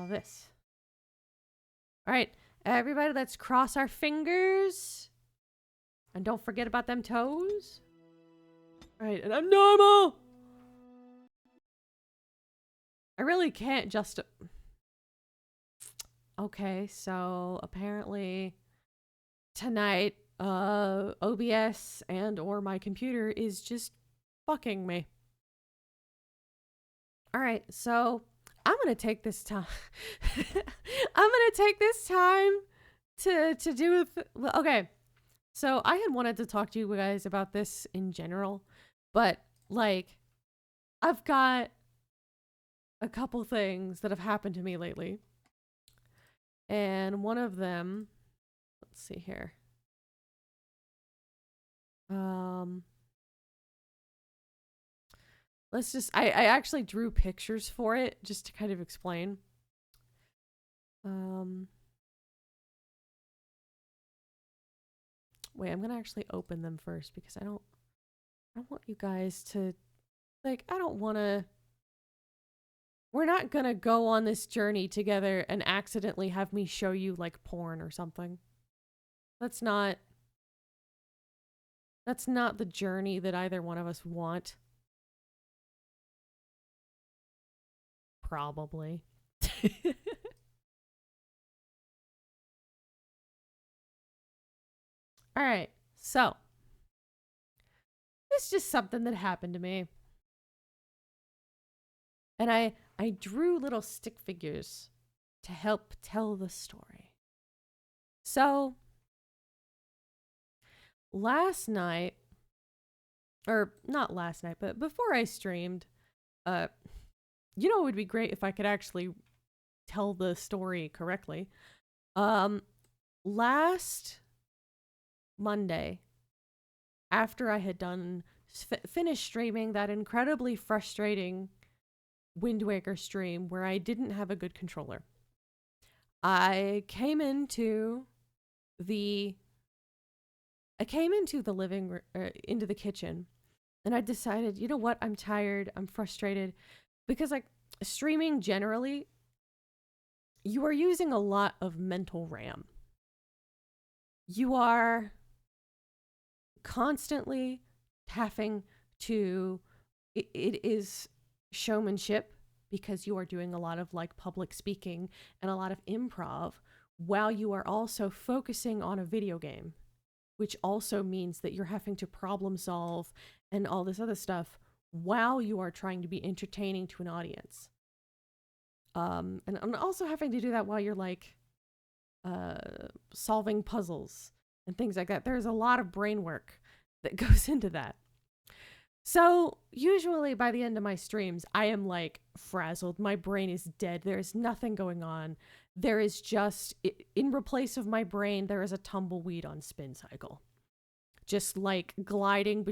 this. All right, everybody, let's cross our fingers. And don't forget about them toes. All right, and I'm normal. I really can't just... Okay, so apparently tonight, OBS and or my computer is just fucking me. All right, so I'm gonna take this time. I'm gonna take this time to do with. Okay, so I had wanted to talk to you guys about this in general, but like, I've got a couple things that have happened to me lately, and one of them. Let's see here. Let's just, I actually drew pictures for it just to kind of explain. Wait, I'm gonna actually open them first because I don't want you guys to, like, I don't want to, we're not gonna go on this journey together and accidentally have me show you like porn or something. That's not the journey that either one of us want. Probably. All right, so this is just something that happened to me. And I drew little stick figures to help tell the story. So last night, or not last night, but before I streamed, you know, it would be great if I could actually tell the story correctly. Last Monday, after I had finished streaming that incredibly frustrating Wind Waker stream where I didn't have a good controller, I came into the living room, into the kitchen, and I decided, you know what, I'm tired, I'm frustrated, because like streaming generally, you are using a lot of mental RAM. You are constantly having to, it is showmanship because you are doing a lot of like public speaking and a lot of improv while you are also focusing on a video game, which also means that you're having to problem solve and all this other stuff while you are trying to be entertaining to an audience. And I'm also having to do that while you're like solving puzzles and things like that. There's a lot of brain work that goes into that. So usually by the end of my streams, I am like frazzled. My brain is dead. There is nothing going on. There is just, in replace of my brain, there is a tumbleweed on spin cycle. Just like gliding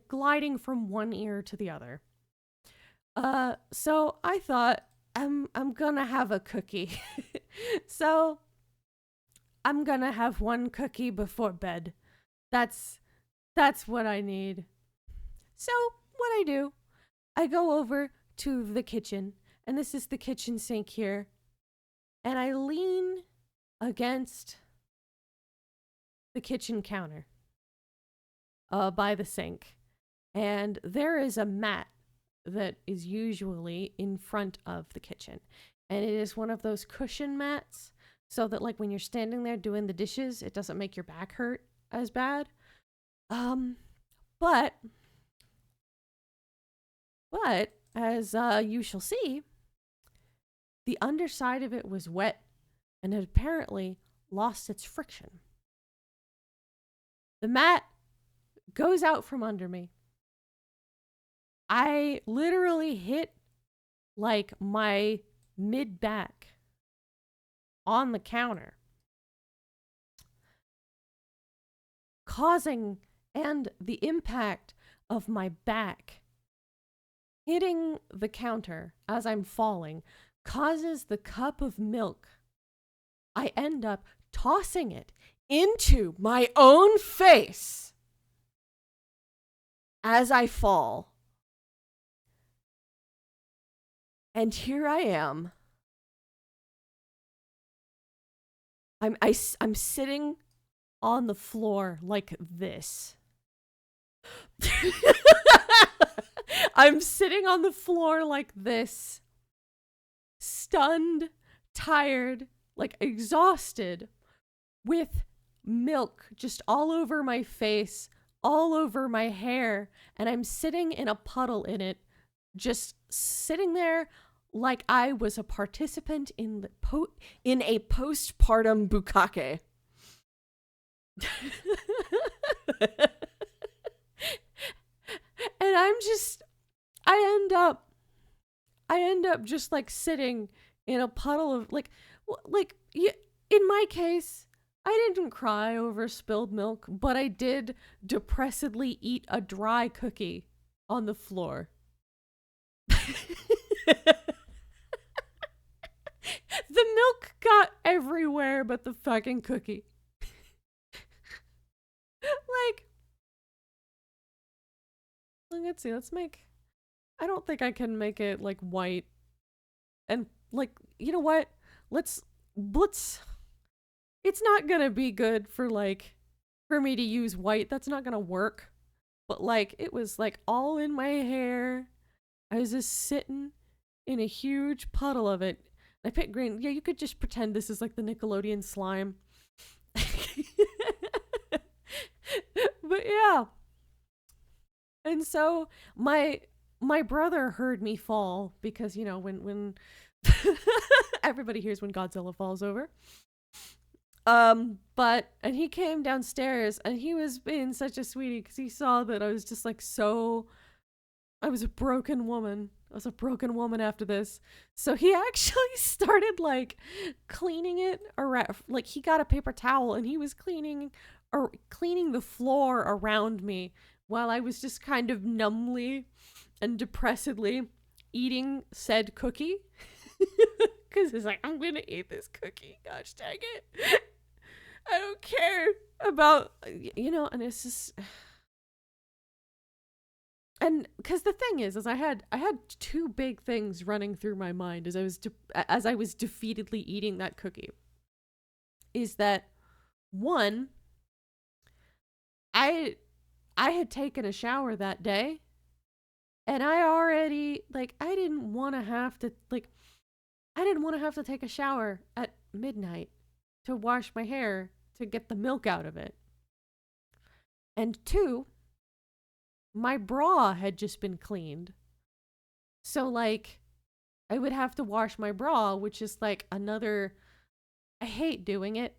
gliding from one ear to the other. So I thought, I'm gonna have a cookie. So I'm gonna have one cookie before bed. That's what I need. So what I do, I go over to the kitchen, and this is the kitchen sink here, and I lean against the kitchen counter by the sink, and there is a mat that is usually in front of the kitchen, and it is one of those cushion mats so that like when you're standing there doing the dishes, it doesn't make your back hurt as bad. But as you shall see, the underside of it was wet and had apparently lost its friction. The mat goes out from under me. I literally hit like my mid-back on the counter, causing, and the impact of my back hitting the counter as I'm falling causes the cup of milk. I end up tossing it into my own face as I fall. And here I am, I'm sitting on the floor like this. I'm sitting on the floor like this, stunned, tired, like exhausted, with milk just all over my face, all over my hair, and I'm sitting in a puddle in it, just sitting there like I was a participant in in a postpartum bukkake. And I end up just like sitting in a puddle of in my case, I didn't cry over spilled milk, but I did depressedly eat a dry cookie on the floor. The milk got everywhere but the fucking cookie. Like, let's see, I don't think I can make it like white. And like, you know what? Let's it's not gonna be good for me to use white. That's not gonna work. But like, it was like all in my hair. I was just sitting in a huge puddle of it. I picked green. Yeah, you could just pretend this is like the Nickelodeon slime. But yeah. And so my brother heard me fall because, you know, when everybody hears when Godzilla falls over. And he came downstairs and he was being such a sweetie because he saw that I was just like I was a broken woman. I was a broken woman after this. So he actually started like cleaning it around. Like he got a paper towel and he was cleaning the floor around me while I was just kind of numbly and depressedly eating said cookie. Because he's like, I'm going to eat this cookie. Gosh dang it. I don't care about, you know, and it's just... And because the thing is I had two big things running through my mind as I was defeatedly eating that cookie. Is that one, I had taken a shower that day, and I already I didn't want to have to take a shower at midnight to wash my hair to get the milk out of it. And two, my bra had just been cleaned. So like I would have to wash my bra, which is like another... I hate doing it.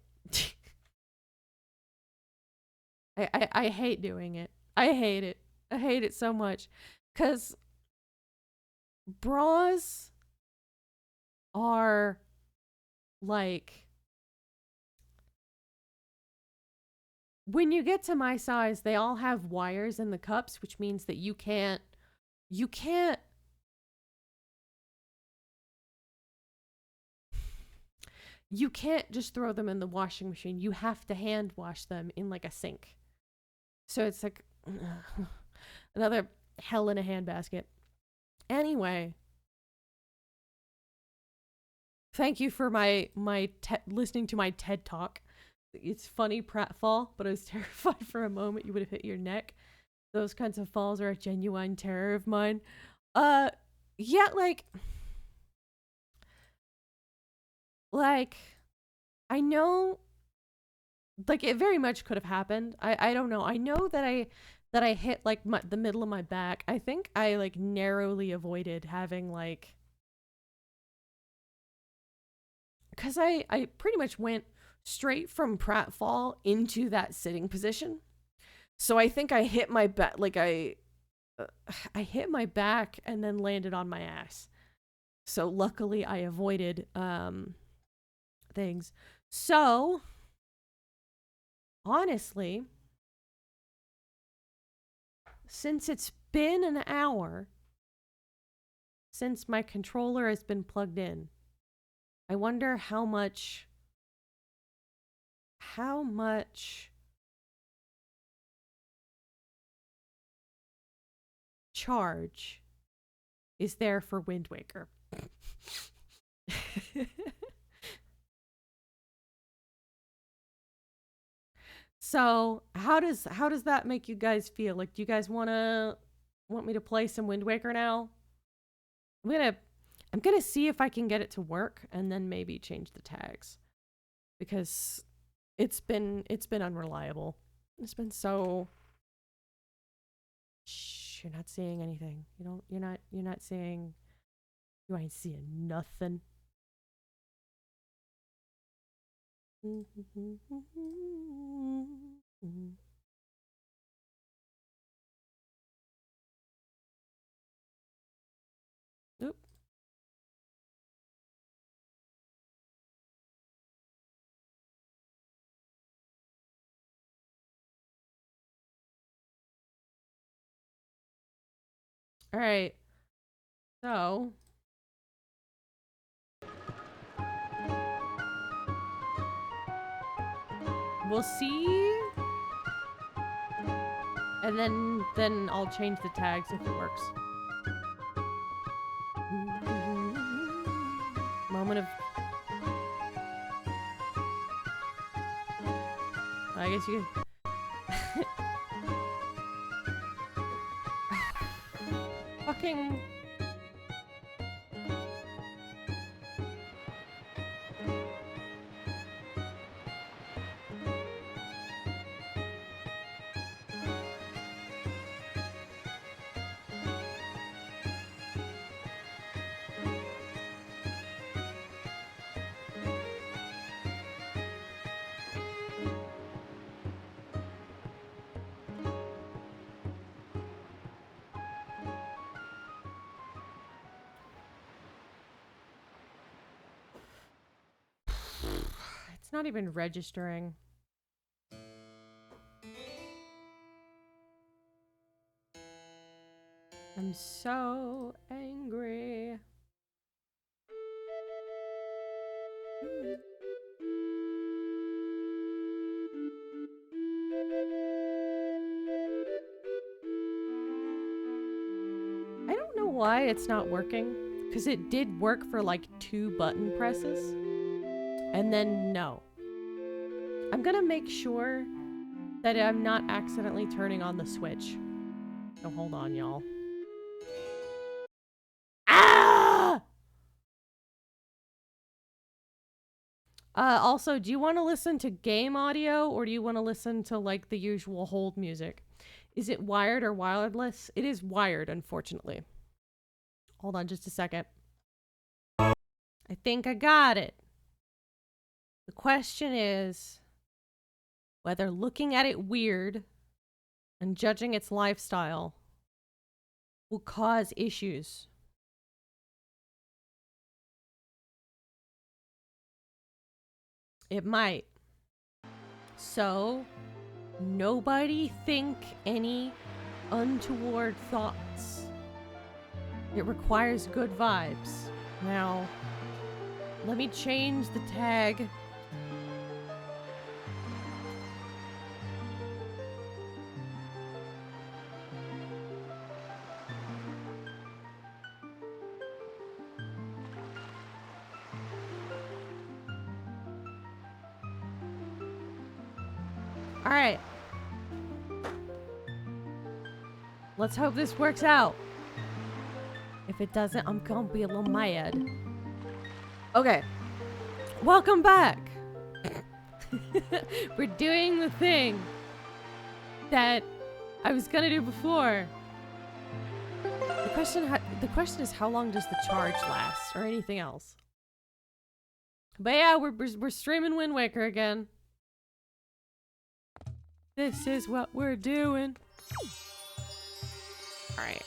I hate doing it. I hate it. I hate it so much. 'Cause bras are like... When you get to my size, they all have wires in the cups, which means that you can't just throw them in the washing machine. You have to hand wash them in like a sink. So it's like another hell in a handbasket. Anyway, thank you for listening to my TED talk. It's funny pratfall, but I was terrified for a moment you would have hit your neck. Those kinds of falls are a genuine terror of mine. Yeah, like I know, like it very much could have happened. I don't know. I know that I hit like the middle of my back. I think I like narrowly avoided having like, because I pretty much went straight from pratfall into that sitting position. So I think I hit my back, like I hit my back and then landed on my ass. So luckily I avoided things. So honestly, since it's been an hour since my controller has been plugged in, I wonder how much charge is there for Wind Waker. So how does that make you guys feel? Like, do you guys want me to play some Wind Waker now? I'm gonna see if I can get it to work and then maybe change the tags, because it's been unreliable. It's been so. Shh, you're not seeing anything. You're not seeing. You ain't seeing nothing. Oop. All right. So we'll see. And then I'll change the tags if it works. Moment of. I guess you can. Fucking. It's not even registering. I'm so angry. I don't know why it's not working, because it did work for like 2 button presses. And then no. I'm gonna make sure that I'm not accidentally turning on the switch. So hold on, y'all. Ah! Also, do you want to listen to game audio, or do you want to listen to like the usual hold music? Is it wired or wireless? It is wired, unfortunately. Hold on just a second. I think I got it. The question is whether looking at it weird and judging its lifestyle will cause issues. It might. So, nobody think any untoward thoughts. It requires good vibes. Now, let me change the tag. All right. Let's hope this works out. If it doesn't, I'm gonna be a little mad. Okay. Welcome back. We're doing the thing that I was gonna do before. The question is, how long does the charge last, or anything else? But yeah, we're streaming Wind Waker again. This is what we're doing. All right.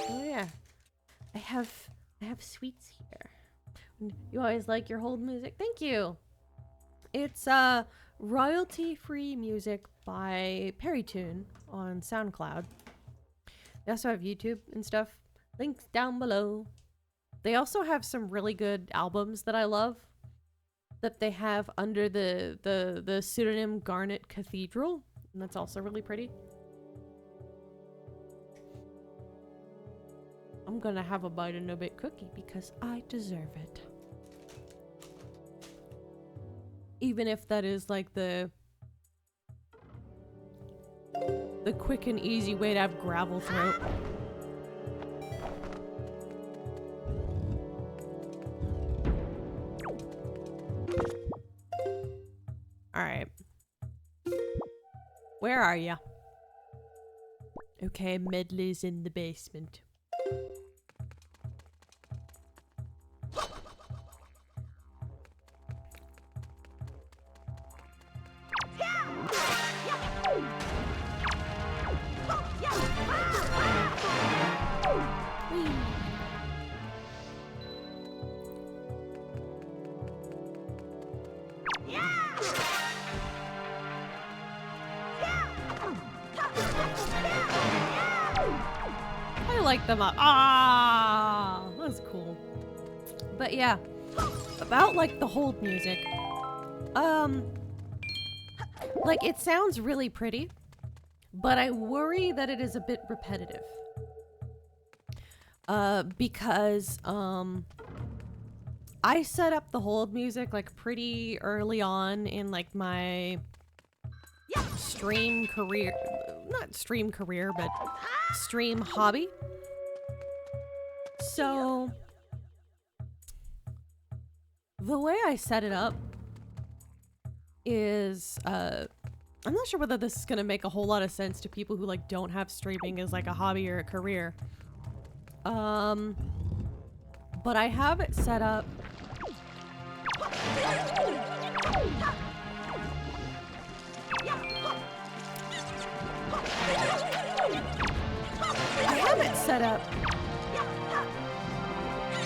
Oh yeah, I have sweets here. You always like your hold music. Thank you. It's royalty-free music by Perrytune on SoundCloud. They also have YouTube and stuff. Links down below. They also have some really good albums that I love that they have under the pseudonym Garnet Cathedral, and that's also really pretty. I'm gonna have a bite of no-bake cookie because I deserve it. Even if that is like the quick and easy way to have gravel throat. Alright. Where are ya? Okay, Medley's in the basement. I like them up. Ah, that's cool. But yeah, about like the hold music. Like it sounds really pretty, but I worry that it is a bit repetitive. Because I set up the hold music like pretty early on in like my stream career, not stream career, but stream hobby. So the way I set it up is, I'm not sure whether this is gonna make a whole lot of sense to people who like don't have streaming as like a hobby or a career. But I have it set up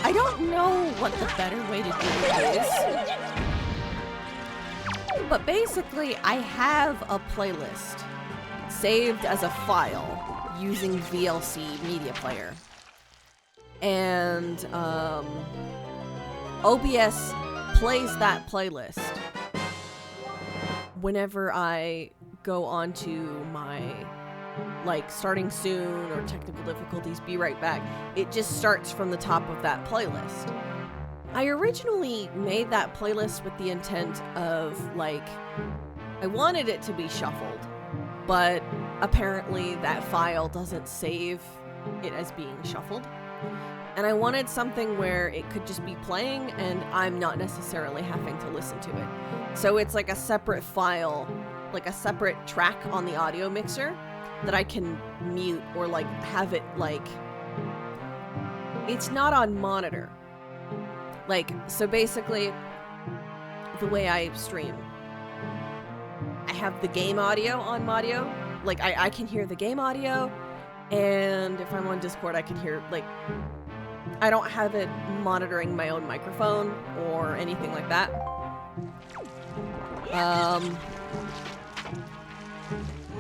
I don't know what the better way to do it is. But basically, I have a playlist saved as a file using VLC Media Player. And OBS plays that playlist whenever I go onto my like starting soon or technical difficulties, be right back. It just starts from the top of that playlist. I originally made that playlist with the intent of like, I wanted it to be shuffled, but apparently that file doesn't save it as being shuffled. And I wanted something where it could just be playing and I'm not necessarily having to listen to it. So it's like a separate file, like a separate track on the audio mixer that I can mute or like have it like, it's not on monitor. Like, so basically the way I stream, I have the game audio on Audio. Like I can hear the game audio, and if I'm on Discord I can hear like, I don't have it monitoring my own microphone or anything like that.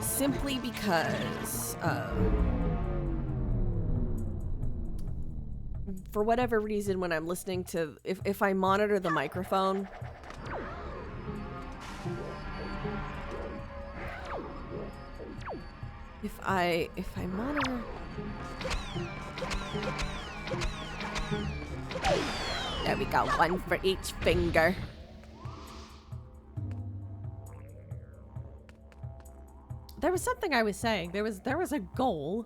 Simply because, for whatever reason, when I'm listening to, if I monitor the microphone, if I monitor, there we go, one for each finger. There was something I was saying. There was a goal.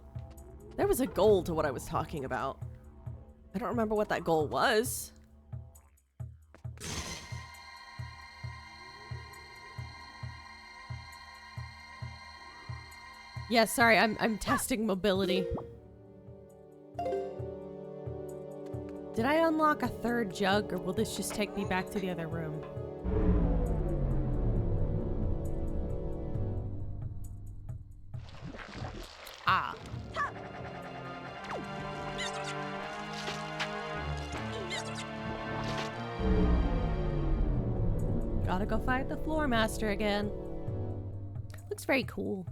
There was a goal to what I was talking about. I don't remember what that goal was. Yeah, sorry, I'm testing mobility. Did I unlock a third jug, or will this just take me back to the other room? Ah. Gotta go fight the floor master again. Looks very cool.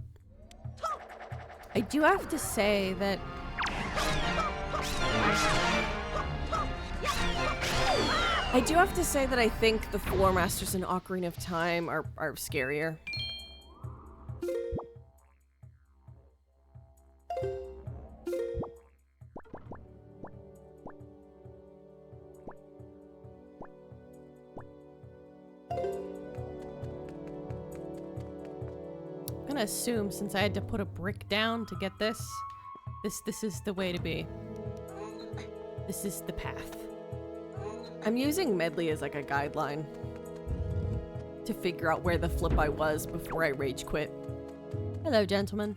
I do have to say that I think the floor masters in Ocarina of Time are scarier. gonna assume since I had to put a brick down to get this is the way to be. This is the path. I'm using Medley as like a guideline to figure out where the flip I was before I rage quit. Hello, gentlemen.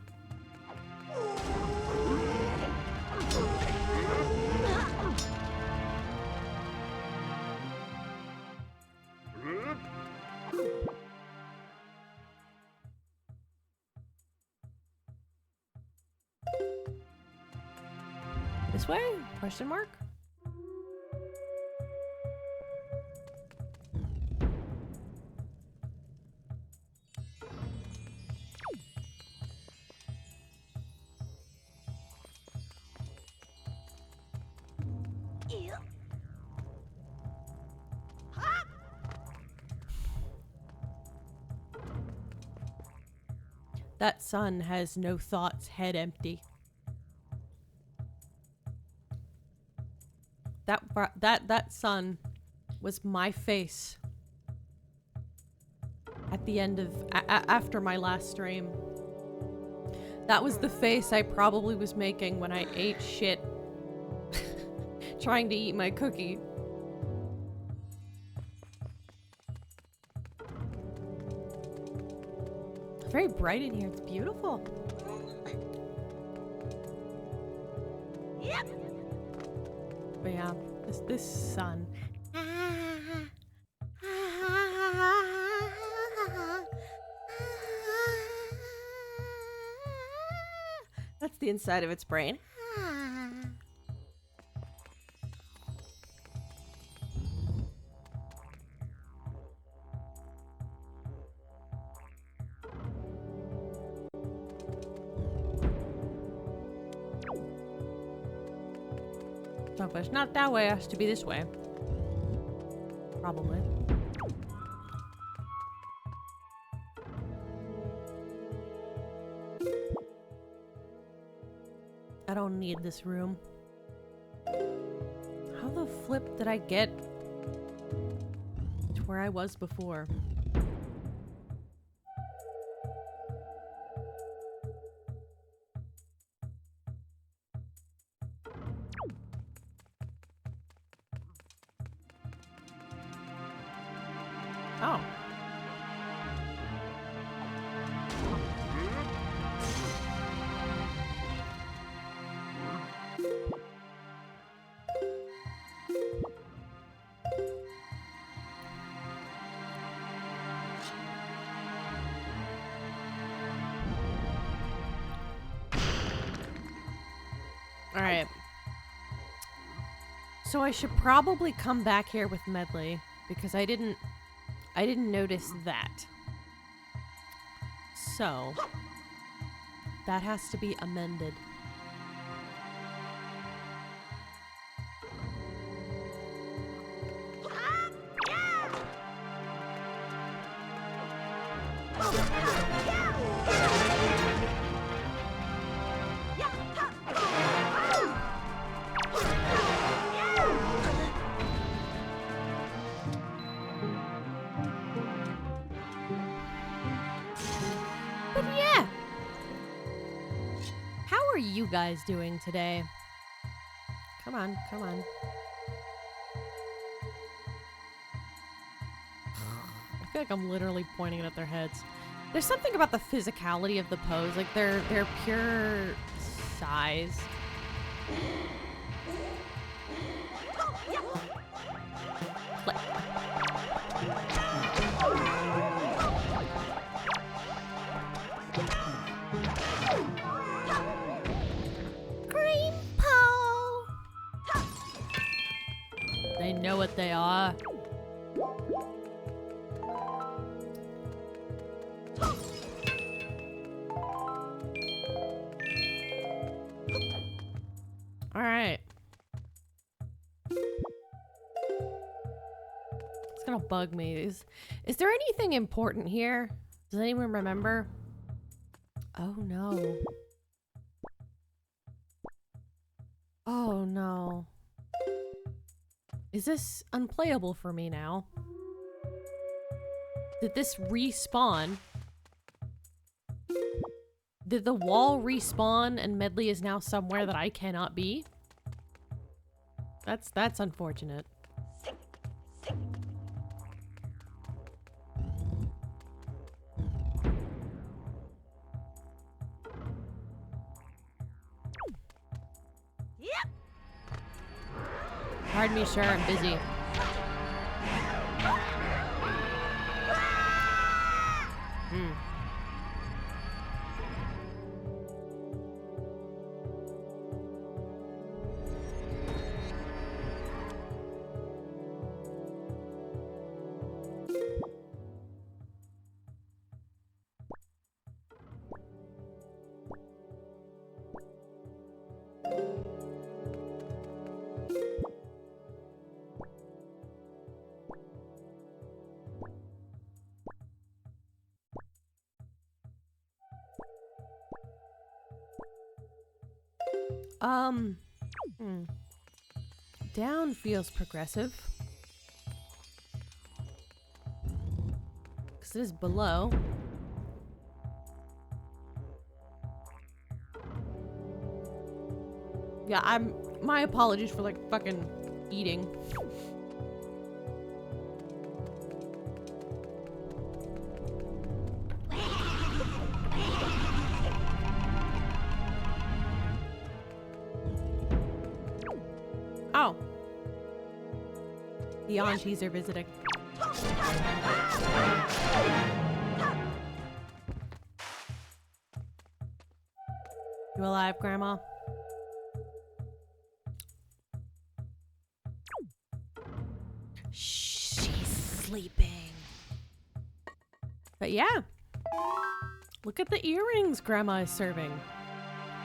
This way? Question mark? That sun has no thoughts, head empty. That sun was my face at the end of after my last stream. That was the face I probably was making when I ate shit trying to eat my cookie. It's very bright in here. It's beautiful. Yep. But yeah, this sun. That's the inside of its brain. So if it's not that way, it has to be this way. Probably. I don't need this room. How the flip did I get to where I was before? Oh. All right. So I should probably come back here with Medley because I didn't notice that. So that has to be amended. But yeah. How are you guys doing today? Come on, come on. I feel like I'm literally pointing it at their heads. There's something about the physicality of the pose, like their pure size. Cream pole. They know what they are. All right. It's gonna bug me. Is there anything important here? Does anyone remember? Oh no. Oh no. Is this unplayable for me now? Did this respawn? Did the wall respawn and Medley is now somewhere that I cannot be? That's unfortunate. Pardon me, sir, I'm busy. Down feels progressive. Because it is below. Yeah, my apologies for like fucking eating. Oh. The aunties are visiting. You alive, Grandma? She's sleeping. But yeah. Look at the earrings Grandma is serving.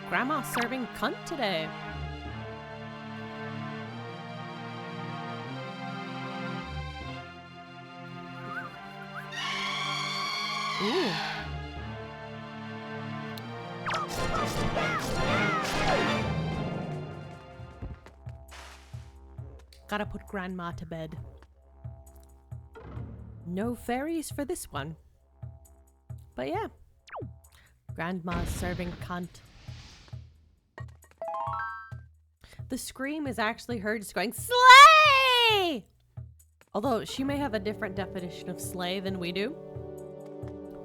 Grandma's serving cunt today. Ooh. Gotta put Grandma to bed. No fairies for this one. But yeah. Grandma's serving cunt. The scream is actually her just going, slay! Although she may have a different definition of slay than we do.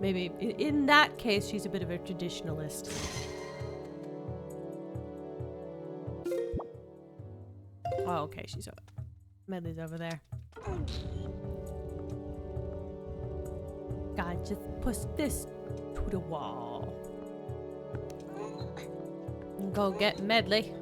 Maybe in that case, she's a bit of a traditionalist. Oh, okay, she's over. Medley's over there. God, just push this to the wall. And go get Medley.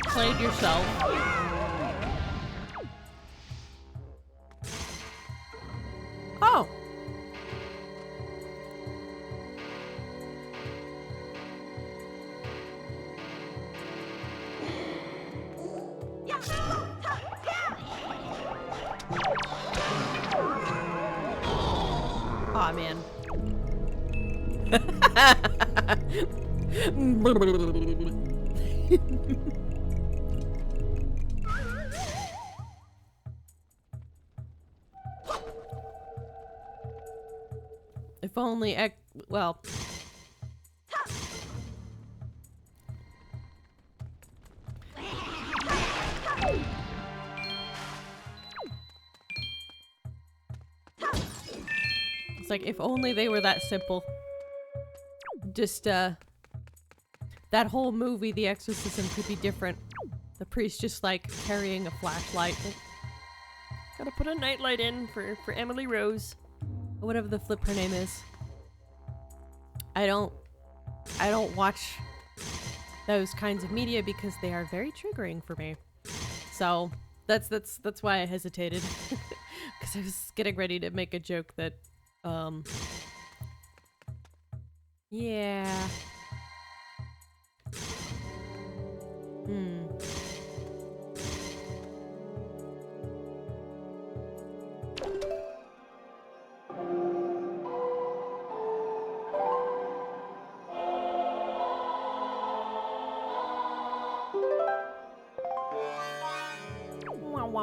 Played yourself. Oh. Aw, man. If only, well. It's like, if only they were that simple. Just, that whole movie, The Exorcism, could be different. The priest just, like, carrying a flashlight. Gotta put a nightlight in for Emily Rose. Or whatever the flip her name is. I don't watch those kinds of media because they are very triggering for me. So that's why I hesitated. Because I was getting ready to make a joke that yeah.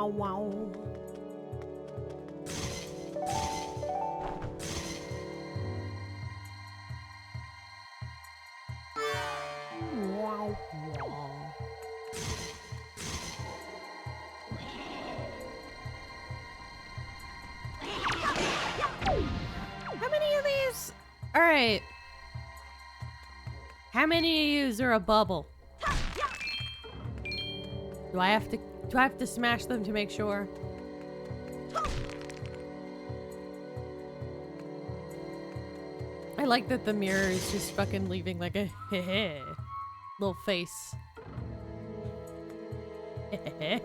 wow, wow. Wow, wow. How many of these? All right. How many of these are a bubble? Do I have to smash them to make sure? I like that the mirror is just fucking leaving like a heh little face. There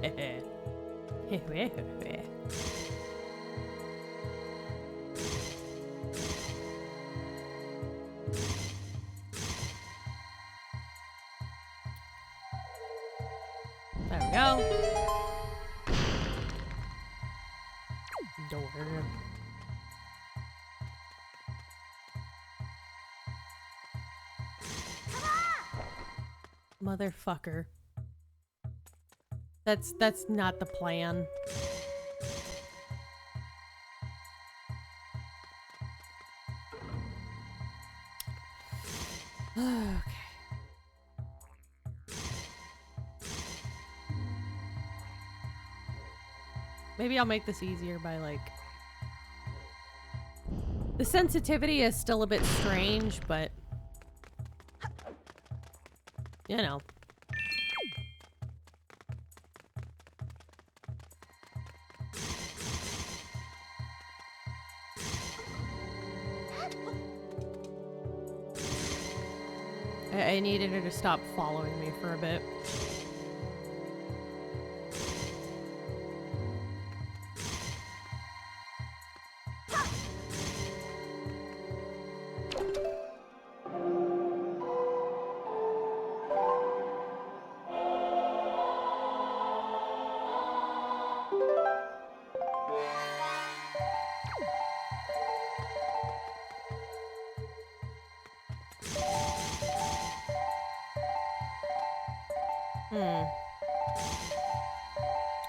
we go. Door. Motherfucker. That's not the plan. Okay. Maybe I'll make this easier by like... The sensitivity is still a bit strange, but... You know. I needed her to stop following me for a bit.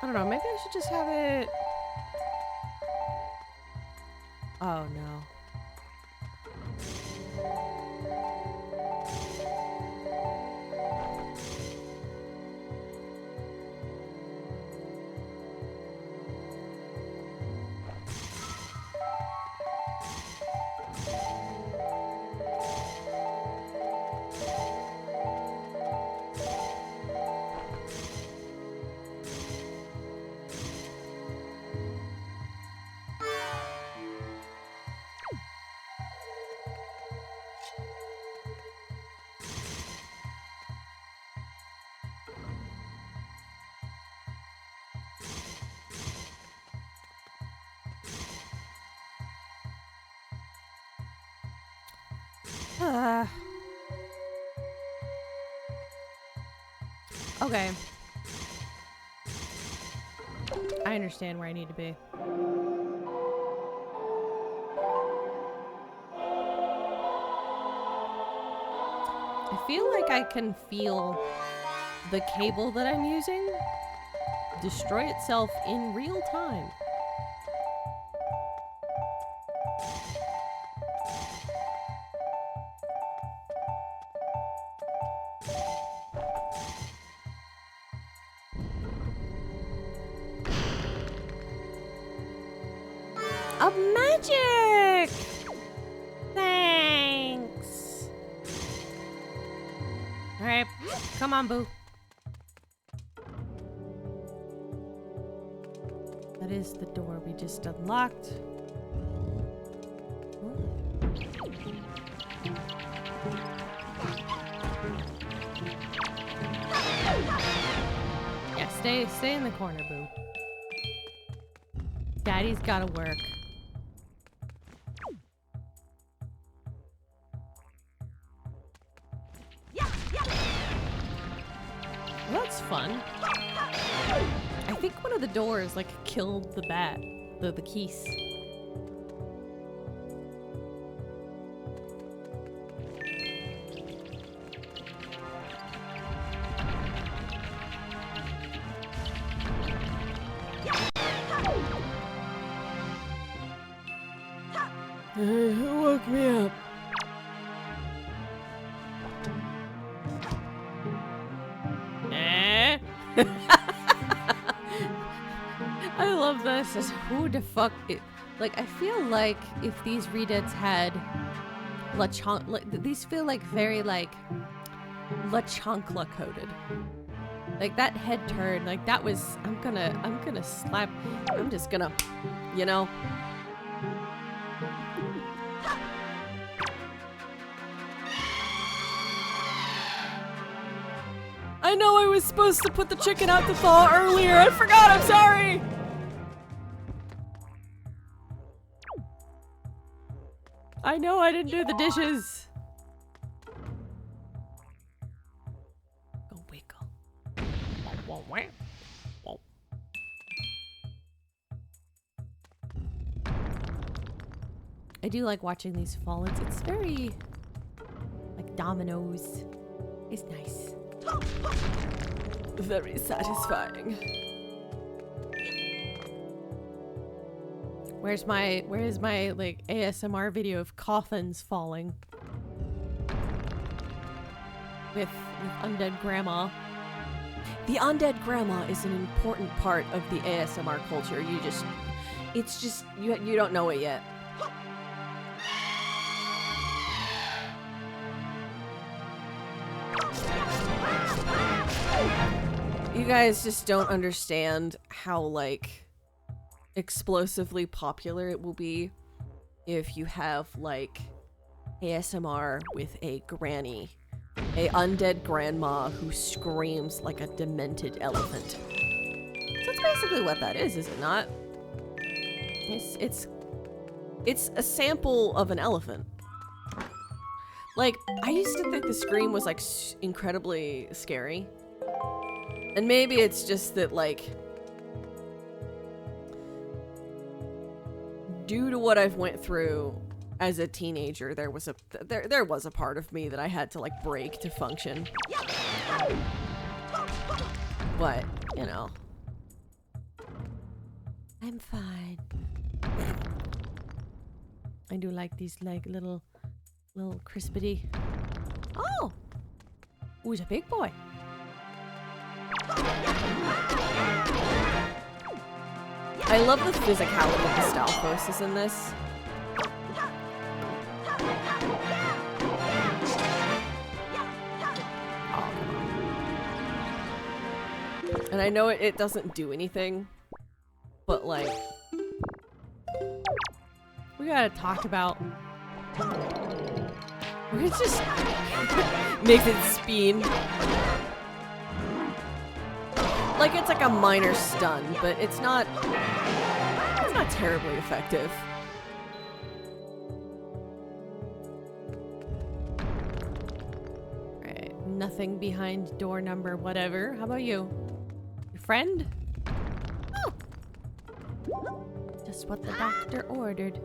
I don't know, maybe I should just have it... Oh no. Okay. I understand where I need to be. I feel like I can feel the cable that I'm using destroy itself in real time. Of magic! Thanks! Alright, come on, boo. That is the door we just unlocked. Yeah, stay in the corner, boo. Daddy's gotta work. Well, that's fun. I think one of the doors like killed the bat, the keys. Who woke me up? I love this. Who the fuck? Like, I feel like if these redits had these feel like very like La Chancla coded. Like that head turn, like that was. I'm gonna slap. I'm just gonna, you know. I know I was supposed to put the chicken out to thaw earlier. I forgot. I'm sorry. I know I didn't do the dishes. Go wiggle. I do like watching these fall. It's very like dominoes. It's nice. Very satisfying. Where's my like ASMR video of coffins falling with undead grandma? The undead grandma is an important part of the ASMR culture. It's just you don't know it yet. You guys just don't understand how like explosively popular it will be if you have like ASMR with a granny, a undead grandma who screams like a demented elephant. So that's basically what that is it not? It's a sample of an elephant. Like, I used to think the scream was like incredibly scary. And maybe it's just that like due to what I've went through as a teenager, there was a part of me that I had to like break to function. But, you know. I'm fine. I do like these like little crispity. Oh! Ooh, he's a big boy. I love the physicality of the Stalfos in this. And I know it doesn't do anything, but like... We gotta talk about... Where it just makes it spin. Like it's like a minor stun, but it's not terribly effective. Right, nothing behind door number whatever. How about you? Your friend? Oh. Just what the doctor ordered.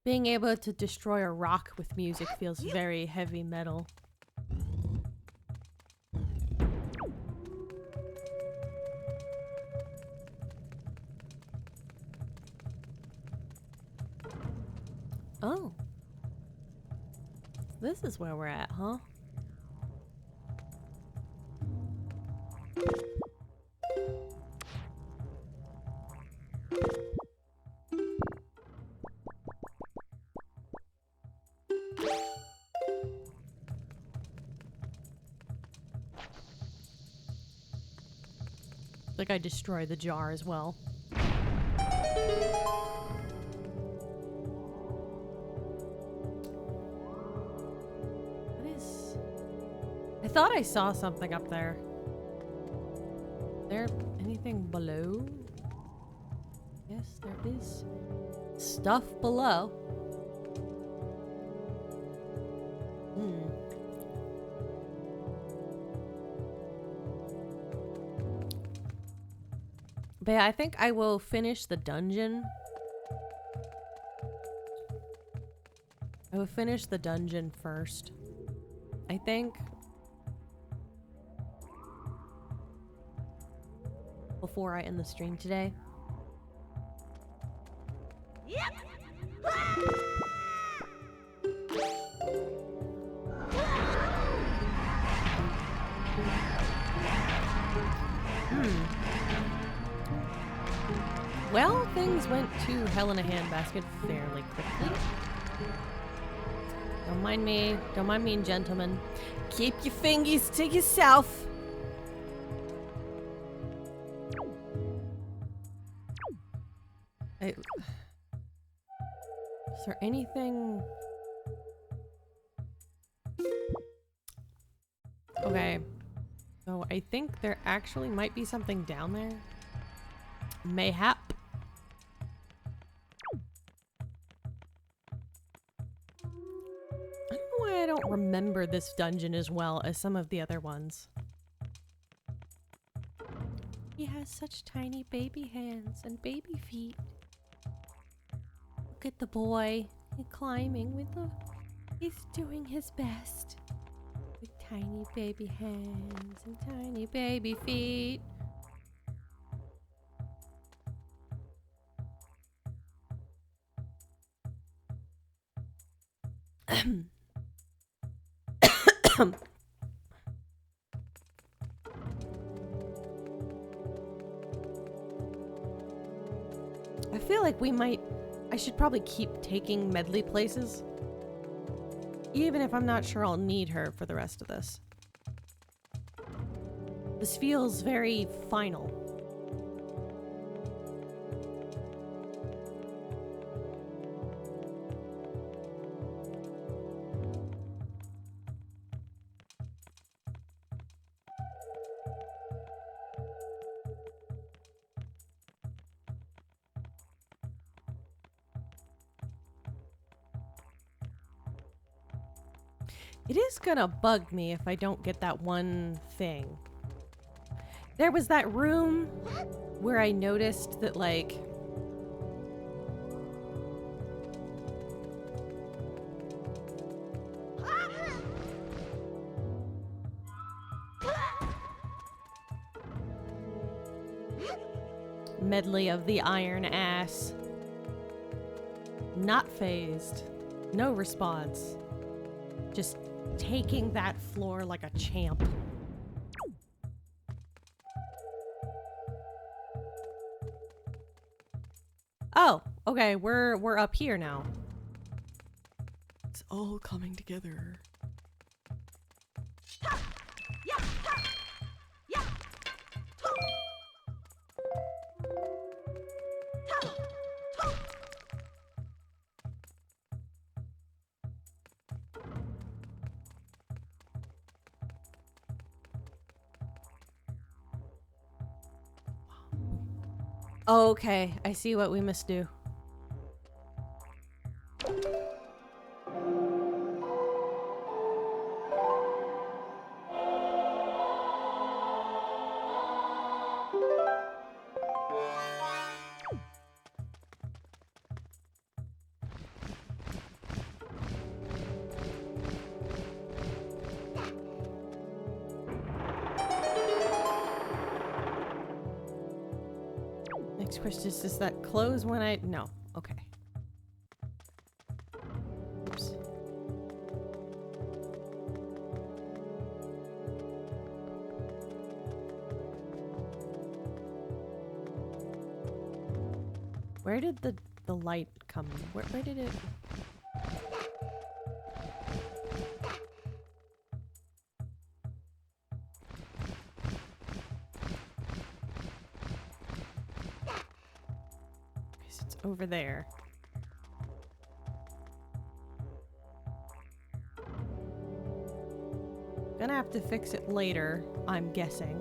Being able to destroy a rock with music feels very heavy metal. Oh. This is where we're at, huh? like I destroy the jar as well. What is... I thought I saw something up there. Is there anything below? Yes, there is stuff below. But yeah, I think I will finish the dungeon. I will finish the dungeon first, I think. Before I end the stream today. Well, things went to hell in a handbasket fairly quickly. Don't mind me, gentlemen. Keep your fingers to yourself. Is there anything? Okay. So I think there actually might be something down there. Mayhap. I don't know why I don't remember this dungeon as well as some of the other ones. He has such tiny baby hands and baby feet. Look at the boy. He's climbing with the... He's doing his best. With tiny baby hands and tiny baby feet. I feel like I should probably keep taking Medley places. Even if I'm not sure I'll need her for the rest of this. This feels very final. It is gonna bug me if I don't get that one thing. There was that room where I noticed that, like... Medley of the iron ass. Not phased. No response. Just taking that floor like a champ. Oh, okay, we're up here now. It's all coming together. Okay, I see what we must do. Next question is, does that close when I... No. Okay. Oops. Where did the light come? Where did it... over there. Gonna have to fix it later, I'm guessing.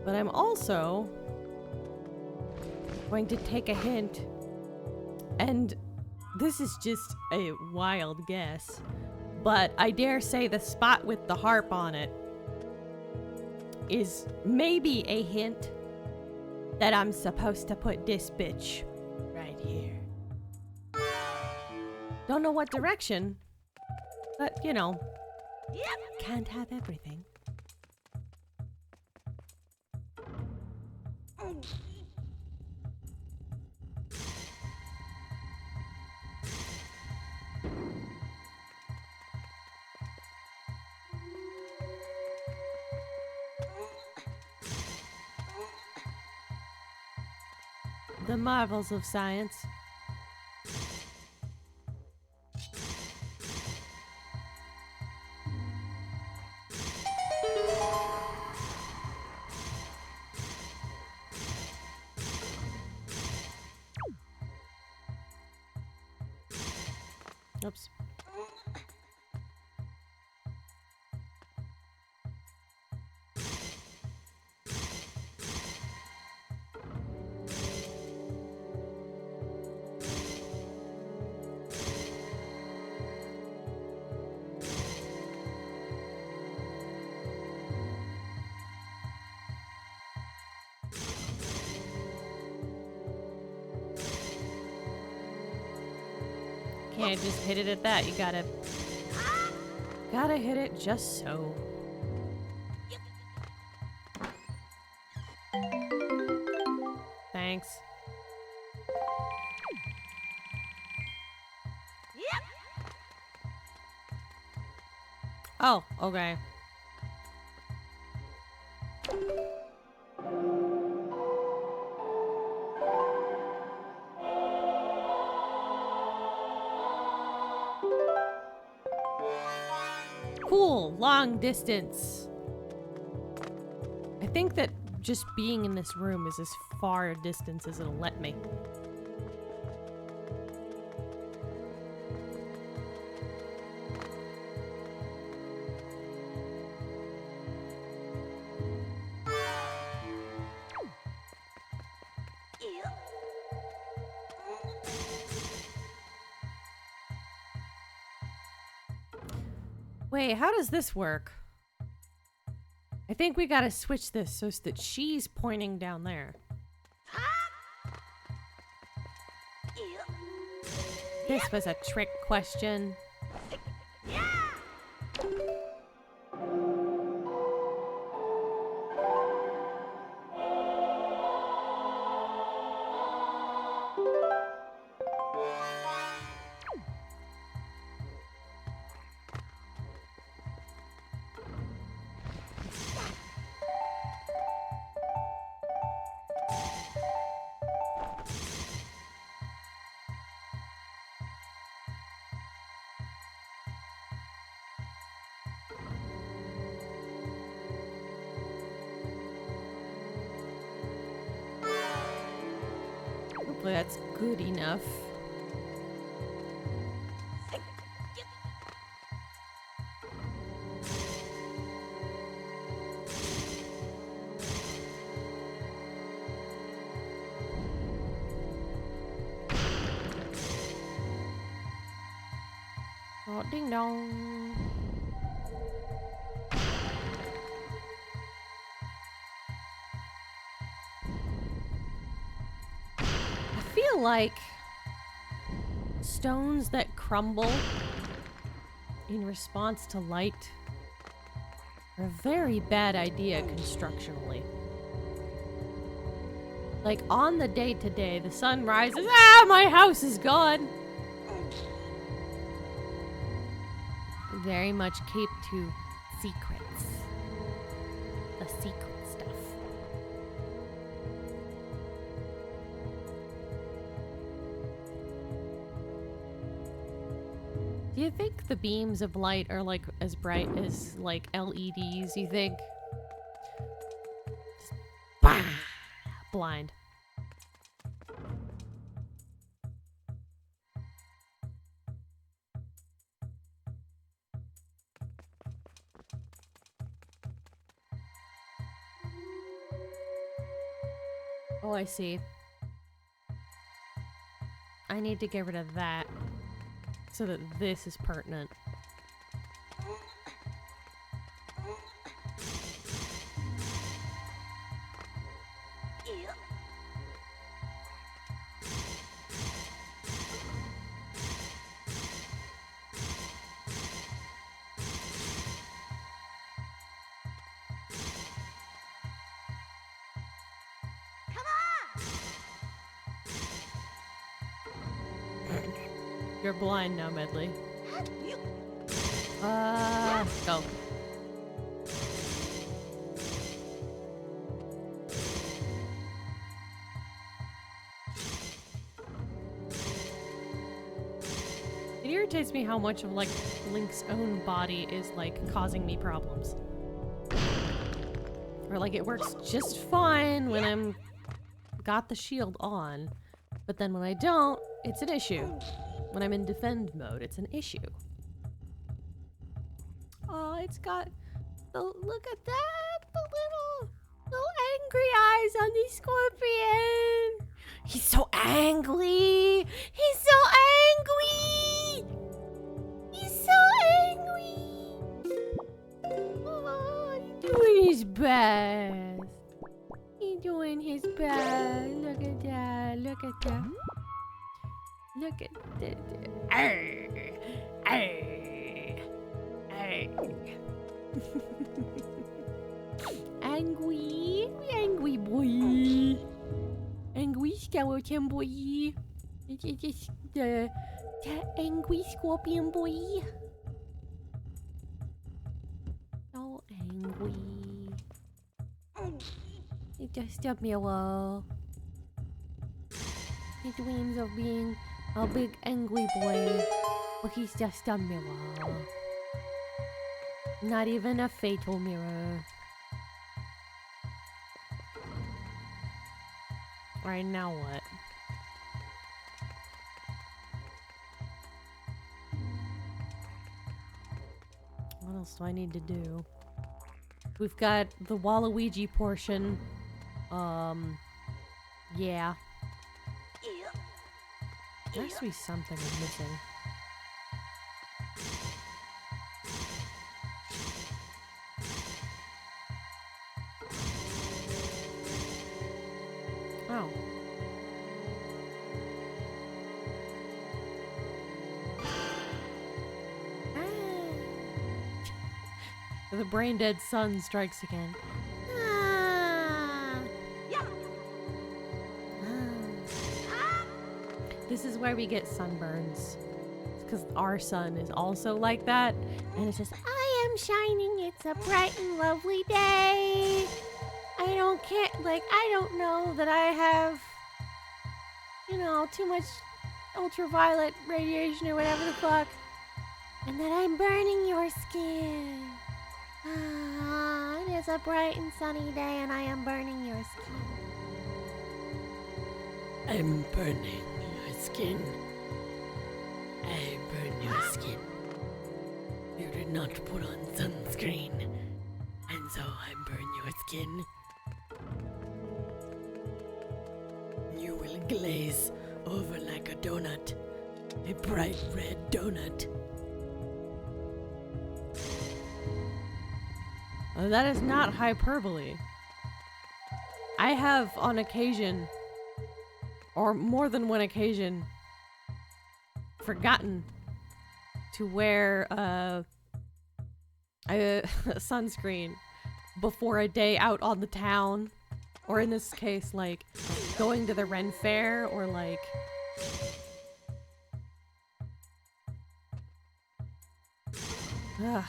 But I'm also going to take a hint, and this is just a wild guess, but I dare say the spot with the harp on it is maybe a hint that I'm supposed to put this bitch right here. Don't know what direction, but you know, can't have everything. The marvels of science. Oops. Can't just hit it at that. You gotta hit it just so. Thanks. Oh, okay. Cool, long distance. I think that just being in this room is as far a distance as it'll let me. Wait, how does this work? I think we gotta switch this so that she's pointing down there. This was a trick question. Hopefully that's good enough. Oh, ding dong. I feel like stones that crumble in response to light are a very bad idea constructionally. Like on the day-to-day, the sun rises, my house is gone! Very much keep to secrets. The secret stuff. Do you think the beams of light are like as bright as like LEDs, you think? Just, bah, blind. Oh, I see. I need to get rid of that so that this is pertinent. You're blind now, Medley. Go. It irritates me how much of, like, Link's own body is, like, causing me problems. Or, like, it works just fine when I'm got the shield on, but then when I don't, it's an issue. When I'm in defend mode, it's an issue. Oh, it's got the, look at that, the little angry eyes on the scorpion. He's so angry. He's so angry. He's so angry. Oh, he's doing his best. He's doing his best. Look at that. Look at that. Look at that. Arr, arr, arr. Angry boy. Angry skeleton boy. It's the angry scorpion boy. So angry. It's just a mirror. He dreams of being a big angry boy, but he's just a mirror. Not even a fatal mirror. Alright, now what? What else do I need to do? We've got the Waluigi portion. Yeah. There has to be something I'm missing. Oh. The brain dead sun strikes again. This is where we get sunburns. It's because our sun is also like that. And it's just, I am shining. It's a bright and lovely day. I don't care. Like, I don't know that I have, you know, too much ultraviolet radiation or whatever the fuck. And that I'm burning your skin. It is a bright and sunny day and I am burning your skin. I'm burning your skin. I burn your skin. You did not put on sunscreen. And so I burn your skin. You will glaze over like a donut. A bright red donut. Oh, that is not hyperbole. I have on occasion, or more than one occasion, forgotten to wear a sunscreen before a day out on the town, or in this case, like going to the Ren Fair, or like ugh.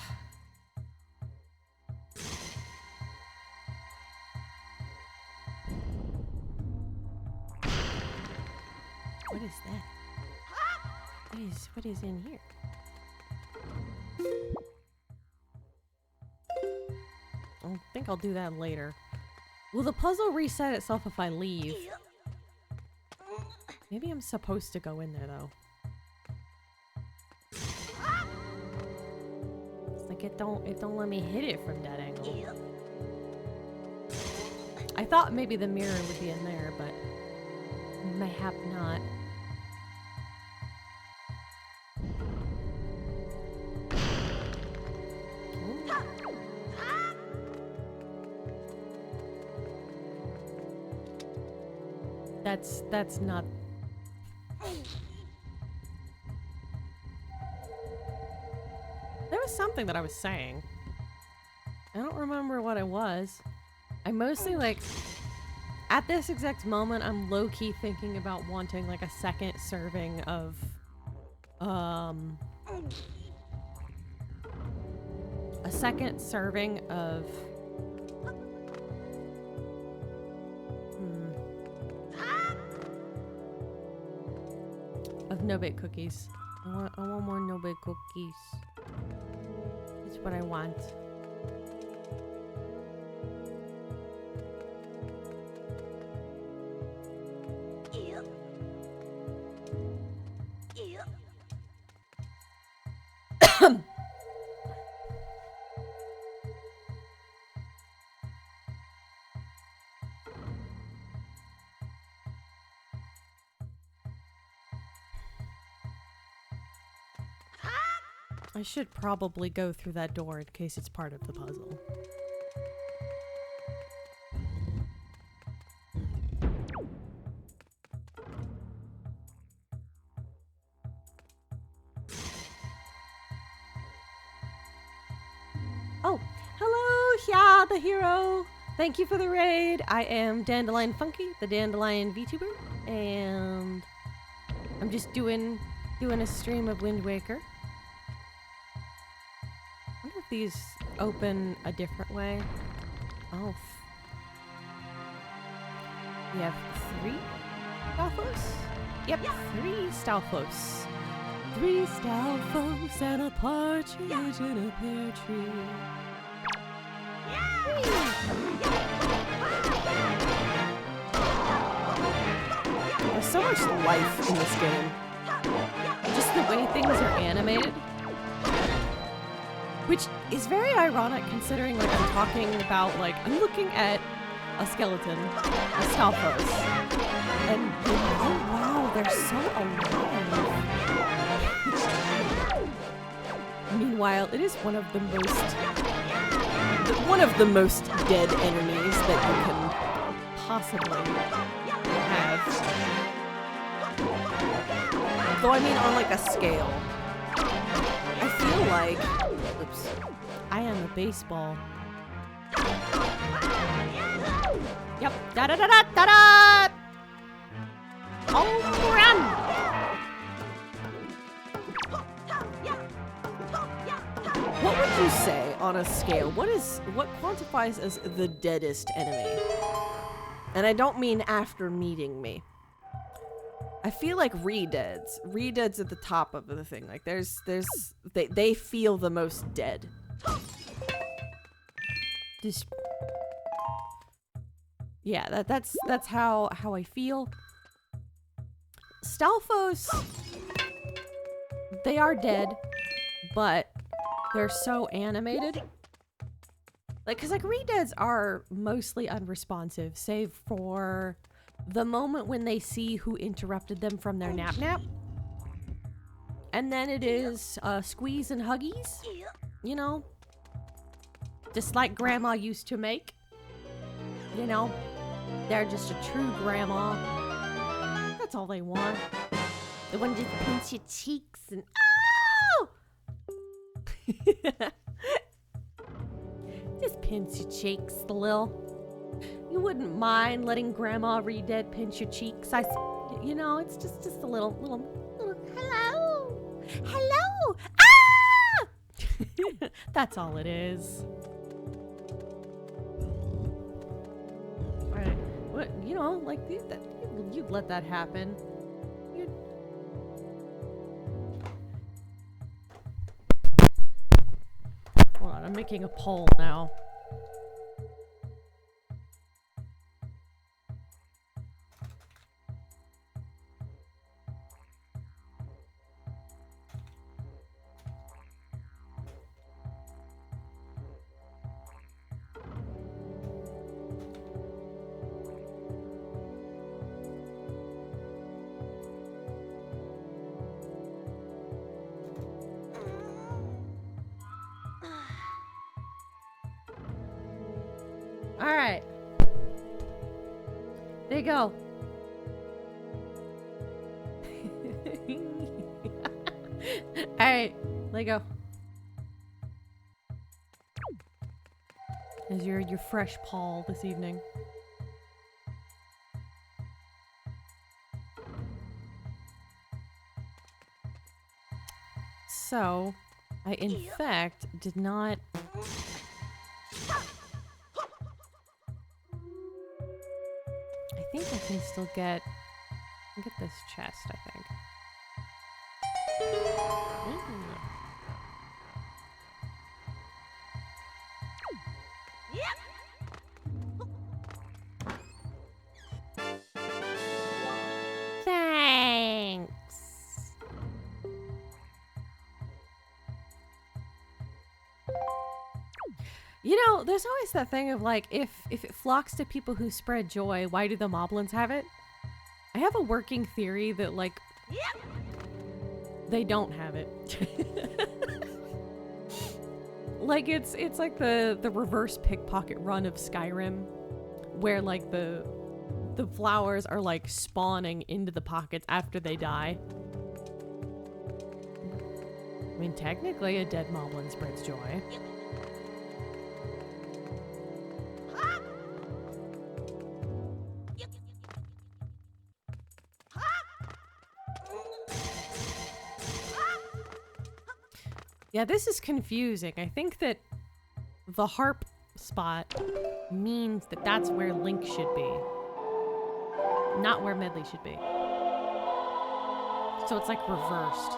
What is that? What is in here? I think I'll do that later. Will the puzzle reset itself if I leave? Maybe I'm supposed to go in there though. It's like it don't let me hit it from that angle. I thought maybe the mirror would be in there, but mayhap not. That's not. There was something that I was saying. I don't remember what it was. I mostly like, at this exact moment, I'm low-key thinking about wanting like a second serving of, a second serving of, of no-bake cookies. I want more no-bake cookies. That's what I want. I should probably go through that door in case it's part of the puzzle. Oh, hello, yeah, the hero. Thank you for the raid. I am DandelionFunky, the Dandelion Vtuber, and I'm just doing a stream of Wind Waker. I wonder if these open a different way. Oh. We have 3 Stalfos? Yep, 3 Stalfos. 3 Stalfos and a partridge in a pear tree. There's so much life in this game. Just the way things are animated. Which is very ironic considering like I'm talking about like I'm looking at a skeleton, a Stalfos, and oh wow, they're so alive. Meanwhile, it is one of the most dead enemies that you can possibly have. Though I mean on like a scale. I feel like oops. I am a baseball. Yep. Da da da da da da. Home run. What would you say on a scale? What quantifies as the deadest enemy? And I don't mean after meeting me. I feel like re-deads. Re-deads at the top of the thing. Like they feel the most dead. Just yeah, that's how I feel. Stalfos, they are dead, but they're so animated. Like, cause like re-deads are mostly unresponsive, save for the moment when they see who interrupted them from their nap. And then it is squeeze and huggies, you know, just like grandma used to make, you know, they're just a true grandma. That's all they want. They want to just pinch your cheeks and oh! Just pinch your cheeks a little. You wouldn't mind letting Grandma Re-Dead pinch your cheeks. You know, it's just a little hello, ah! That's all it is. All right, what you know, like you'd let that happen. Hold on, I'm making a poll now. Alright. There you go. Alright, let go. As your fresh Paul this evening. So, I in fact did not. I think I can still get this chest, I think. Thanks. You know, there's always that thing of like, if it flocks to people who spread joy, why do the moblins have it? I have a working theory that like, they don't have it. Like it's like the reverse pickpocket run of Skyrim, where like the flowers are like spawning into the pockets after they die. I mean, technically a dead moblin spreads joy. Yeah, this is confusing. I think that the harp spot means that that's where Link should be. Not where Medley should be. So it's like reversed.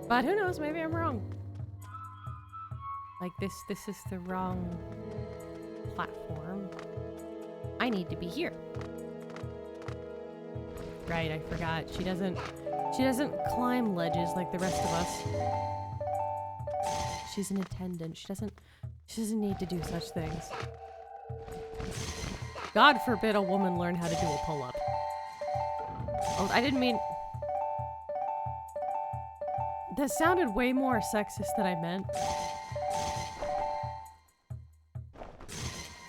But who knows, maybe I'm wrong. Like this is the wrong platform. I need to be here. Right, I forgot. She doesn't climb ledges like the rest of us. She's an attendant. She doesn't need to do such things. God forbid a woman learn how to do a pull-up. Oh, I didn't mean... That sounded way more sexist than I meant.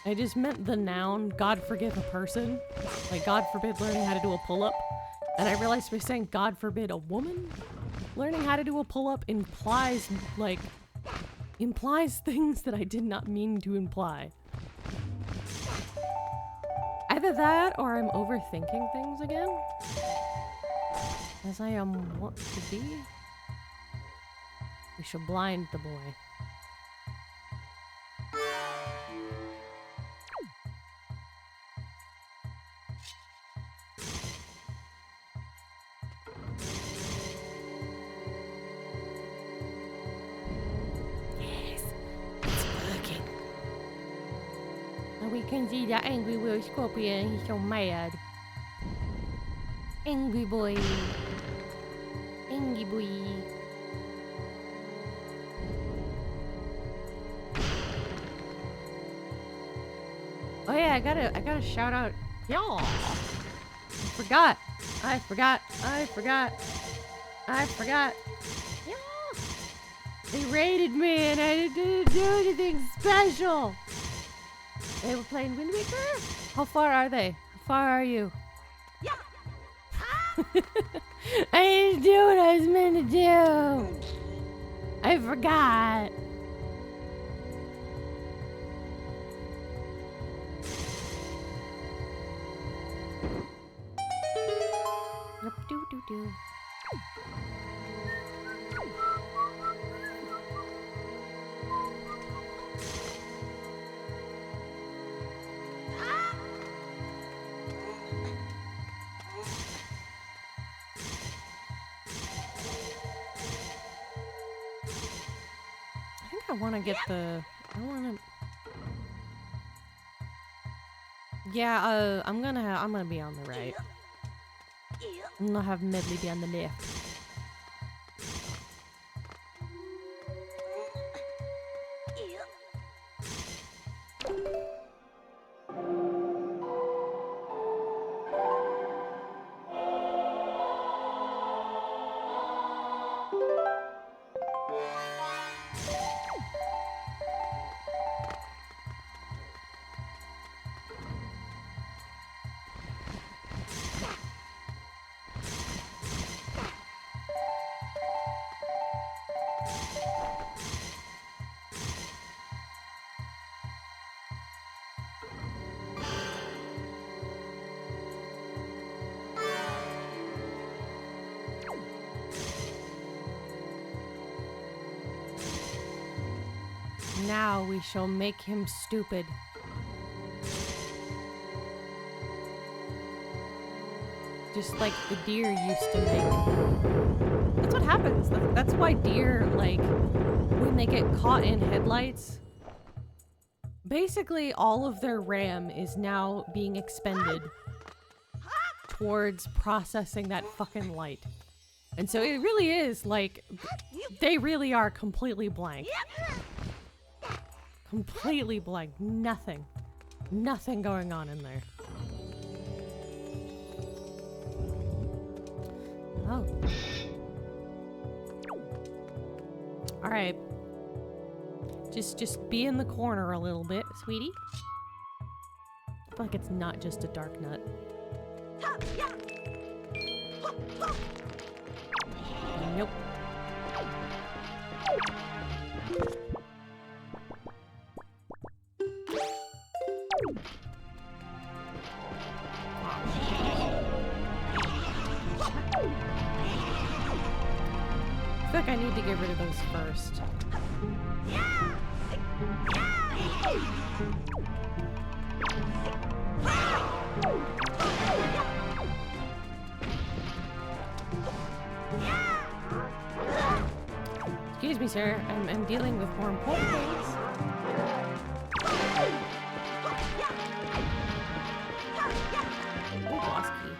I just meant the noun, God forgive a person. Like, God forbid learning how to do a pull-up. And I realized by saying, God forbid a woman learning how to do a pull-up implies, like, things that I did not mean to imply. Either that, or I'm overthinking things again. As I am wont to be. We shall blind the boy. We can see the angry little scorpion. He's so mad. Angry boy. Angry boy. Oh yeah, I gotta shout out y'all. I forgot. Y'all. They raided me and I didn't do anything special. They were playing Wind Waker? How far are they? How far are you? Yeah. I didn't do what I was meant to do. I forgot. Do. I want to get the... Yeah, I'm gonna be on the right. I'm gonna have Medley be on the left. now we shall make him stupid. Just like the deer used to make. That's what happens. That's why deer, like, when they get caught in headlights, basically all of their RAM is now being expended towards processing that fucking light. And so it really is, like, they really are completely blank. Completely blank. Nothing. Nothing going on in there. Oh. Alright. Just be in the corner a little bit, sweetie. I feel like it's not just a dark nut. Nope. I feel like I need to get rid of those first. Excuse me, sir. I'm dealing with more important things. Oh, boss key.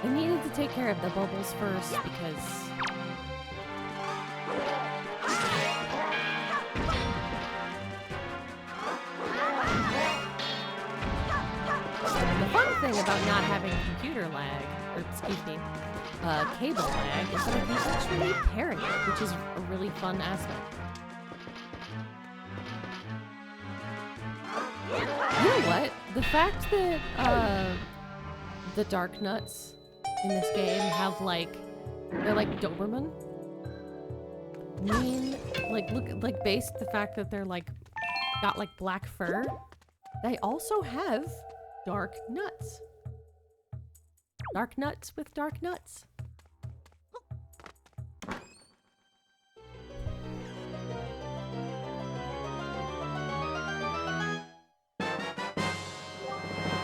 I needed to take care of the bubbles first because the fun thing about not having computer lag, or excuse me, cable lag, is that I can actually parry it, which is a really fun aspect. You know what? The fact that the dark nuts in this game have they're like Doberman mean, look, based the fact that they're got black fur, they also have dark nuts. Dark nuts with dark nuts.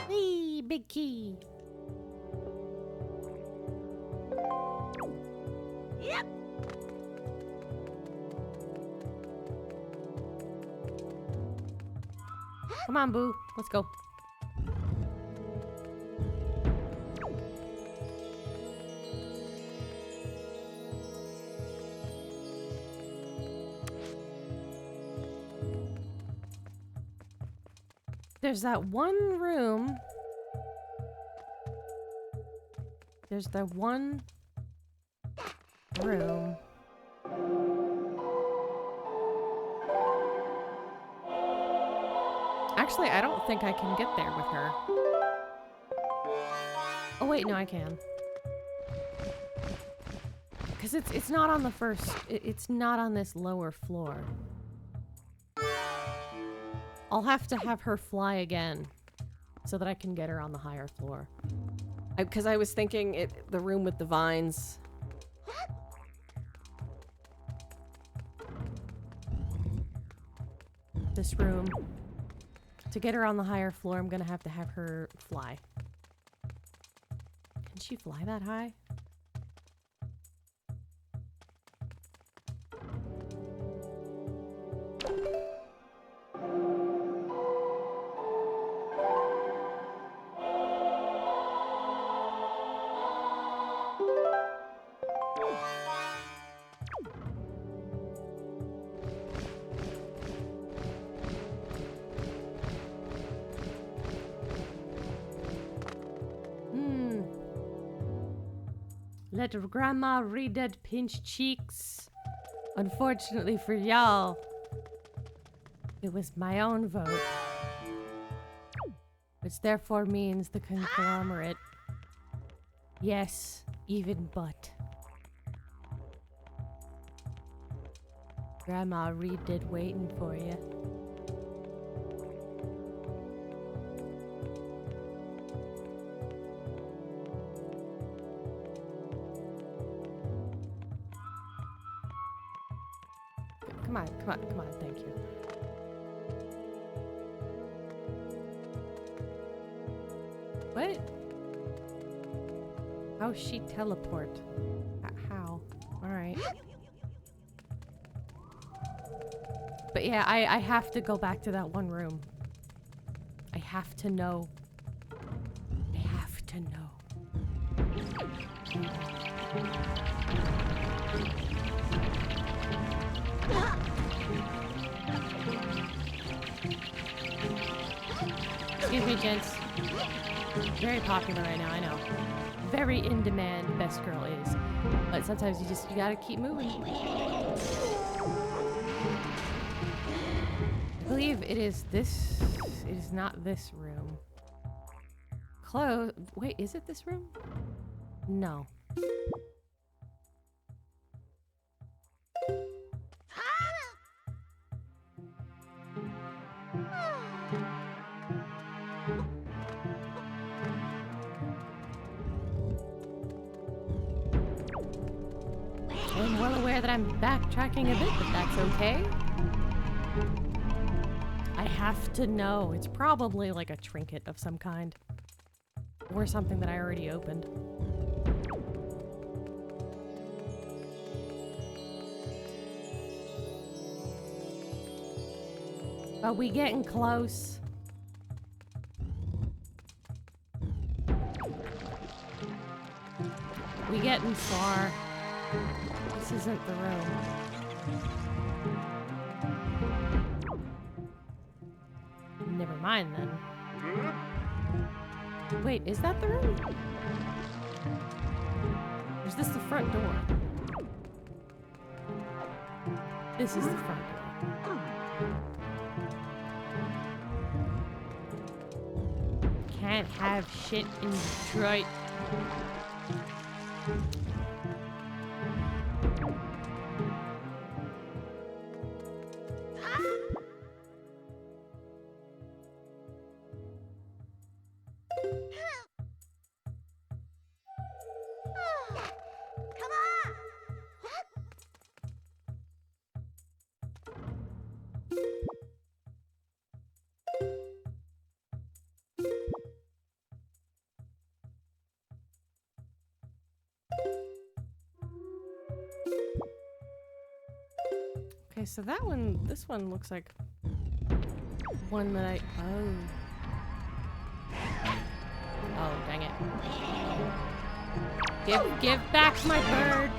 Hey, big key. Yep. Come on, Boo. Let's go. There's that one room. There's the one room. Actually, I don't think I can get there with her. Oh wait, no, I can. Because it's not on the first, it's not on this lower floor. I'll have to have her fly again so that I can get her on the higher floor. Because I was thinking the room with the vines. This room. To get her on the higher floor, I'm gonna have to have her fly. Can she fly that high? Let Grandma read that pinched cheeks. Unfortunately for y'all, it was my own vote. Which therefore means the conglomerate. Yes, even but. Grandma Reed did waiting for you. Come on, come on, come on. Thank you. What? How's she teleport? How? Alright. But yeah, I have to go back to that one room. I have to know. I have to know. Excuse me, gents. Very popular right now, I know. Very in demand, Best Girl is. But sometimes you gotta keep moving. I believe it is this. It is not this room. Close. Wait, is it this room? No. I'm well aware that I'm backtracking a bit, but that's okay. I have to know. It's probably like a trinket of some kind. Or something that I already opened. But we getting close. We getting far. This isn't the room. Never mind then. Wait, is that the room? Or is this the front door? This is the front door. Can't have shit in Detroit. Okay, so that one, this one looks like one that I, oh, dang it. Give back my bird.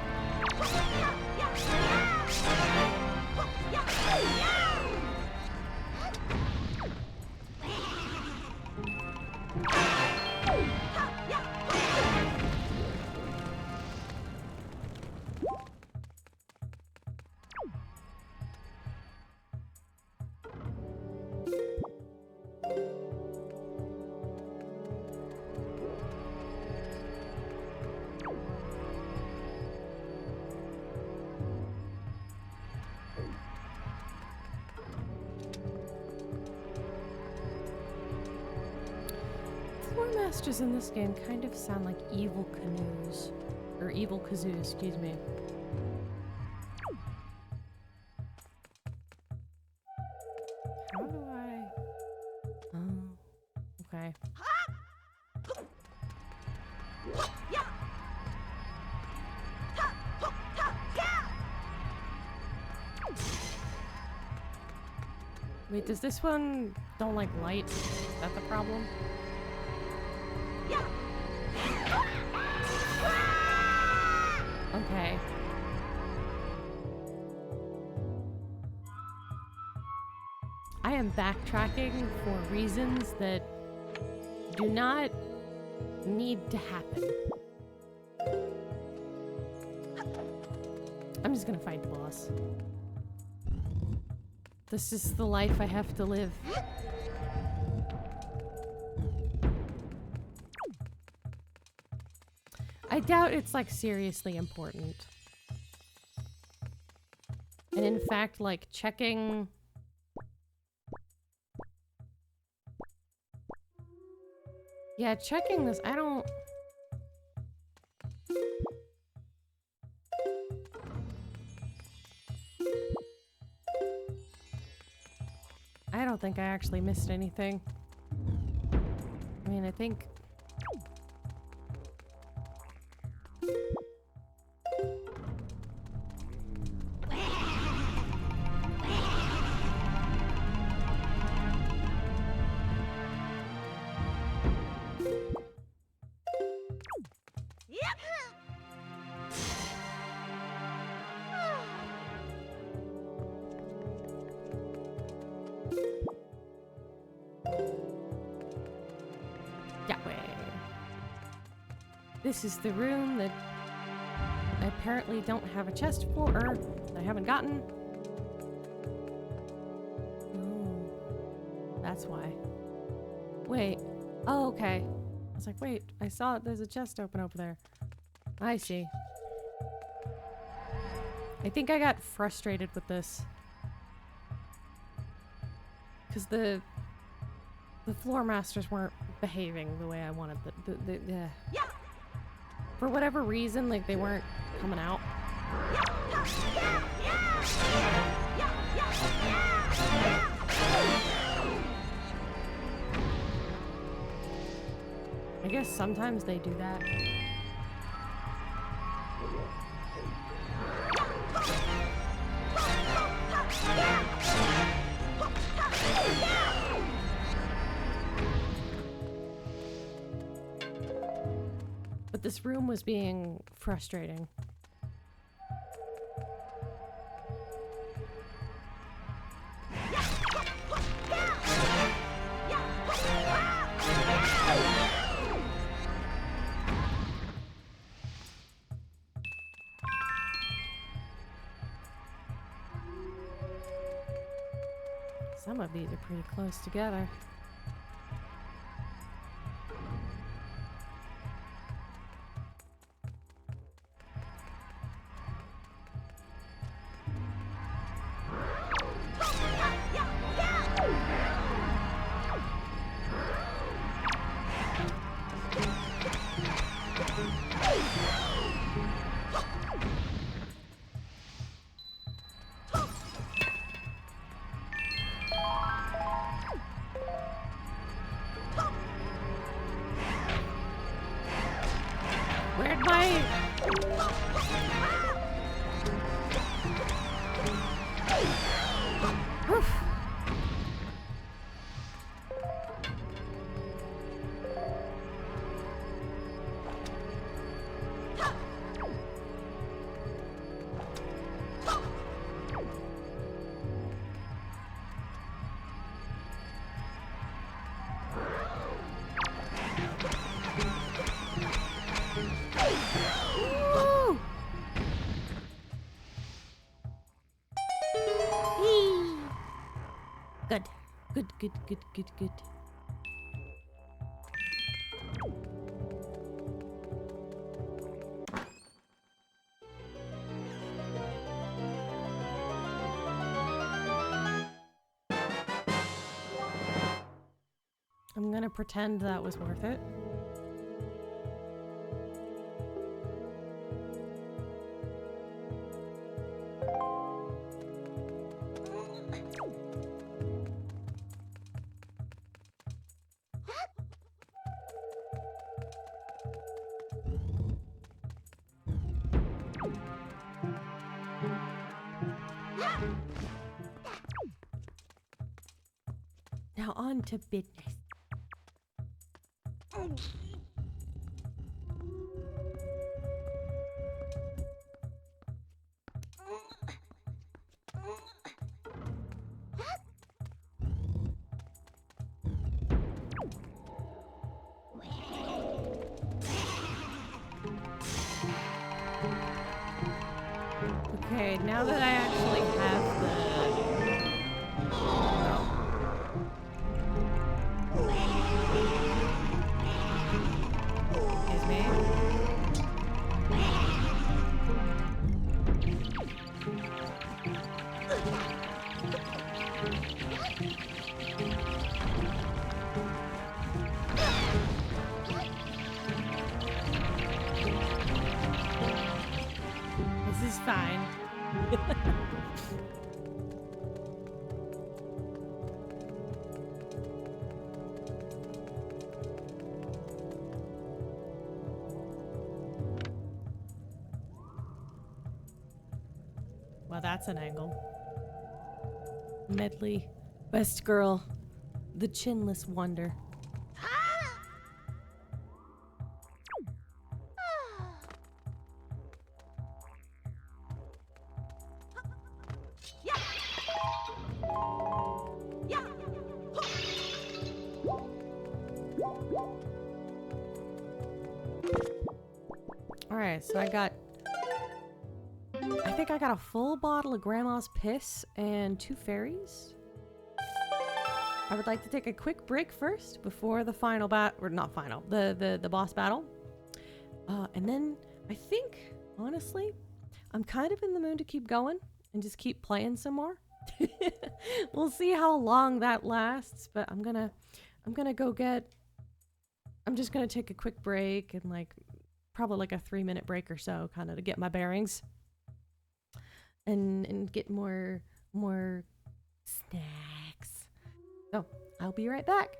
Floor masters in this game kind of sound like evil canoes. Or evil kazoos, excuse me. How do I... Oh, okay. Wait, does this one don't like light? Is that the problem? Okay. I am backtracking for reasons that do not need to happen. I'm just gonna fight the boss. This is the life I have to live. I doubt it's like seriously important. And in fact, like checking... Yeah, checking this, I don't... I don't think I actually missed anything. I mean, I think... This is the room that I apparently don't have a chest for, or I haven't gotten. Oh, that's why. Wait. Oh, okay. I was like, wait, I saw it. There's a chest open over there. I see. I think I got frustrated with this. Because the floor masters weren't behaving the way I wanted the for whatever reason, like, they weren't coming out. I guess sometimes they do that. But this room was being frustrating. Some of these are pretty close together. Where'd my... Oof. Good. I'm gonna pretend that was worth it. Now on to business. Okay, now that I actually have the... Excuse me. This is fine. Now that's an angle. Medley. Best girl. The chinless wonder. Alright, so I think I got a full bottle of Grandma's Piss and 2 fairies. I would like to take a quick break first before the final the boss battle. And then I think, honestly, I'm kind of in the mood to keep going and just keep playing some more. We'll see how long that lasts, but I'm gonna I'm just gonna take a quick break and probably a 3-minute break or so, kind of to get my bearings and get more snacks. So I'll be right back.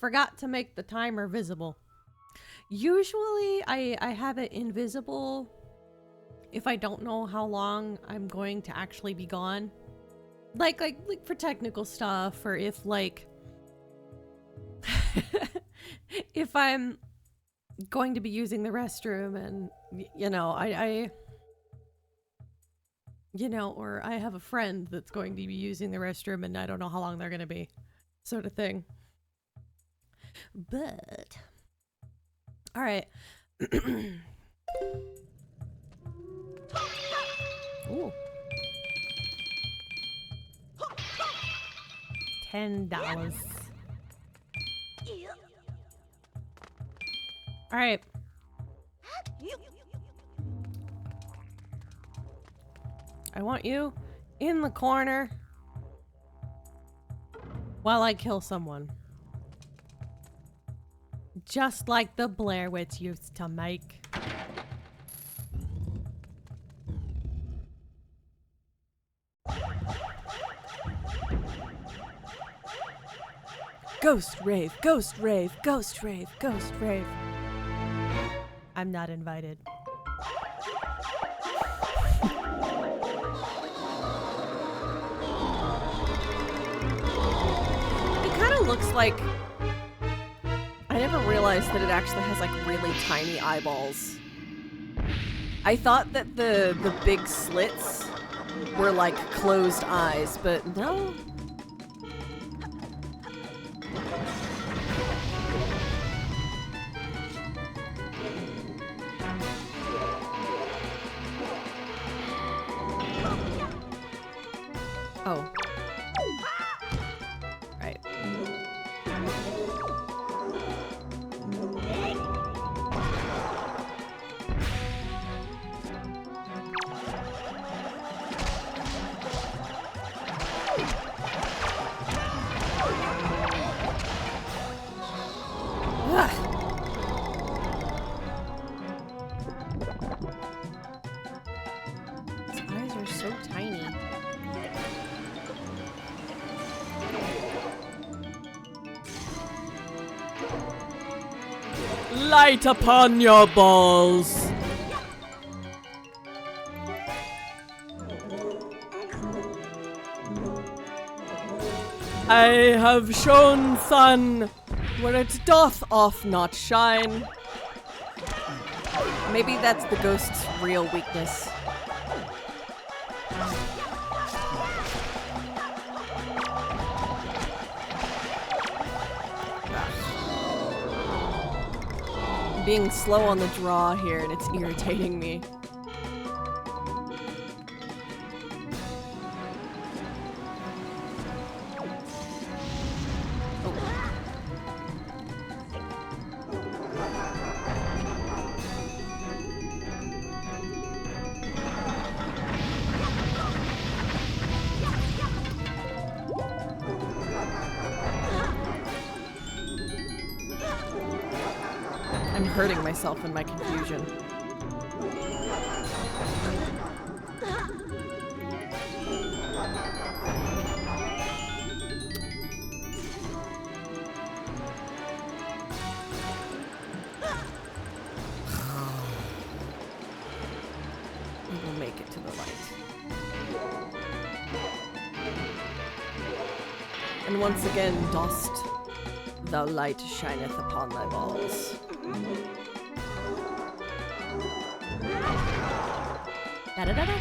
Forgot to make the timer visible. Usually I have it invisible if I don't know how long I'm going to actually be gone. Like for technical stuff, or if if I'm going to be using the restroom and, you know, or I have a friend that's going to be using the restroom and I don't know how long they're going to be, sort of thing. But, all right. Ooh. $10. All right. I want you in the corner while I kill someone. Just like the Blair Witch used to make. Ghost rave, ghost rave, ghost rave, ghost rave. I'm not invited. It kind of looks like... I never realized that it actually has like really tiny eyeballs. I thought that the big slits were like closed eyes, but no. Oh. Right. His eyes are so tiny. Light upon your balls. I have shown sun where it doth oft not shine. Maybe that's the ghost's real weakness. I'm being slow on the draw here and it's irritating me. I'm hurting myself in my confusion. We will make it to the light. And once again, dost thou light shineth upon thy balls. Da-da-da-da-da.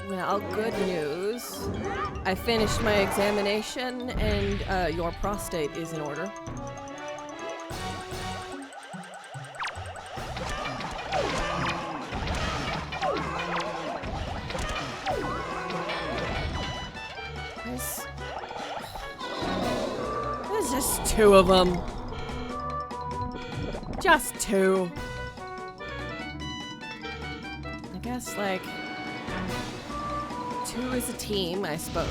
Well, good news. I finished my examination and your prostate is in order. There's just two of them. Just two. I guess, like, two is a team, I suppose.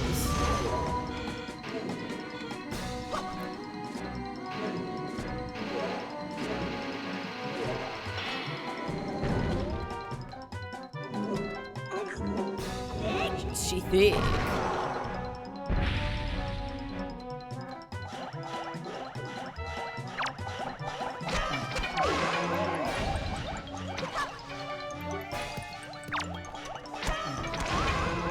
thick.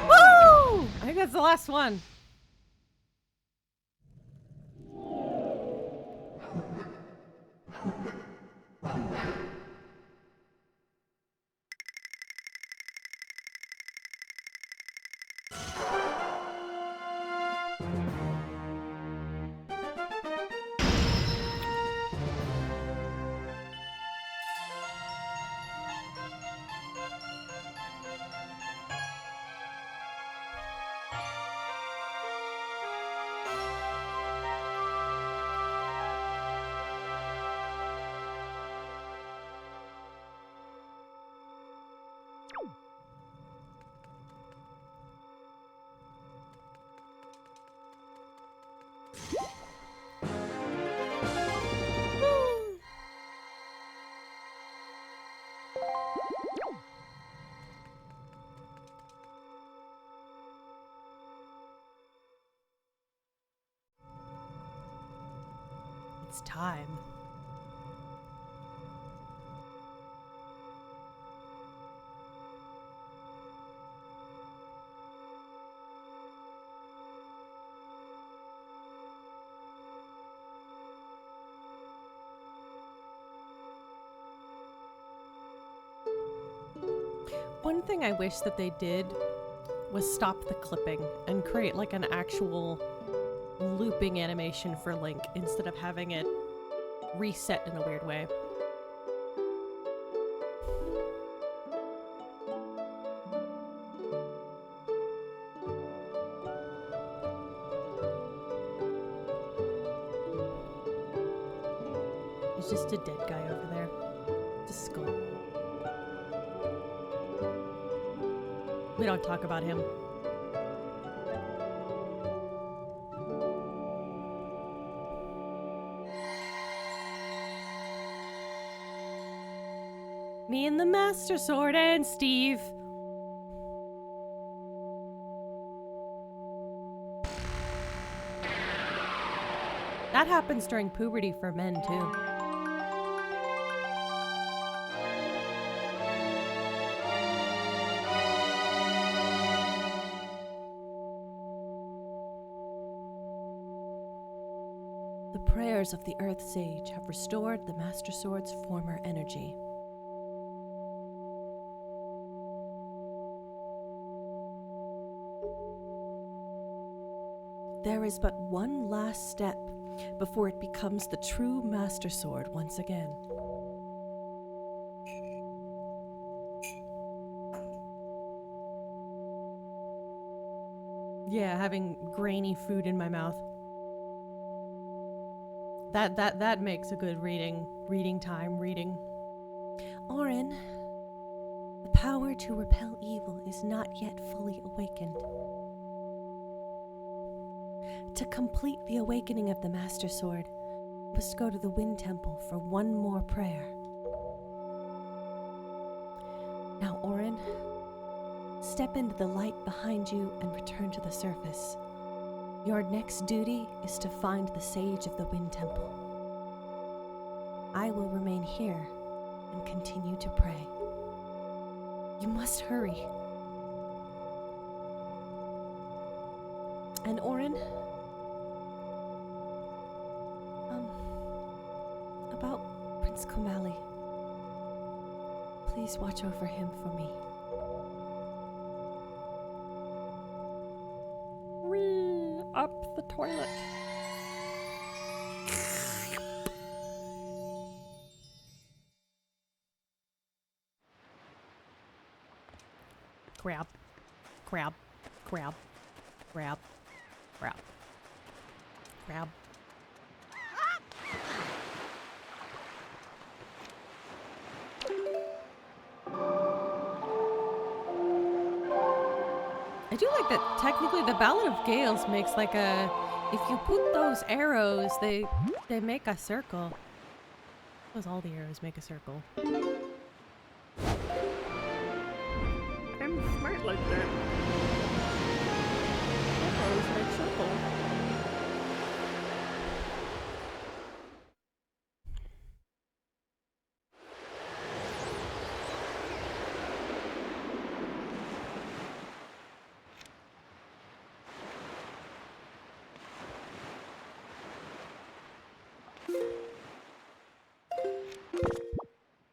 Woo! I think that's the last one. It's time. One thing I wish that they did was stop the clipping and create like an actual looping animation for Link instead of having it reset in a weird way. There's just a dead guy over there. Just a skull. We don't talk about him. Me and the Master Sword and Steve. That happens during puberty for men too. The prayers of the Earth Sage have restored the Master Sword's former energy. There is but one last step before it becomes the true Master Sword once again. Yeah, having grainy food in my mouth. That makes a good reading time. Orin, the power to repel evil is not yet fully awakened. To complete the awakening of the Master Sword, you must go to the Wind Temple for one more prayer. Now, Orin, step into the light behind you and return to the surface. Your next duty is to find the Sage of the Wind Temple. I will remain here and continue to pray. You must hurry. And Orin, about Prince Komali. Please watch over him for me. Whee! Up the toilet. Grab. Grab. Grab. Grab. Grab. Grab. I do like that technically the Ballad of Gales makes like a, if you put those arrows, they make a circle. Because all the arrows make a circle. I'm smart like that. always make circle.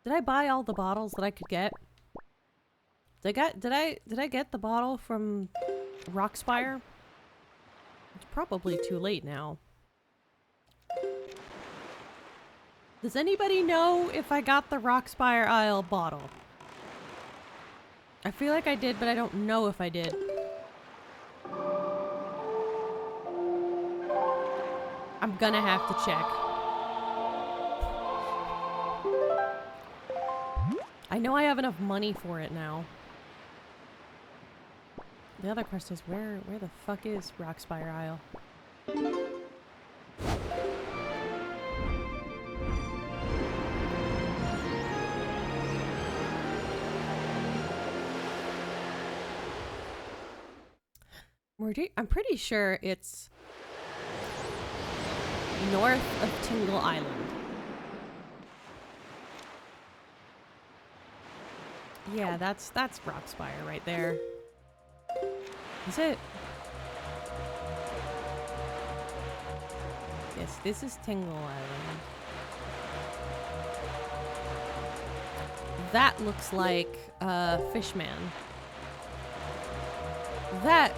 Did I buy all the bottles that I could get? Did I get the bottle from Rockspire? It's probably too late now. Does anybody know if I got the Rockspire Isle bottle? I feel like I did, but I don't know if I did. I'm gonna have to check. I know I have enough money for it now. The other question is where the fuck is Rockspire Isle? I'm pretty sure it's north of Tingle Island. Yeah, that's Rockspire right there. Is it? Yes, this is Tingle Island. That looks like Fishman. That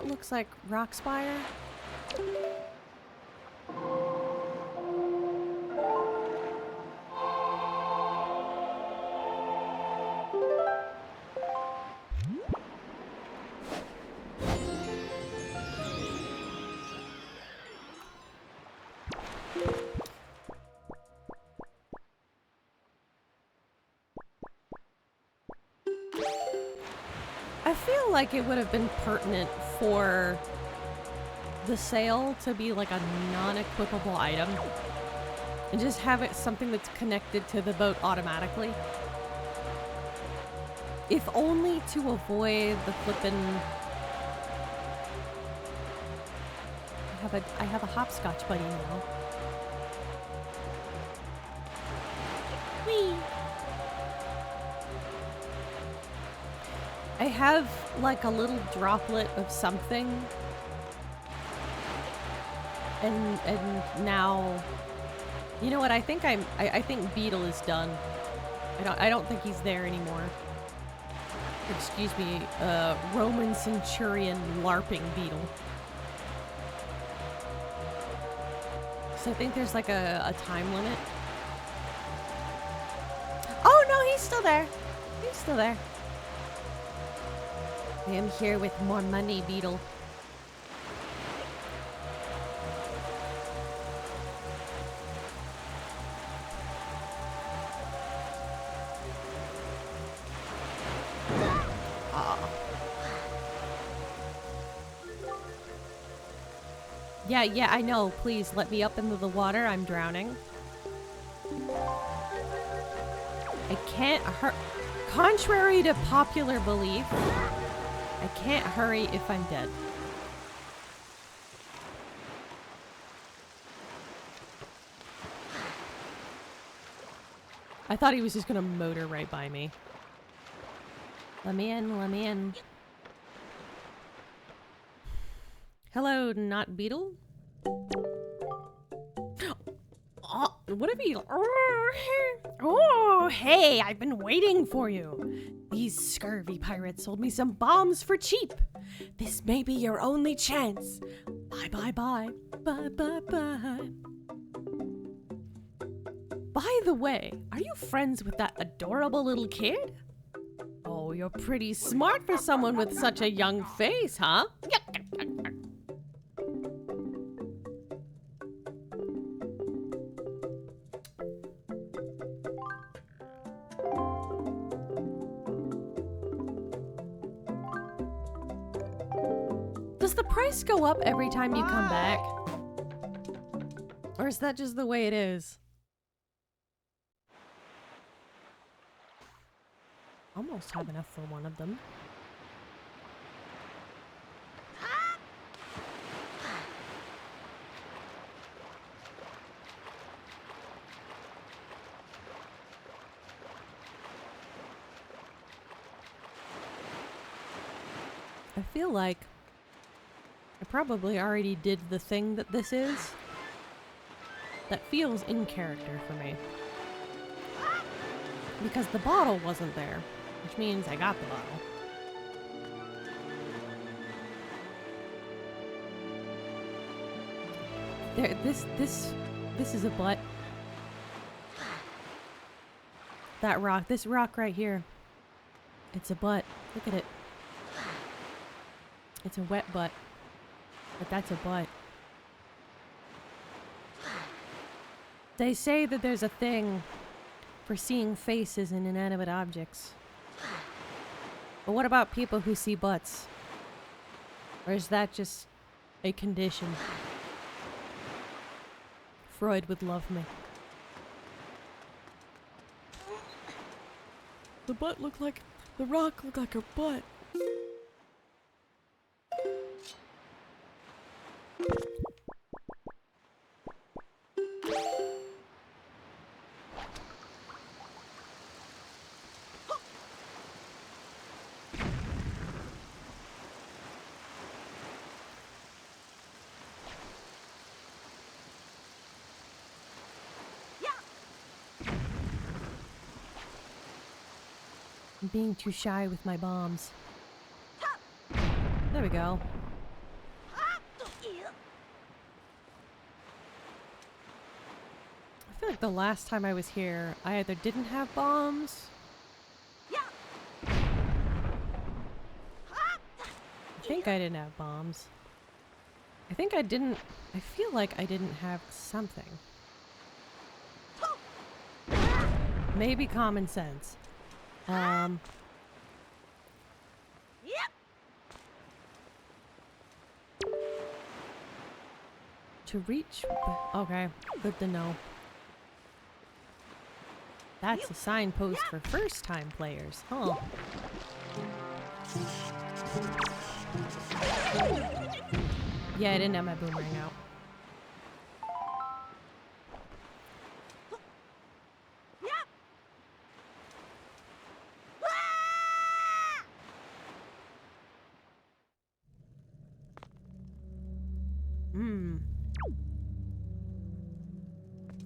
looks like Rockspire. I feel like it would have been pertinent for the sail to be like a non-equipable item and just have it something that's connected to the boat automatically. If only to avoid the flippin'... I have a hopscotch buddy now. Whee! I have like a little droplet of something, and now, you know what? I think I think Beetle is done. I don't think he's there anymore. Excuse me, Roman Centurion LARPing Beetle. So I think there's like a time limit. Oh no, he's still there. He's still there. I am here with more money, Beetle. Yeah, I know. Please let me up into the water. I'm drowning. I can't hurt. Contrary to popular belief, I can't hurry if I'm dead. I thought he was just gonna motor right by me. Let me in, let me in. Hello, not Beetle? Oh, what a Beetle. Oh, hey, I've been waiting for you. These scurvy pirates sold me some bombs for cheap. This may be your only chance. Bye, bye, bye. Bye, bye, bye. By the way, are you friends with that adorable little kid? Oh, you're pretty smart for someone with such a young face, huh? Does the price go up every time you come back? Or is that just the way it is? Almost have enough for one of them. feel like I probably already did the thing that this is. That feels in character for me. Because the bottle wasn't there, which means I got the bottle. There, this is a butt. That rock, this rock right here. It's a butt. Look at it. It's a wet butt. But that's a butt. They say that there's a thing for seeing faces in inanimate objects. But what about people who see butts? Or is that just a condition? Freud would love me. The butt looked like... The rock looked like a butt. I'm being too shy with my bombs. There we go. I feel like the last time I was here, I either didn't have bombs. I think I didn't have bombs. I think I didn't. I feel like I didn't have something. Maybe common sense. To reach... Okay, good to know. That's a signpost for first-time players, huh? Yeah, I didn't have my boomerang out.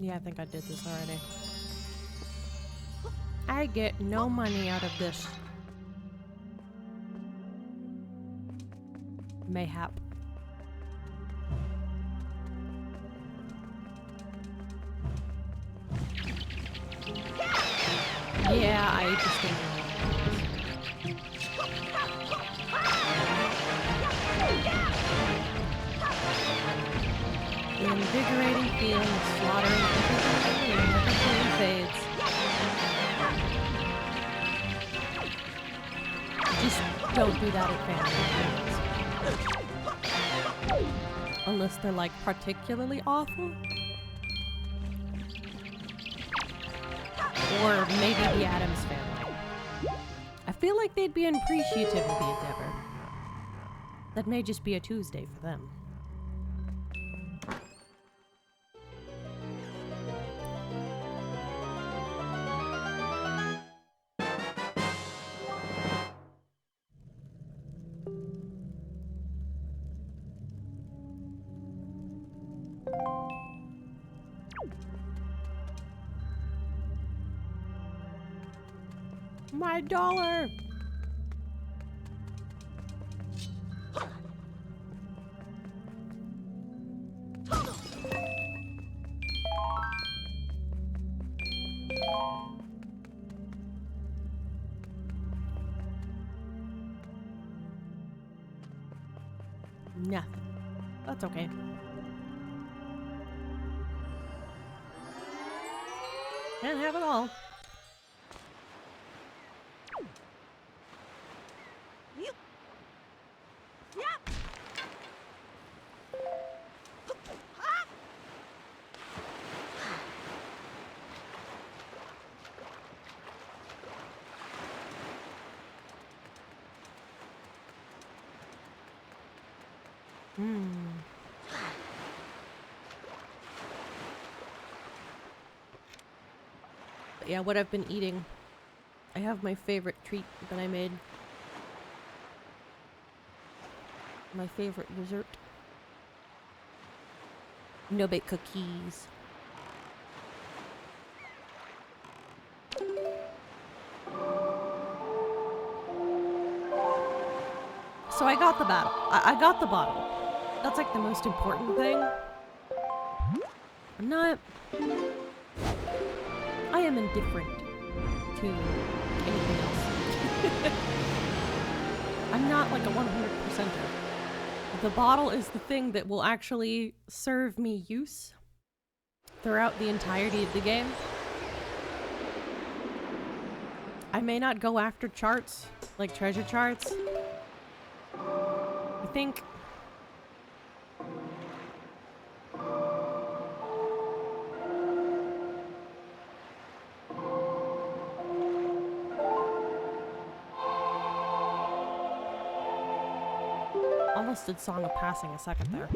Yeah, I think I did this already. I get no money out of this. Mayhap. Yeah, I just didn't know. The invigorating feeling of slaughtering everything never truly fades. Just don't do that at family meetings. Unless they're like particularly awful. Or maybe the Addams family. I feel like they'd be appreciative of the endeavor. That may just be a Tuesday for them. My dollar! Nothing. That's okay. Can't have it all. But yeah, what I've been eating. I have my favorite treat that I made. My favorite dessert. No-bake cookies. So I got the battle. I got the bottle. That's like the most important thing. I'm not... I am indifferent to anything else. I'm not like a 100%er. The bottle is the thing that will actually serve me use throughout the entirety of the game. I may not go after charts, like treasure charts. I think... almost did Song of Passing a second there.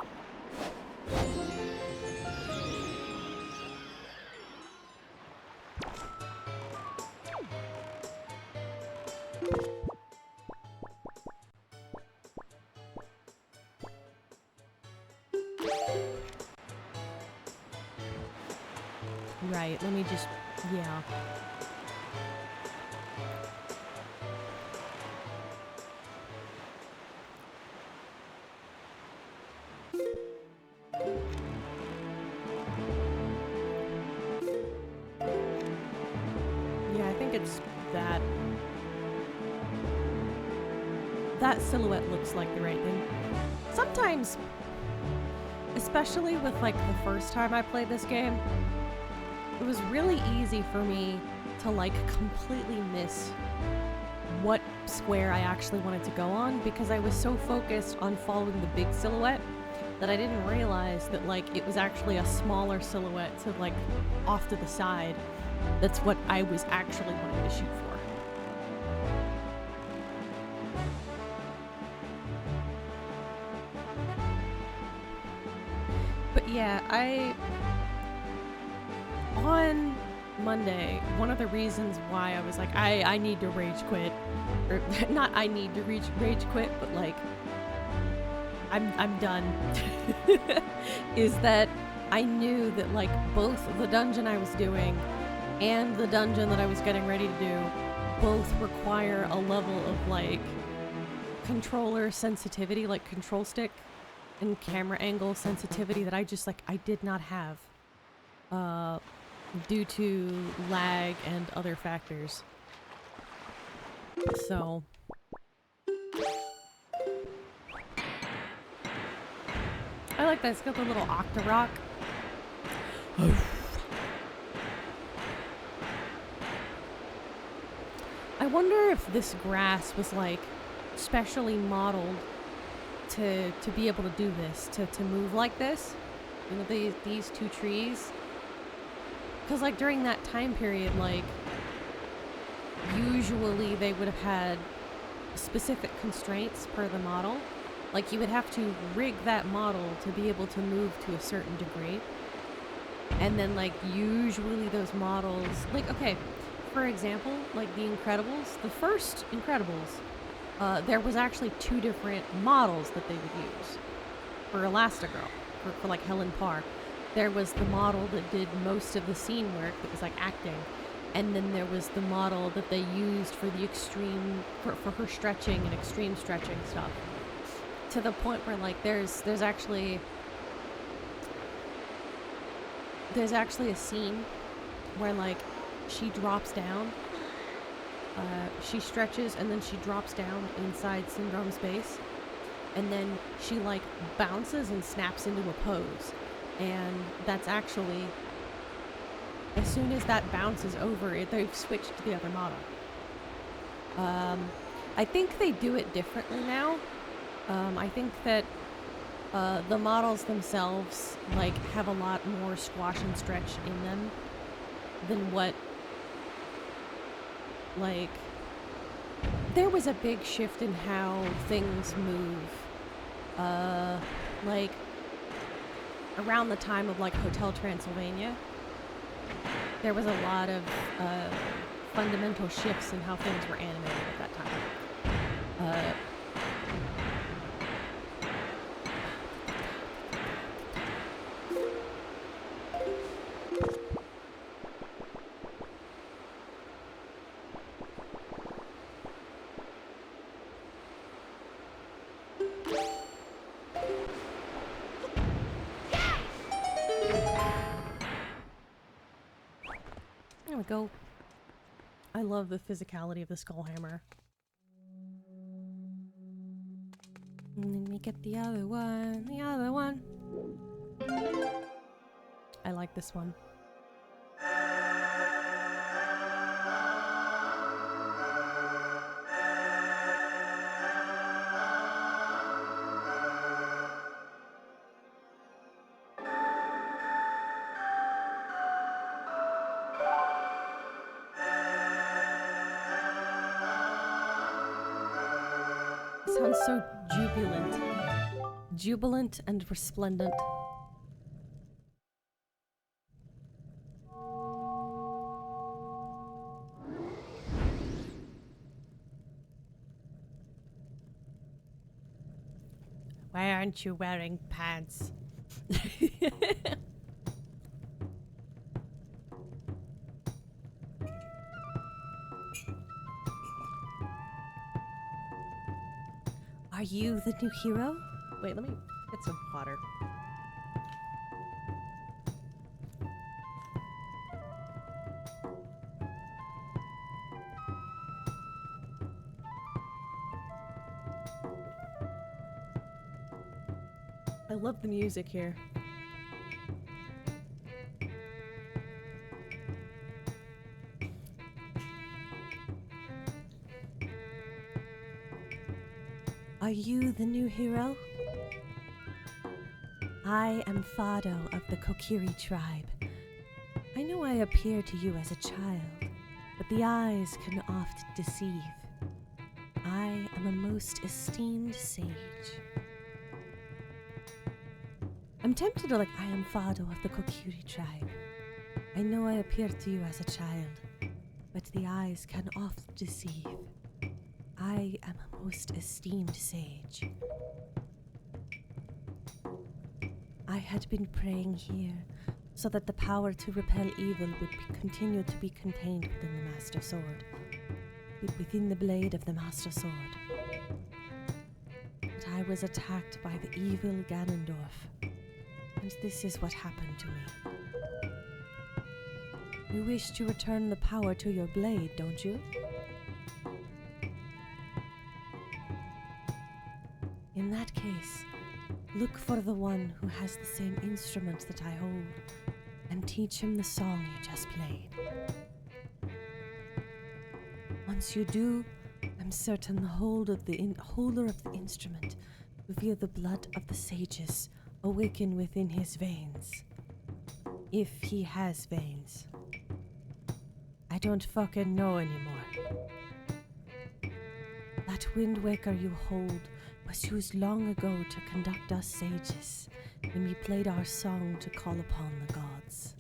Right, let me just... yeah. Yeah, I think it's that. That silhouette looks like the right thing. Sometimes, especially with like the first time I played this game, it was really easy for me to like completely miss what square I actually wanted to go on because I was so focused on following the big silhouette that I didn't realize that like it was actually a smaller silhouette to like off to the side. That's what I was actually wanting to shoot for. But yeah, on Monday, one of the reasons why I was like, I need to rage quit, or not I need to rage quit, but like, I'm done, is that I knew that like both the dungeon I was doing and the dungeon that I was getting ready to do both require a level of like controller sensitivity, like control stick and camera angle sensitivity that I just like, I did not have. Due to lag and other factors. So... I like that. It's got the little Octorok. I wonder if this grass was like specially modeled to be able to do this, to move like this. You know, these two trees. Because, like, during that time period, like, usually they would have had specific constraints per the model. Like, you would have to rig that model to be able to move to a certain degree. And then, like, usually those models... Like, okay, for example, like, the Incredibles, the first Incredibles, there was actually two different models that they would use for Elastigirl, for like, Helen Parr. There was the model that did most of the scene work, that was like acting, and then there was the model that they used for the extreme, for her stretching and extreme stretching stuff. To the point where like there's actually a scene where like she drops down, she stretches and then she drops down inside Syndrome's base, and then she like bounces and snaps into a pose. And that's actually, as soon as that bounces over it, they've switched to the other model. I think they do it differently now. I think that the models themselves like have a lot more squash and stretch in them than what, like, there was a big shift in how things move. Like, around the time of like Hotel Transylvania, there was a lot of fundamental shifts in how things were animated at that time. wanna go. I love the physicality of the skull hammer. Let me get the other one, the other one. I like this one. It sounds so jubilant. Jubilant and resplendent. Why aren't you wearing pants? Are you the new hero? Wait, let me get some water. I love the music here. Are you the new hero? I am Fado of the Kokiri tribe. I know I appear to you as a child, but the eyes can oft deceive. I am a most esteemed sage. I'm tempted to I am Fado of the Kokiri tribe. I know I appear to you as a child, but the eyes can oft deceive. I am a most esteemed sage. I had been praying here so that the power to repel evil would continue to be contained within the Master Sword, within the blade of the Master Sword. But I was attacked by the evil Ganondorf, and this is what happened to me. You wish to return the power to your blade, don't you? In that case, look for the one who has the same instrument that I hold, and teach him the song you just played. Once you do, I'm certain the holder of the instrument will feel the blood of the sages awaken within his veins. If he has veins. I don't fucking know anymore. That Wind Waker you hold was used long ago to conduct us sages when we played our song to call upon the gods.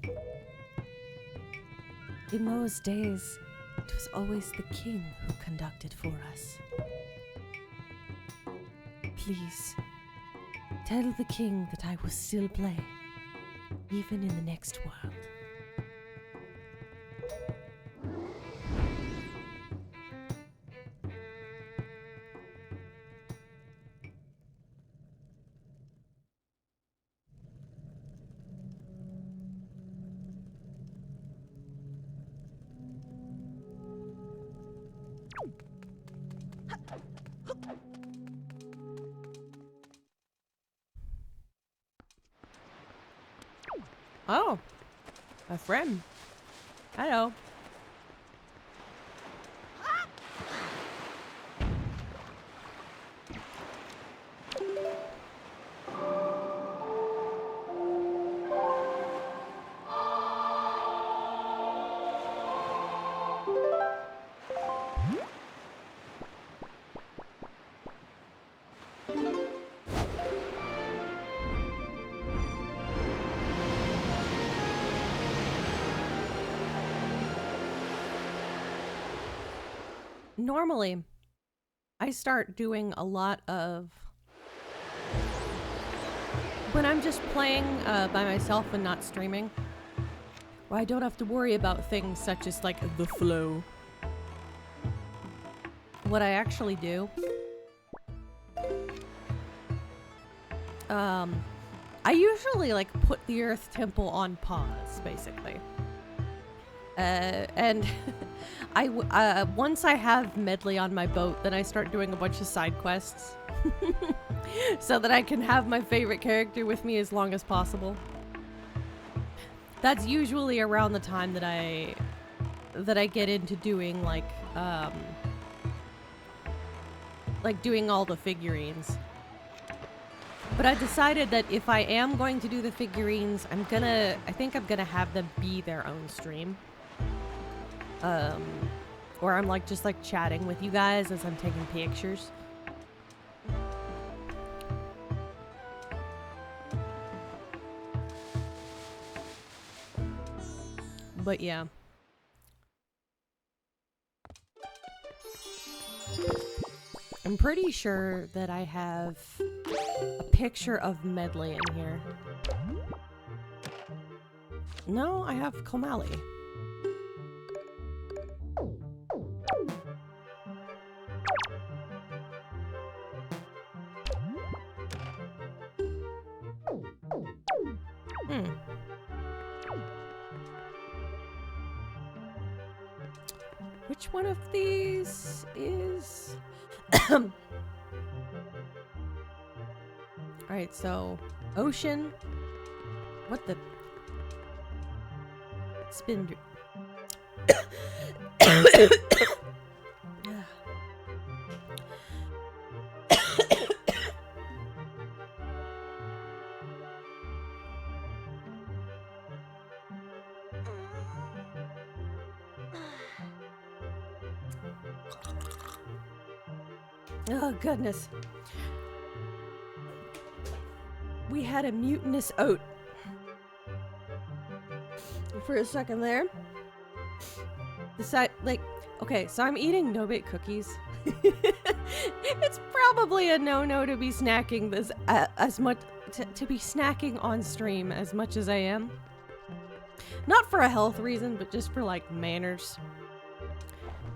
In those days, it was always the king who conducted for us. Please, tell the king that I will still play, even in the next world. Oh, a friend. Hello. Normally, I start doing a lot of... when I'm just playing by myself and not streaming, where I don't have to worry about things such as, like, the flow. What I actually do... I usually, like, put the Earth Temple on pause, basically. And once I have Medley on my boat, then I start doing a bunch of side quests. So that I can have my favorite character with me as long as possible. That's usually around the time that I get into doing like doing all the figurines. But I decided that if I am going to do the figurines, I think I'm gonna have them be their own stream. Or I'm like just like chatting with you guys as I'm taking pictures. But yeah. I'm pretty sure that I have a picture of Medley in here. No, I have Komali. Which one of these is... Alright, so... Ocean. What the... Spin... Oh, goodness. We had a mutinous oat. For a second there. Okay, so I'm eating no-bake cookies. It's probably a no-no to be snacking this as much to be snacking on stream as much as I am. Not for a health reason, but just for like manners.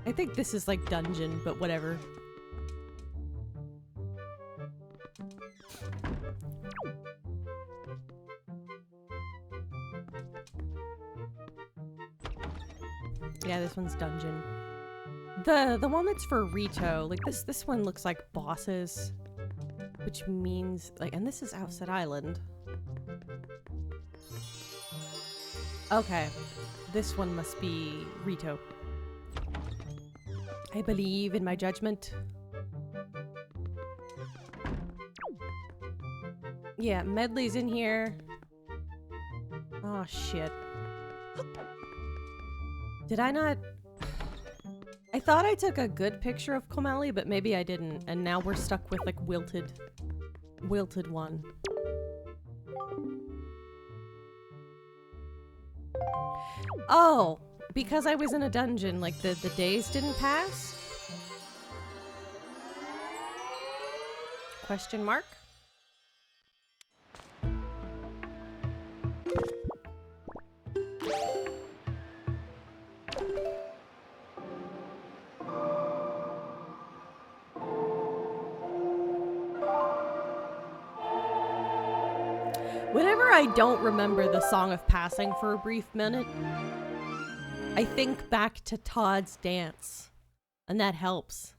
I think this is like dungeon, but whatever. Yeah, this one's dungeon. The one that's for Rito, like this one looks like bosses, which means like, and this is Outset Island. Okay, this one must be Rito. I believe in my judgment. Yeah, Medley's in here. Oh shit. Did I not? I thought I took a good picture of Komali, but maybe I didn't, and now we're stuck with like wilted one. Oh, because I was in a dungeon, like the days didn't pass? Question mark? Whenever I don't remember the Song of Passing for a brief minute, I think back to Todd's dance, and that helps.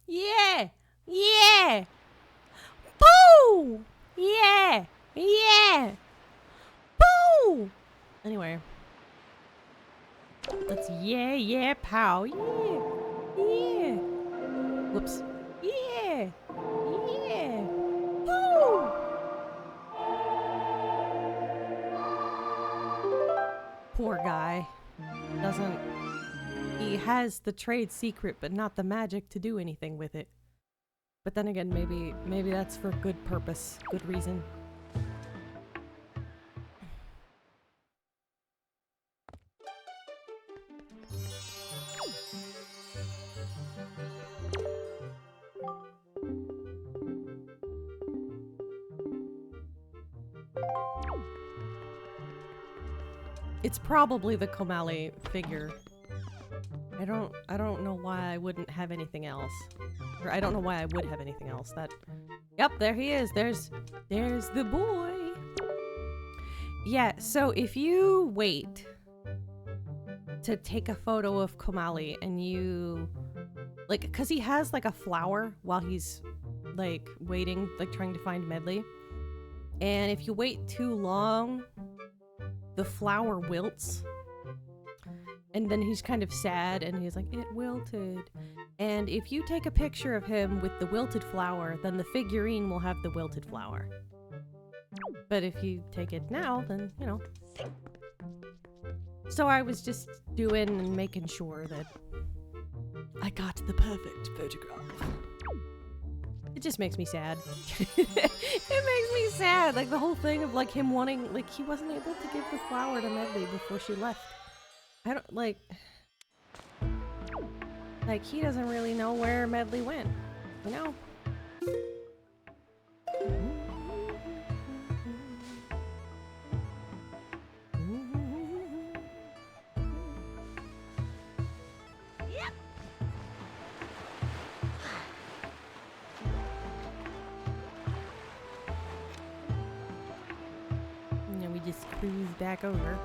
Yeah! Yeah! Boo! Yeah! Yeah! Boo! Anyway. Let's yeah, pow. Yeah! Yeah! Whoops. Yeah! Yeah! Boo! Poor guy. He has the trade secret, but not the magic to do anything with it. But then again, maybe that's for good purpose, good reason. It's probably the Komali figure. I don't know why I wouldn't have anything else. Or I don't know why I would have anything else. Yep, there he is. There's the boy. Yeah, so if you wait to take a photo of Komali, and you like, because he has like a flower while he's like waiting, like trying to find Medley, and if you wait too long, the flower wilts, and then he's kind of sad, and he's like, it wilted. And if you take a picture of him with the wilted flower, then the figurine will have the wilted flower. But if you take it now, then, you know. So I was just doing and making sure that I got the perfect photograph. It just makes me sad. It makes me sad. Like the whole thing of like him wanting, like he wasn't able to give the flower to Medley before she left. I don't like he doesn't really know where Medley went, you know? And then we just cruise back over.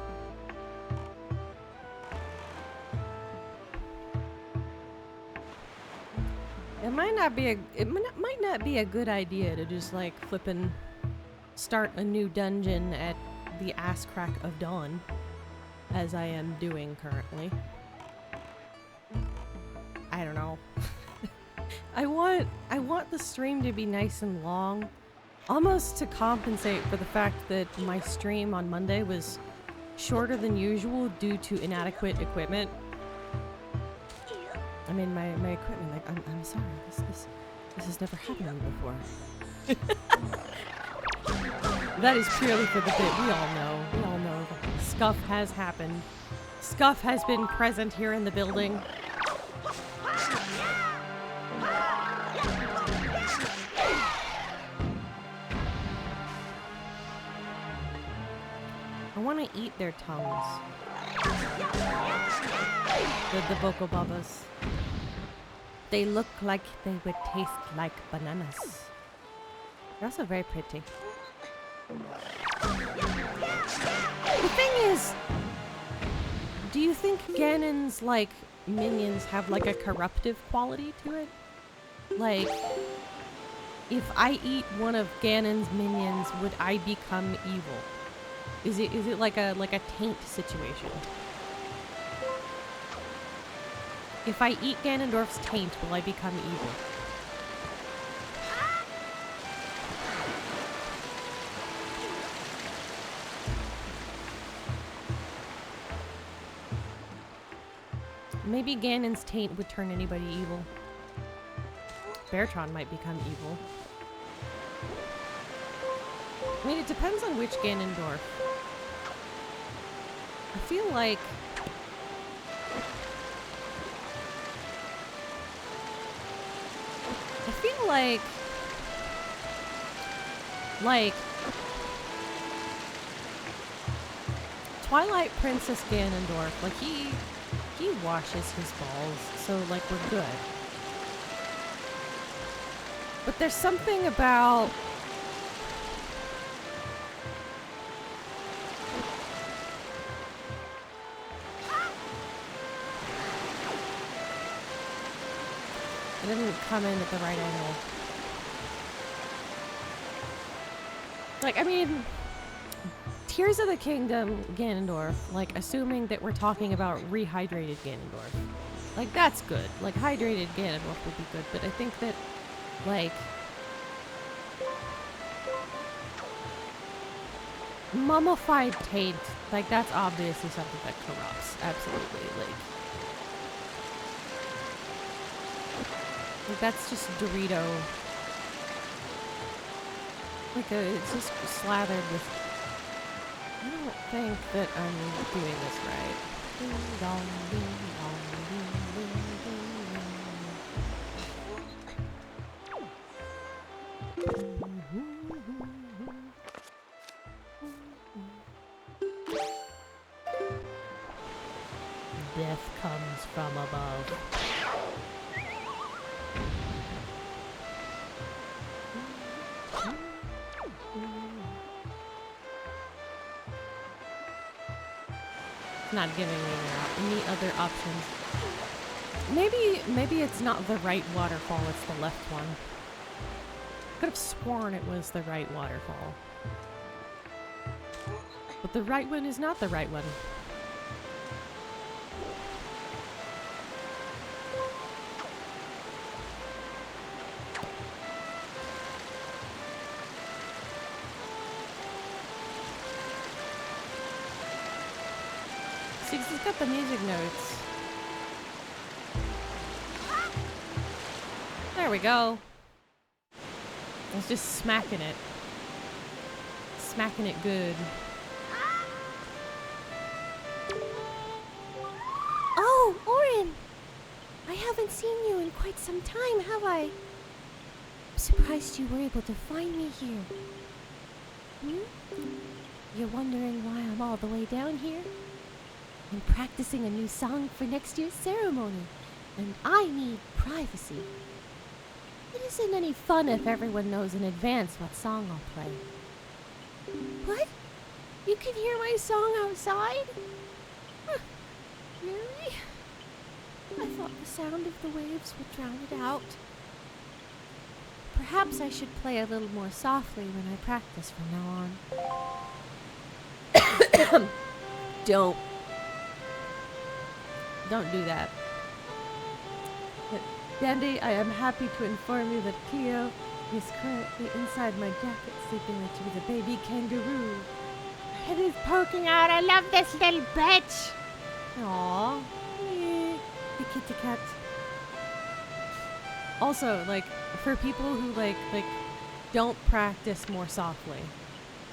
It might not be a good idea to just like flippin' start a new dungeon at the ass crack of dawn, as I am doing currently. I don't know. I want the stream to be nice and long, almost to compensate for the fact that my stream on Monday was shorter than usual due to inadequate equipment. I mean, my equipment, like, I'm sorry, this has never happened to me before. That is purely for the bit. We all know that scuff has happened. Scuff has been present here in the building. I want to eat their tongues. The Boko Babas. They look like they would taste like bananas. They're also very pretty. The thing is, do you think Ganon's, like, minions have, like, a corruptive quality to it? Like, if I eat one of Ganon's minions, would I become evil? Is it like a taint situation? If I eat Ganondorf's taint, will I become evil? Maybe Ganon's taint would turn anybody evil. Beartron might become evil. I mean, it depends on which Ganondorf. I feel like... Twilight Princess Ganondorf, like he washes his balls, so like we're good. But there's something about it didn't come in at the right angle. Like, I mean, Tears of the Kingdom Ganondorf, like, assuming that we're talking about rehydrated Ganondorf. Like, that's good. Like, hydrated Ganondorf would be good, but I think that, like, mummified taint, like, that's obviously something that corrupts. Absolutely. Like that's just Dorito. Like, it's just slathered with... I don't think that I'm doing this right. Ding dong, ding dong, ding, ding, ding. Death comes from above. It's not giving me any other options. Maybe it's not the right waterfall, it's the left one. Could have sworn it was the right waterfall. But the right one is not the right one. See, 'cause it's got the music notes. There we go. I was just smacking it. Smacking it good. Oh, Orin! I haven't seen you in quite some time, have I? I'm surprised you were able to find me here. You're wondering why I'm all the way down here? I'm practicing a new song for next year's ceremony, and I need privacy. It isn't any fun if everyone knows in advance what song I'll play. What? You can hear my song outside? Huh. Really? I thought the sound of the waves would drown it out. Perhaps I should play a little more softly when I practice from now on. Don't do that. Dandy, I am happy to inform you that Cleo is currently inside my jacket sleeping next to the baby kangaroo. Her head is poking out. I love this little bitch. Aww. The kitty cat. Also, like, for people who like don't practice more softly.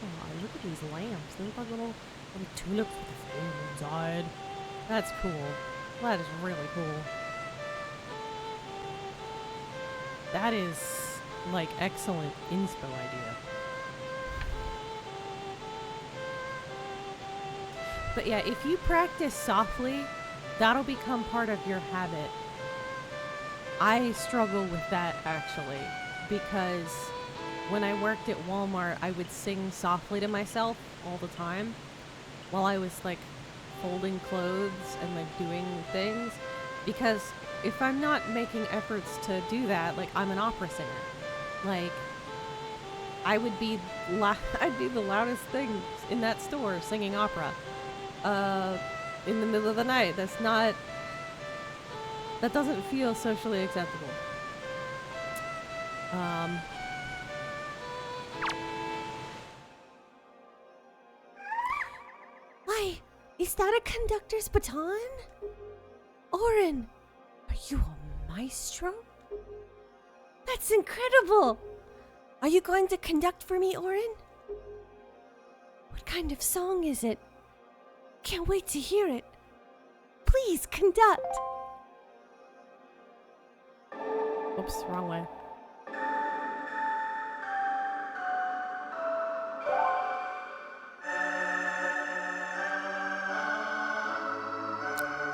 Oh, look at these lamps. They look like little tulips with a flame inside. That's cool. That is really cool. That is, like, excellent inspo idea. But yeah, if you practice softly, that'll become part of your habit. I struggle with that, actually, because when I worked at Walmart, I would sing softly to myself all the time while I was, like, folding clothes and, like, doing things, because if I'm not making efforts to do that, like, I'm an opera singer. Like, I would be I'd be the loudest thing in that store singing opera. In the middle of the night. That doesn't feel socially acceptable. Why, is that a conductor's baton? Orin, are you a maestro? That's incredible! Are you going to conduct for me, Orin? What kind of song is it? Can't wait to hear it. Please conduct. Oops, wrong way.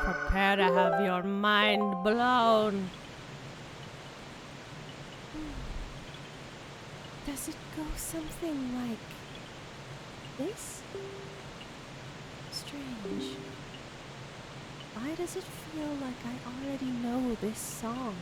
Prepare to have your mind blown. Does it go something like this? Strange. Why does it feel like I already know this song?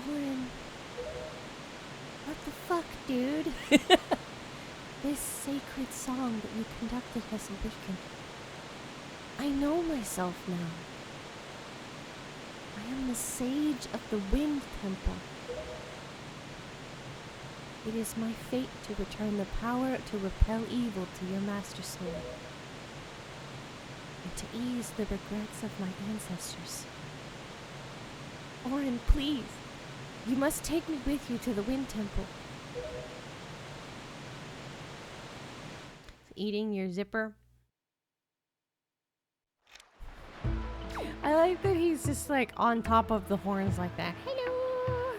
Orin, what the fuck, dude? This sacred song that you conducted has awakened. I know myself now. I am the sage of the Wind Temple. It is my fate to return the power to repel evil to your master soul, and to ease the regrets of my ancestors. Orin, please. You must take me with you to the Wind Temple. Eating your zipper. I like that he's just like on top of the horns like that. Hello.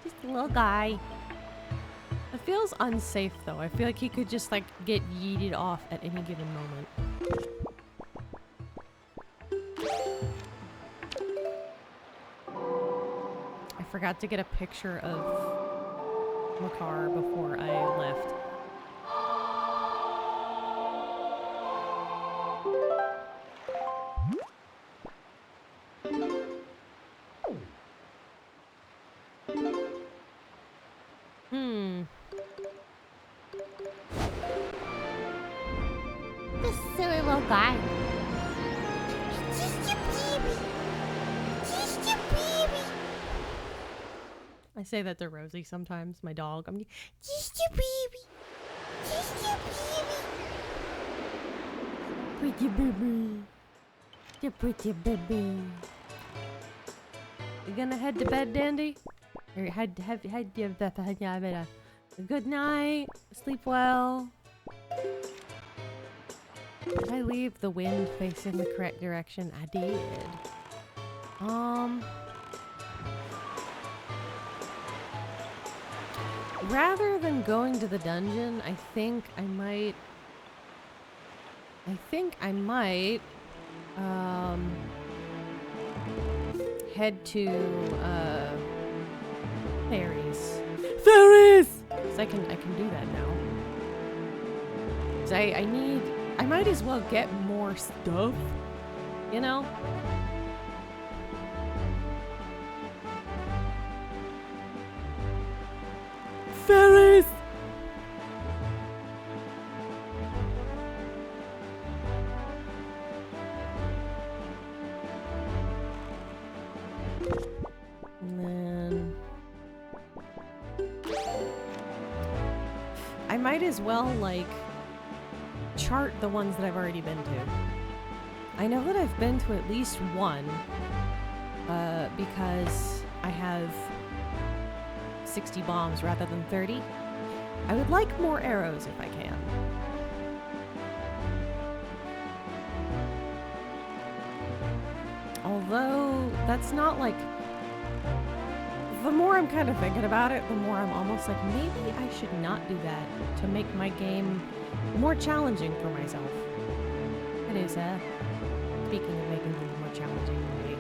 Just a little guy. It feels unsafe though. I feel like he could just like get yeeted off at any given moment. I forgot to get a picture of Makar before I left. This silly little guy. Just your baby. Just your baby. I say that to Rosie sometimes, my dog. I'm Just your baby. Just your baby. Pretty baby. The pretty baby. You gonna head to bed, Dandy? Or head good night. Sleep well. Did I leave the wind facing the correct direction? I did. Rather than going to the dungeon, I think I might head to fairies. Fairies! 'Cause I can do that now. 'Cause I might as well get more stuff, you know? Fairies! And then I might as well like chart the ones that I've already been to. I know that I've been to at least one because I have 60 bombs rather than 30. I would like more arrows if I can. Although that's not like, the more I'm kind of thinking about it, the more I'm almost like, maybe I should not do that to make my game more challenging for myself. Hello, sir. Speaking of making things more challenging for me,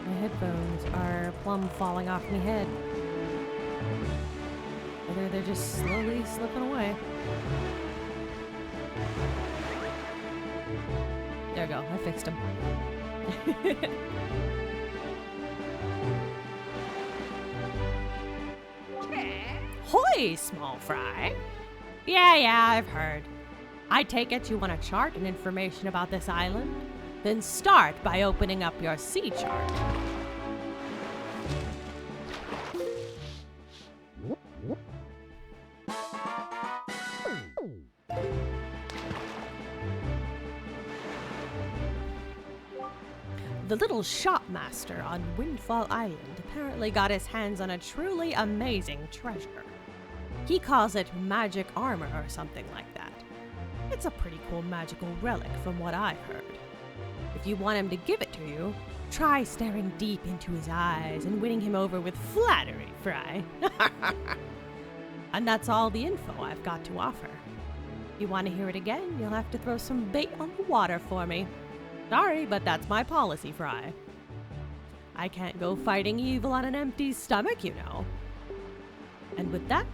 my headphones are plumb falling off my head. Whether they're just slowly slipping away. There we go, I fixed them. Hoy, small fry. Yeah, I've heard. I take it you want to chart and information about this island? Then start by opening up your sea chart. The little shopmaster on Windfall Island apparently got his hands on a truly amazing treasure. He calls it magic armor or something like that. It's a pretty cool magical relic from what I've heard. If you want him to give it to you, try staring deep into his eyes and winning him over with flattery, Fry. And that's all the info I've got to offer. If you want to hear it again, you'll have to throw some bait on the water for me. Sorry, but that's my policy, Fry. I can't go fighting evil on an empty stomach, you know. And with that,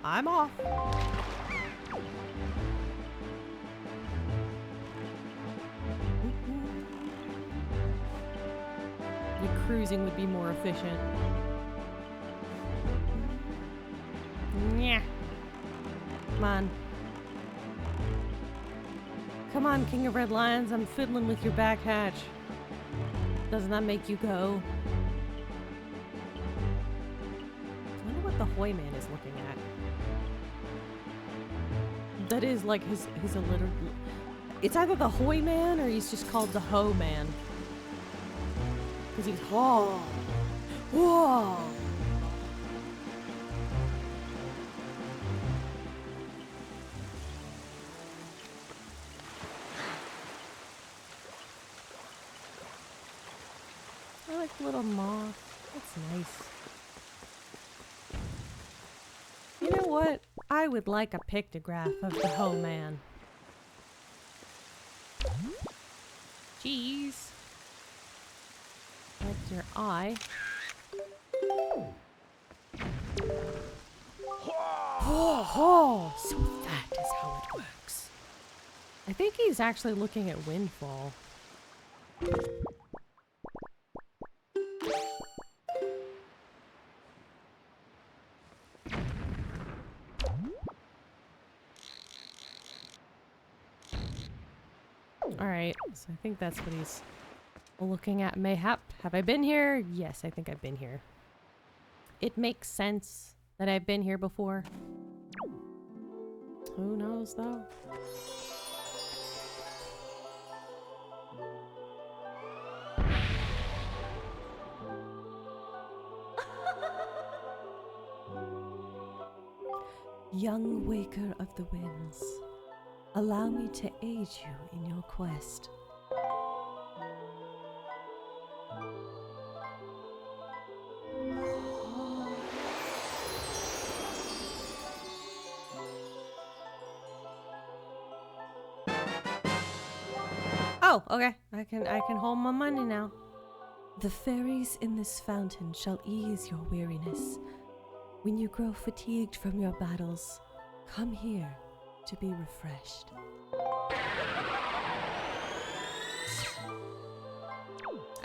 I'm off. Your cruising would be more efficient. Yeah. Come on. Come on, King of Red Lions, I'm fiddling with your back hatch. Doesn't that make you go? I wonder what the Hoy Man is looking at. That is like his alliteration. It's either the Hoy Man or he's just called the Ho Man. Because he's whoa. Whoa. I like the little moth. That's nice. You know what? I would like a pictograph of the Ho Man. Jeez. That's your eye. Oh, so that is how it works. I think he's actually looking at Windfall. Alright, so I think that's what he's looking at. Mayhap. Have I been here? Yes, I think I've been here. It makes sense that I've been here before. Who knows, though? Young waker of the winds, allow me to aid you in your quest. Oh, okay. I can hold my money now. The fairies in this fountain shall ease your weariness. When you grow fatigued from your battles, come here to be refreshed.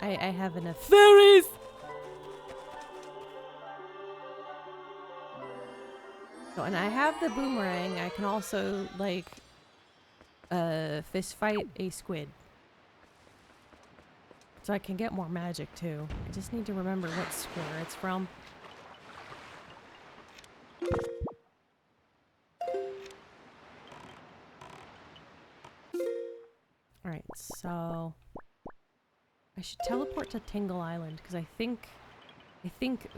I have enough fairies! Oh, and I have the boomerang. I can also, like, fist fight a squid. So I can get more magic, too. I just need to remember what square it's from. Alright, so I should teleport to Tingle Island because I think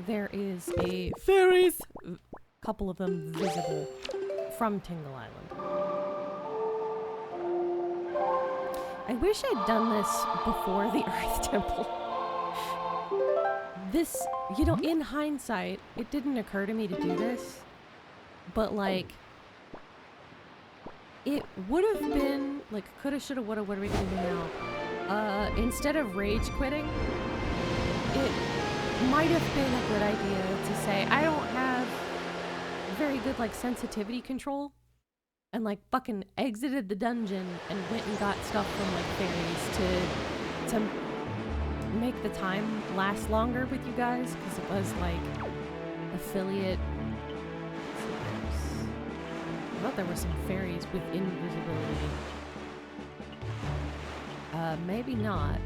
there is a fairies, couple of them visible from Tingle Island. I wish I'd done this before the Earth Temple. This, you know, in hindsight, it didn't occur to me to do this, but like, it would have been, like, coulda, shoulda, woulda, what are we gonna do now? Instead of rage quitting, it might have been a good idea to say, I don't have very good, like, sensitivity control, and, like, fucking exited the dungeon and went and got stuff from, like, fairies to make the time last longer with you guys, because it was, like, affiliate. I thought there were some fairies with invisibility. Maybe not.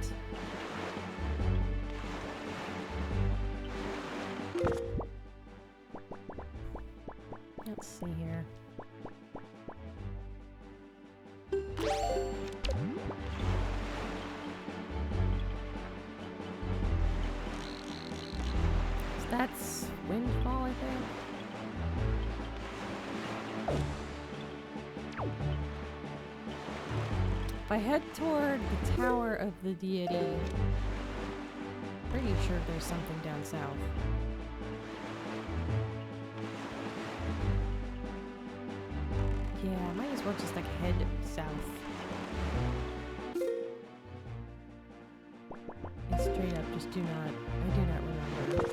Let's see here. That's Windfall, I think. If I head toward the Tower of the Deity, pretty sure there's something down south. Yeah, I might as well just like head south. And straight up, just I do not remember.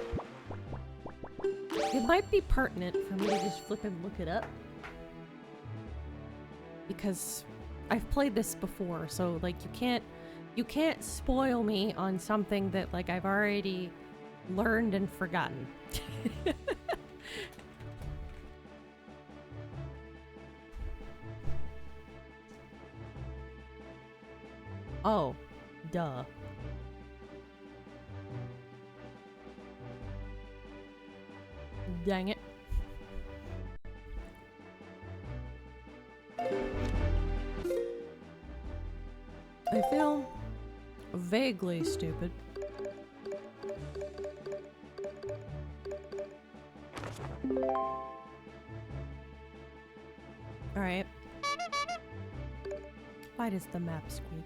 It might be pertinent for me to just flip and look it up. Because I've played this before, so like you can't spoil me on something that like I've already learned and forgotten. Oh, duh. Dang it. I feel vaguely stupid Why does the map squeak?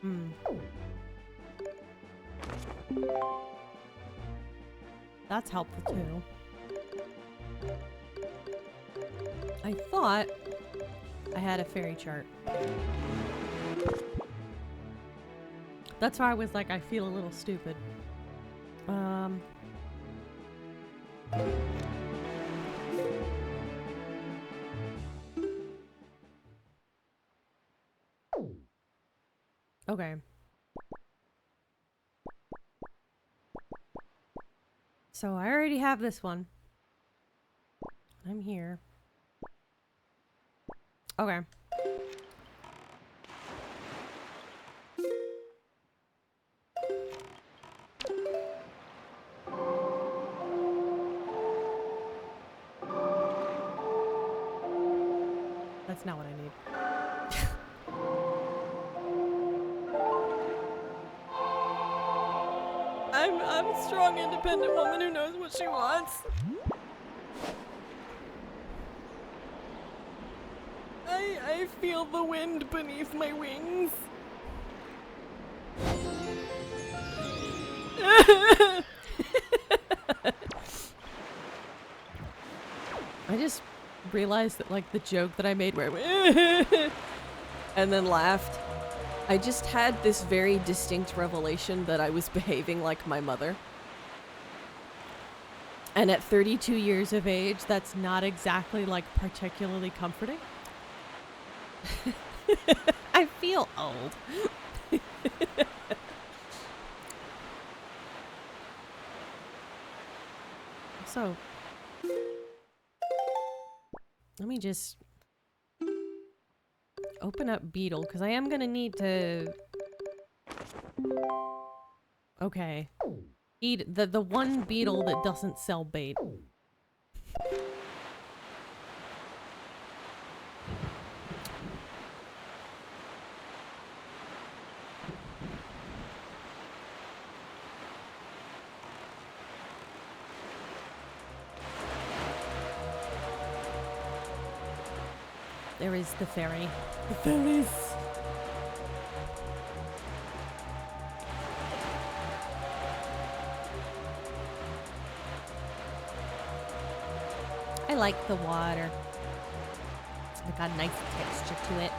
Hmm. That's helpful too. I thought I had a fairy chart. That's why I was like, I feel a little stupid. Okay. So I already have this one. I'm here. Okay. That's not what I need. I'm a strong, independent woman who knows what she wants. I feel the wind beneath my wings. I just realized that, like, the joke that I made where I went And then laughed. I just had this very distinct revelation that I was behaving like my mother. and at 32 years of age, that's not exactly, like, particularly comforting. I feel old. So, let me just open up Beetle, because I am going to need to... Okay. Eat the one beetle that doesn't sell bait. There is the fairy. The fairies! I like the water. It's got a nice texture to it.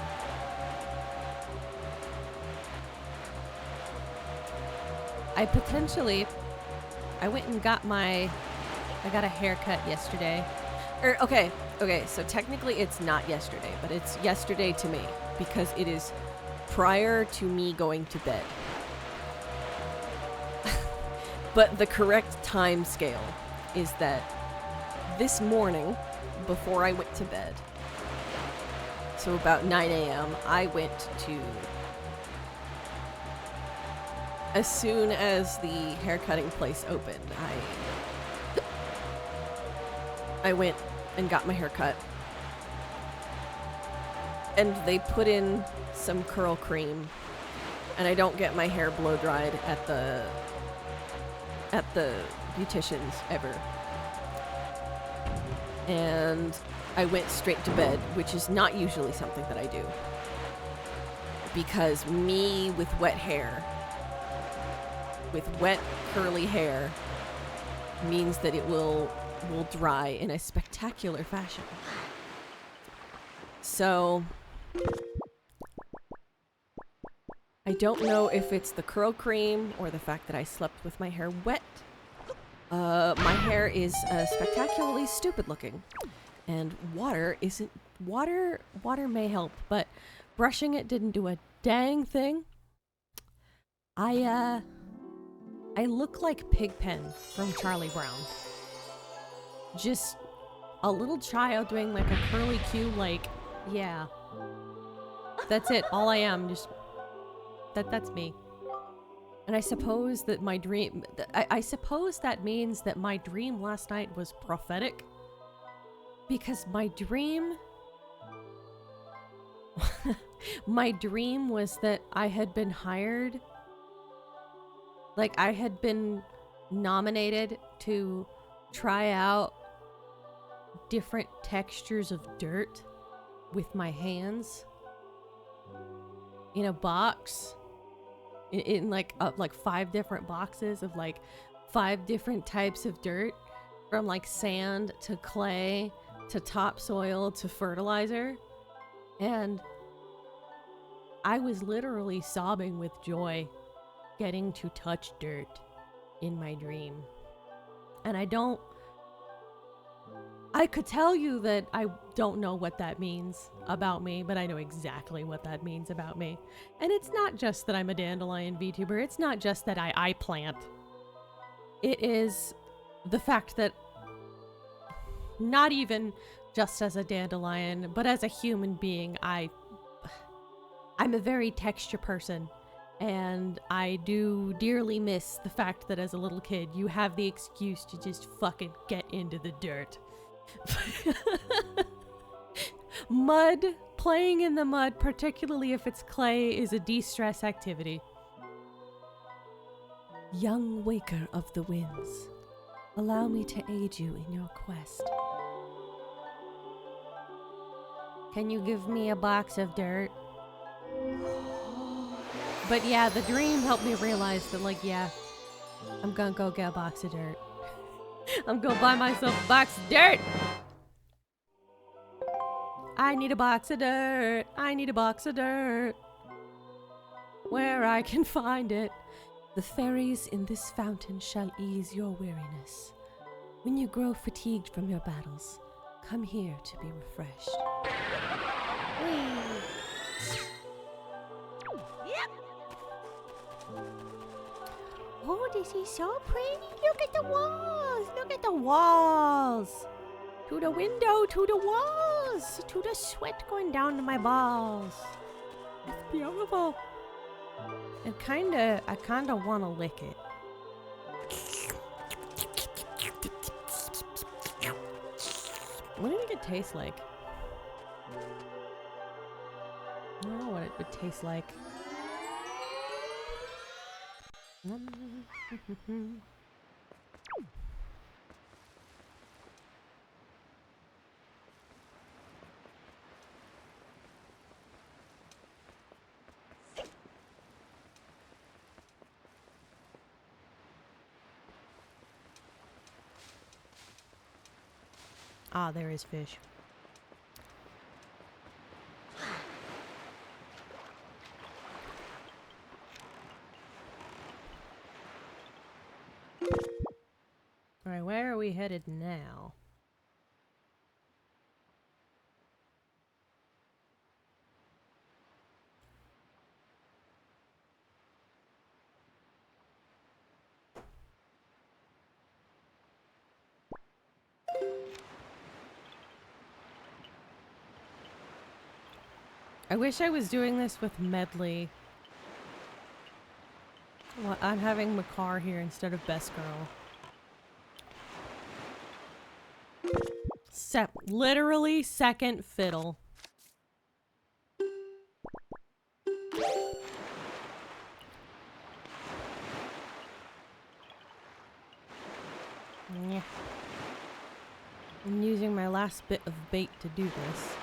I went and got I got a haircut yesterday. Okay, so technically it's not yesterday, but it's yesterday to me because it is prior to me going to bed. But the correct time scale is that this morning, before I went to bed, so about 9 a.m., I went to... As soon as the haircutting place opened, I went and got my hair cut. And they put in some curl cream, and I don't get my hair blow dried at the beautician's ever. And I went straight to bed, which is not usually something that I do. Because me with wet hair, with wet curly hair, means that it will dry in a spectacular fashion. So I don't know if it's the curl cream or the fact that I slept with my hair wet. My hair is spectacularly stupid looking, and water may help, but brushing it didn't do a dang thing. I look like Pigpen from Charlie Brown. Just a little child doing like a curly Q, like, yeah. That's it, all I am, just, that's me. And I suppose that my dream, I suppose that means that my dream last night was prophetic. Because my dream was that I had been hired, like I had been nominated to try out different textures of dirt with my hands in a box, in like 5 different boxes of like 5 different types of dirt, from like sand to clay to topsoil to fertilizer. And I was literally sobbing with joy getting to touch dirt in my dream. And I could tell you that I don't know what that means about me, but I know exactly what that means about me. And it's not just that I'm a dandelion VTuber. It's not just that I plant. It is the fact that not even just as a dandelion, but as a human being, I'm a very texture person. And I do dearly miss the fact that as a little kid, you have the excuse to just fucking get into the dirt. Mud, playing in the mud, particularly if it's clay, is a de-stress activity. Young waker of the winds, allow me to aid you in your quest. Can you give me a box of dirt? But yeah, the dream helped me realize that, like, yeah, I'm gonna go get a box of dirt. I'm gonna buy myself a box of dirt! I need a box of dirt. I need a box of dirt. Where I can find it. The fairies in this fountain shall ease your weariness. When you grow fatigued from your battles, come here to be refreshed. Oh, this is so pretty. Look at the walls. Look at the walls. To the window, to the walls, to the sweat going down to my balls. It's beautiful. I kinda wanna lick it. What do you think it tastes like? I don't know what it would taste like. Ah, there is fish. Alright, where are we headed now? I wish I was doing this with Medley. Well, I'm having Makar here instead of Best Girl. Literally second fiddle. Yeah. I'm using my last bit of bait to do this.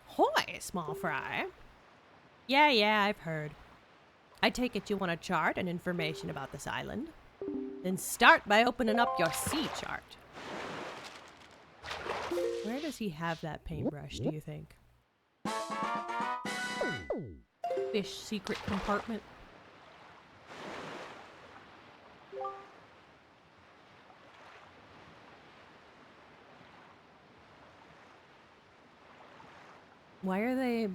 Hoy, small fry. Yeah, I've heard. I take it you want a chart and information about this island. Then start by opening up your sea chart. Where does he have that paintbrush, do you think? Fish secret compartment. Why are they...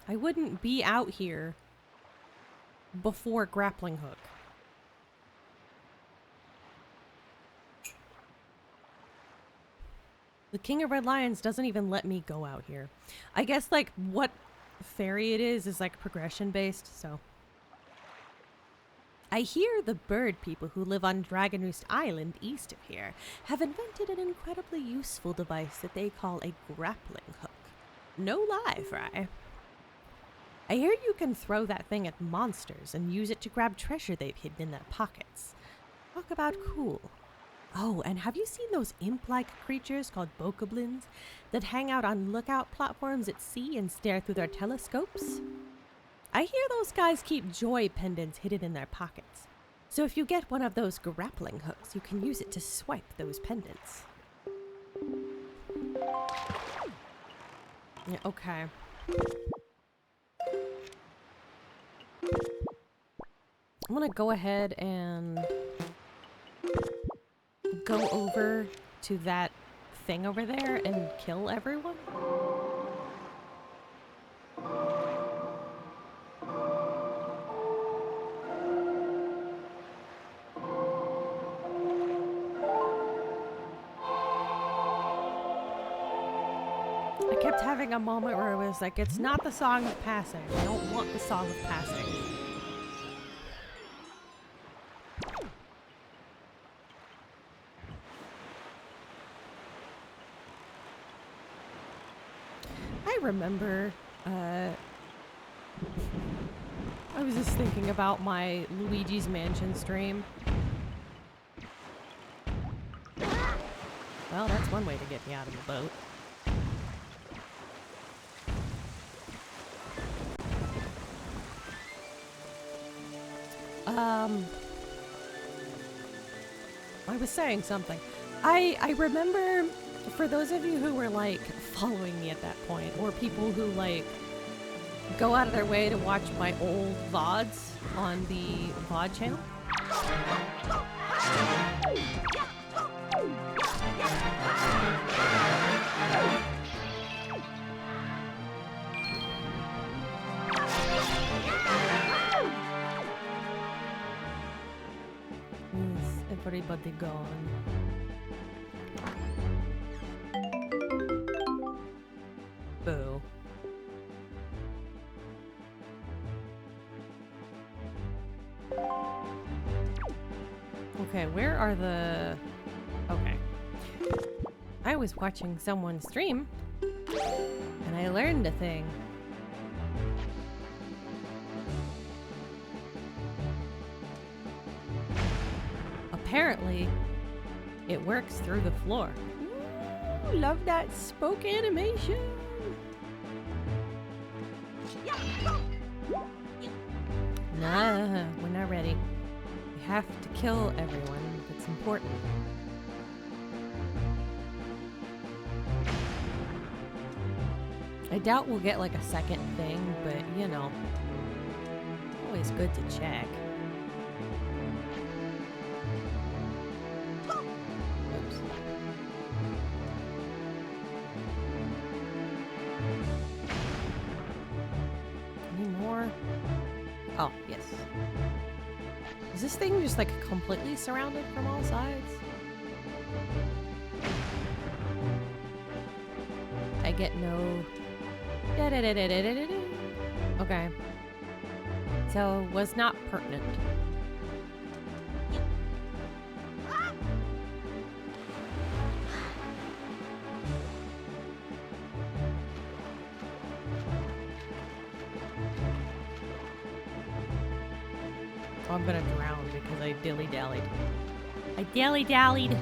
I wouldn't be out here before grappling hook. The King of Red Lions doesn't even let me go out here. I guess, like, what fairy it is like progression based, so... I hear the bird people who live on Dragon Roost Island east of here have invented an incredibly useful device that they call a grappling hook. No lie, Fry. I hear you can throw that thing at monsters and use it to grab treasure they've hidden in their pockets. Talk about cool. Oh, and have you seen those imp-like creatures called bokoblins that hang out on lookout platforms at sea and stare through their telescopes? I hear those guys keep joy pendants hidden in their pockets. So if you get one of those grappling hooks, you can use it to swipe those pendants. Yeah, okay. I'm gonna go ahead and go over to that thing over there and kill everyone. I kept having a moment where I was like, it's not the song of passing. I don't want the song of passing. I remember, I was just thinking about my Luigi's Mansion stream. Well, that's one way to get me out of the boat. I was saying something. I remember, for those of you who were like following me at that point, or people who like go out of their way to watch my old VODs on the VOD channel. Everybody gone. Boo. Okay, where are the... Okay. I was watching someone stream, and I learned a thing. Apparently, it works through the floor. Ooh, love that spoke animation. Nah, we're not ready. We have to kill everyone. It's important. I doubt we'll get like a second thing, but you know, always good to check. Oh, yes. Is this thing just like completely surrounded from all sides? I get no... Okay. So, was not pertinent. I'm gonna drown because I dilly-dallied. I dilly-dallied!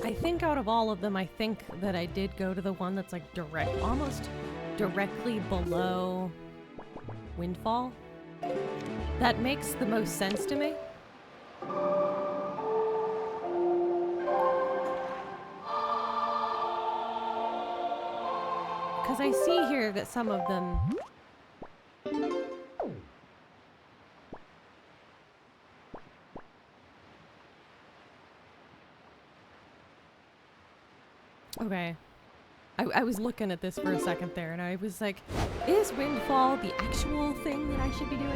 I think out of all of them, I think that I did go to the one that's like almost directly below Windfall. That makes the most sense to me. Because I see here that some of them... Okay. I was looking at this for a second there, and I was like, is Windfall the actual thing that I should be doing?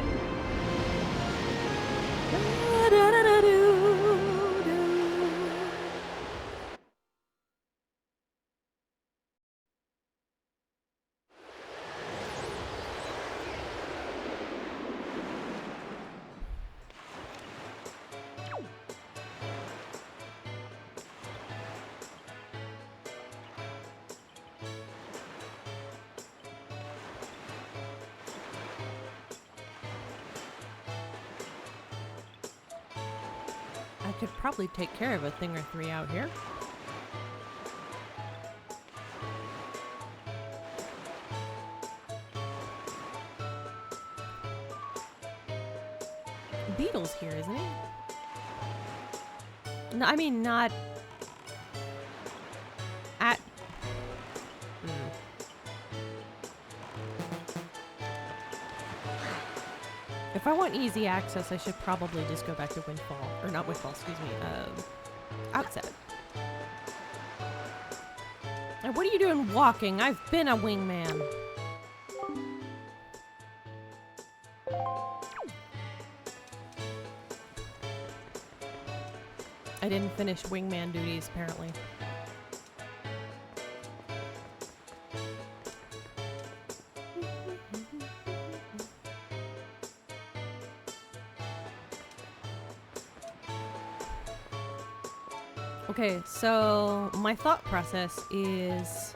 could probably take care of a thing or three out here. Beetle's here, isn't he? No, I mean not at. If I want easy access, I should probably just go back to Windfall. Or not Windfall, excuse me. Outset. And what are you doing walking? I've been a wingman. I didn't finish wingman duties, apparently. Okay, so my thought process is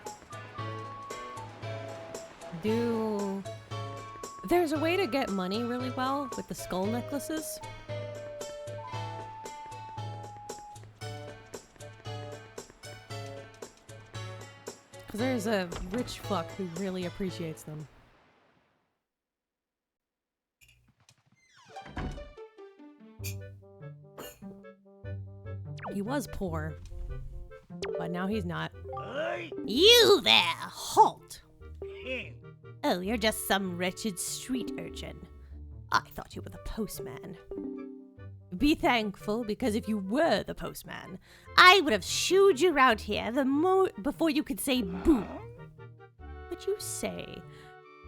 there's a way to get money really well with the skull necklaces. Because there's a rich fuck who really appreciates them. He was poor, but now he's not. You there! Halt! Oh, you're just some wretched street urchin. I thought you were the postman. Be thankful, because if you were the postman, I would have shooed you out here before you could say boo. But you say,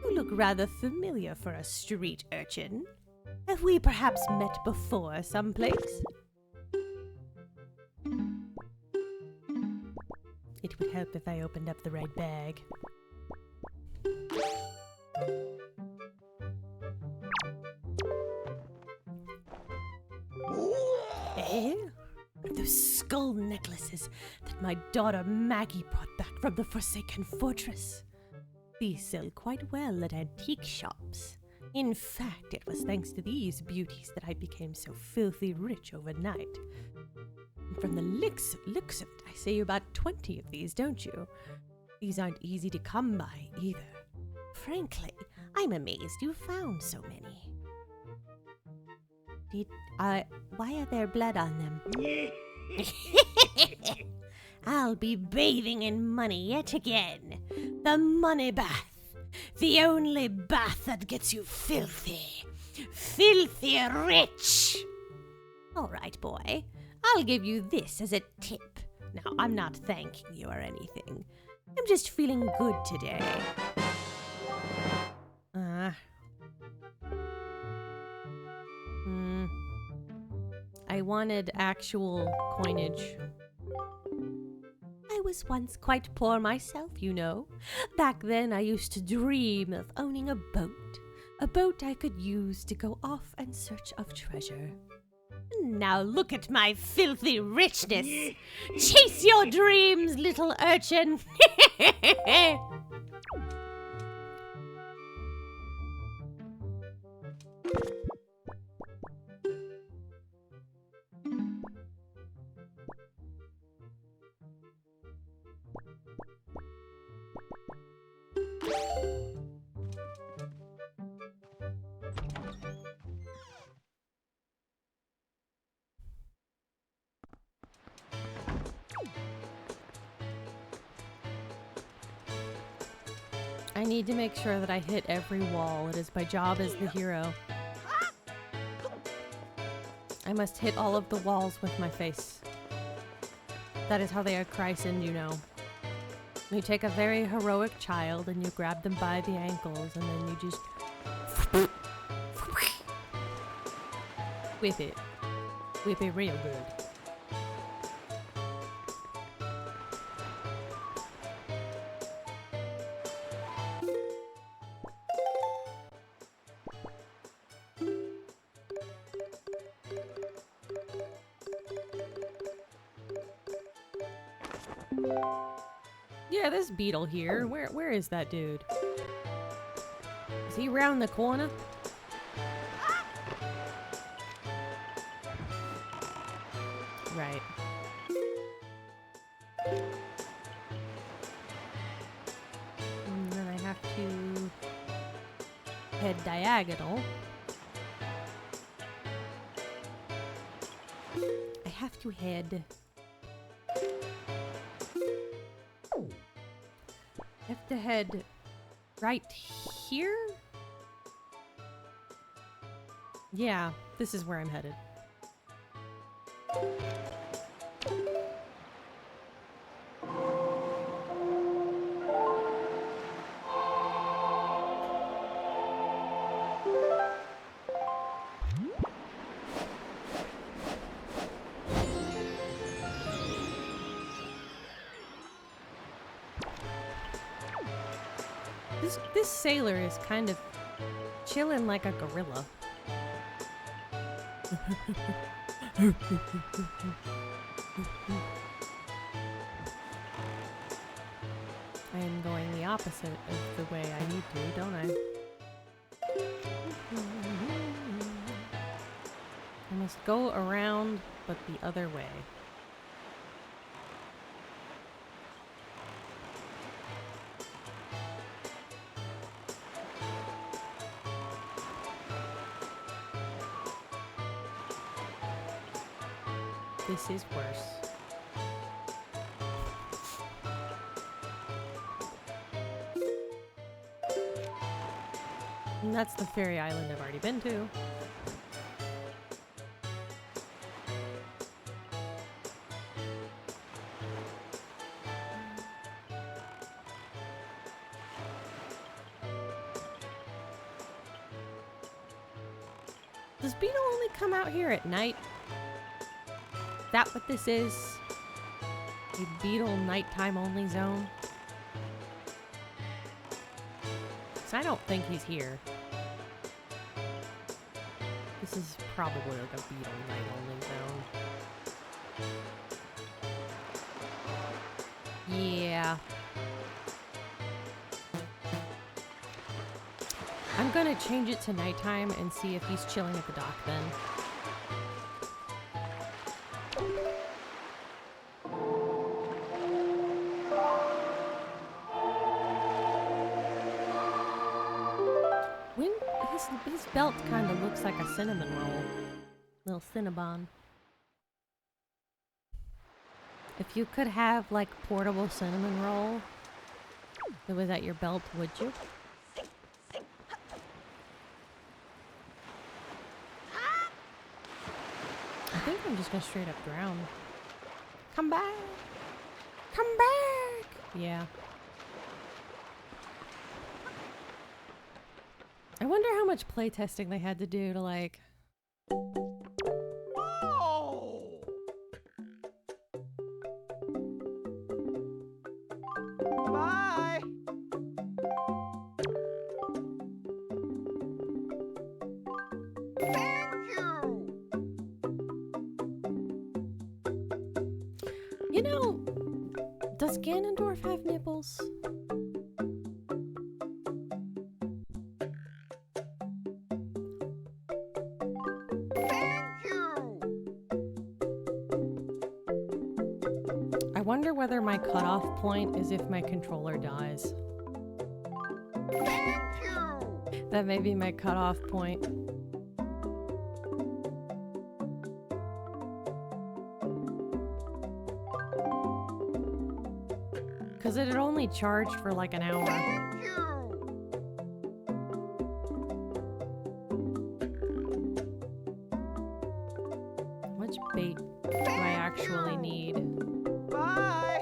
you look rather familiar for a street urchin. Have we perhaps met before someplace? It would help if I opened up the right bag. Eh? Those skull necklaces that my daughter Maggie brought back from the Forsaken Fortress. These sell quite well at antique shops. In fact, it was thanks to these beauties that I became so filthy rich overnight. And from the looks of it, I say you about 20 of these, don't you? These aren't easy to come by, either. Frankly, I'm amazed you found so many. Why are there blood on them? I'll be bathing in money yet again. The money bath. The only bath that gets you filthy. Filthy rich. All right, boy. I'll give you this as a tip. Now, I'm not thanking you or anything. I'm just feeling good today. I wanted actual coinage. I was once quite poor myself, you know. Back then I used to dream of owning a boat I could use to go off in search of treasure. Now look at my filthy richness. Chase your dreams, little urchin. I need to make sure that I hit every wall. It is my job as the hero. I must hit all of the walls with my face. That is how they are christened, you know. You take a very heroic child and you grab them by the ankles and then you just whip it. Whip it real good. Yeah, this beetle here. Where is that dude? Is he around the corner? Right. And then I have to head diagonal. I have to head. I have to head right here? Yeah, this is where I'm headed. This sailor is kind of chilling like a gorilla. I am going the opposite of the way I need to, don't I? I must go around, but the other way. This is worse. And that's the fairy island I've already been to. Does Beetle only come out here at night? Is that what this is? A Beetle nighttime only zone? 'Cause I don't think he's here. This is probably like a Beetle night only zone. Yeah. I'm gonna change it to nighttime and see if he's chilling at the dock then. His belt kind of looks like a cinnamon roll. Little Cinnabon. If you could have like portable cinnamon roll that was at your belt, would you? I think I'm just gonna straight up drown. Come back! Come back! Yeah. I wonder how much playtesting they had to do to like... Oh! Bye! Thank you! You know, does Ganondorf have nipples? I wonder whether my cutoff point is if my controller dies. Thank you! That may be my cutoff point. Because it had only charged for like an hour. Thank you! How much bait do I actually need? Bye!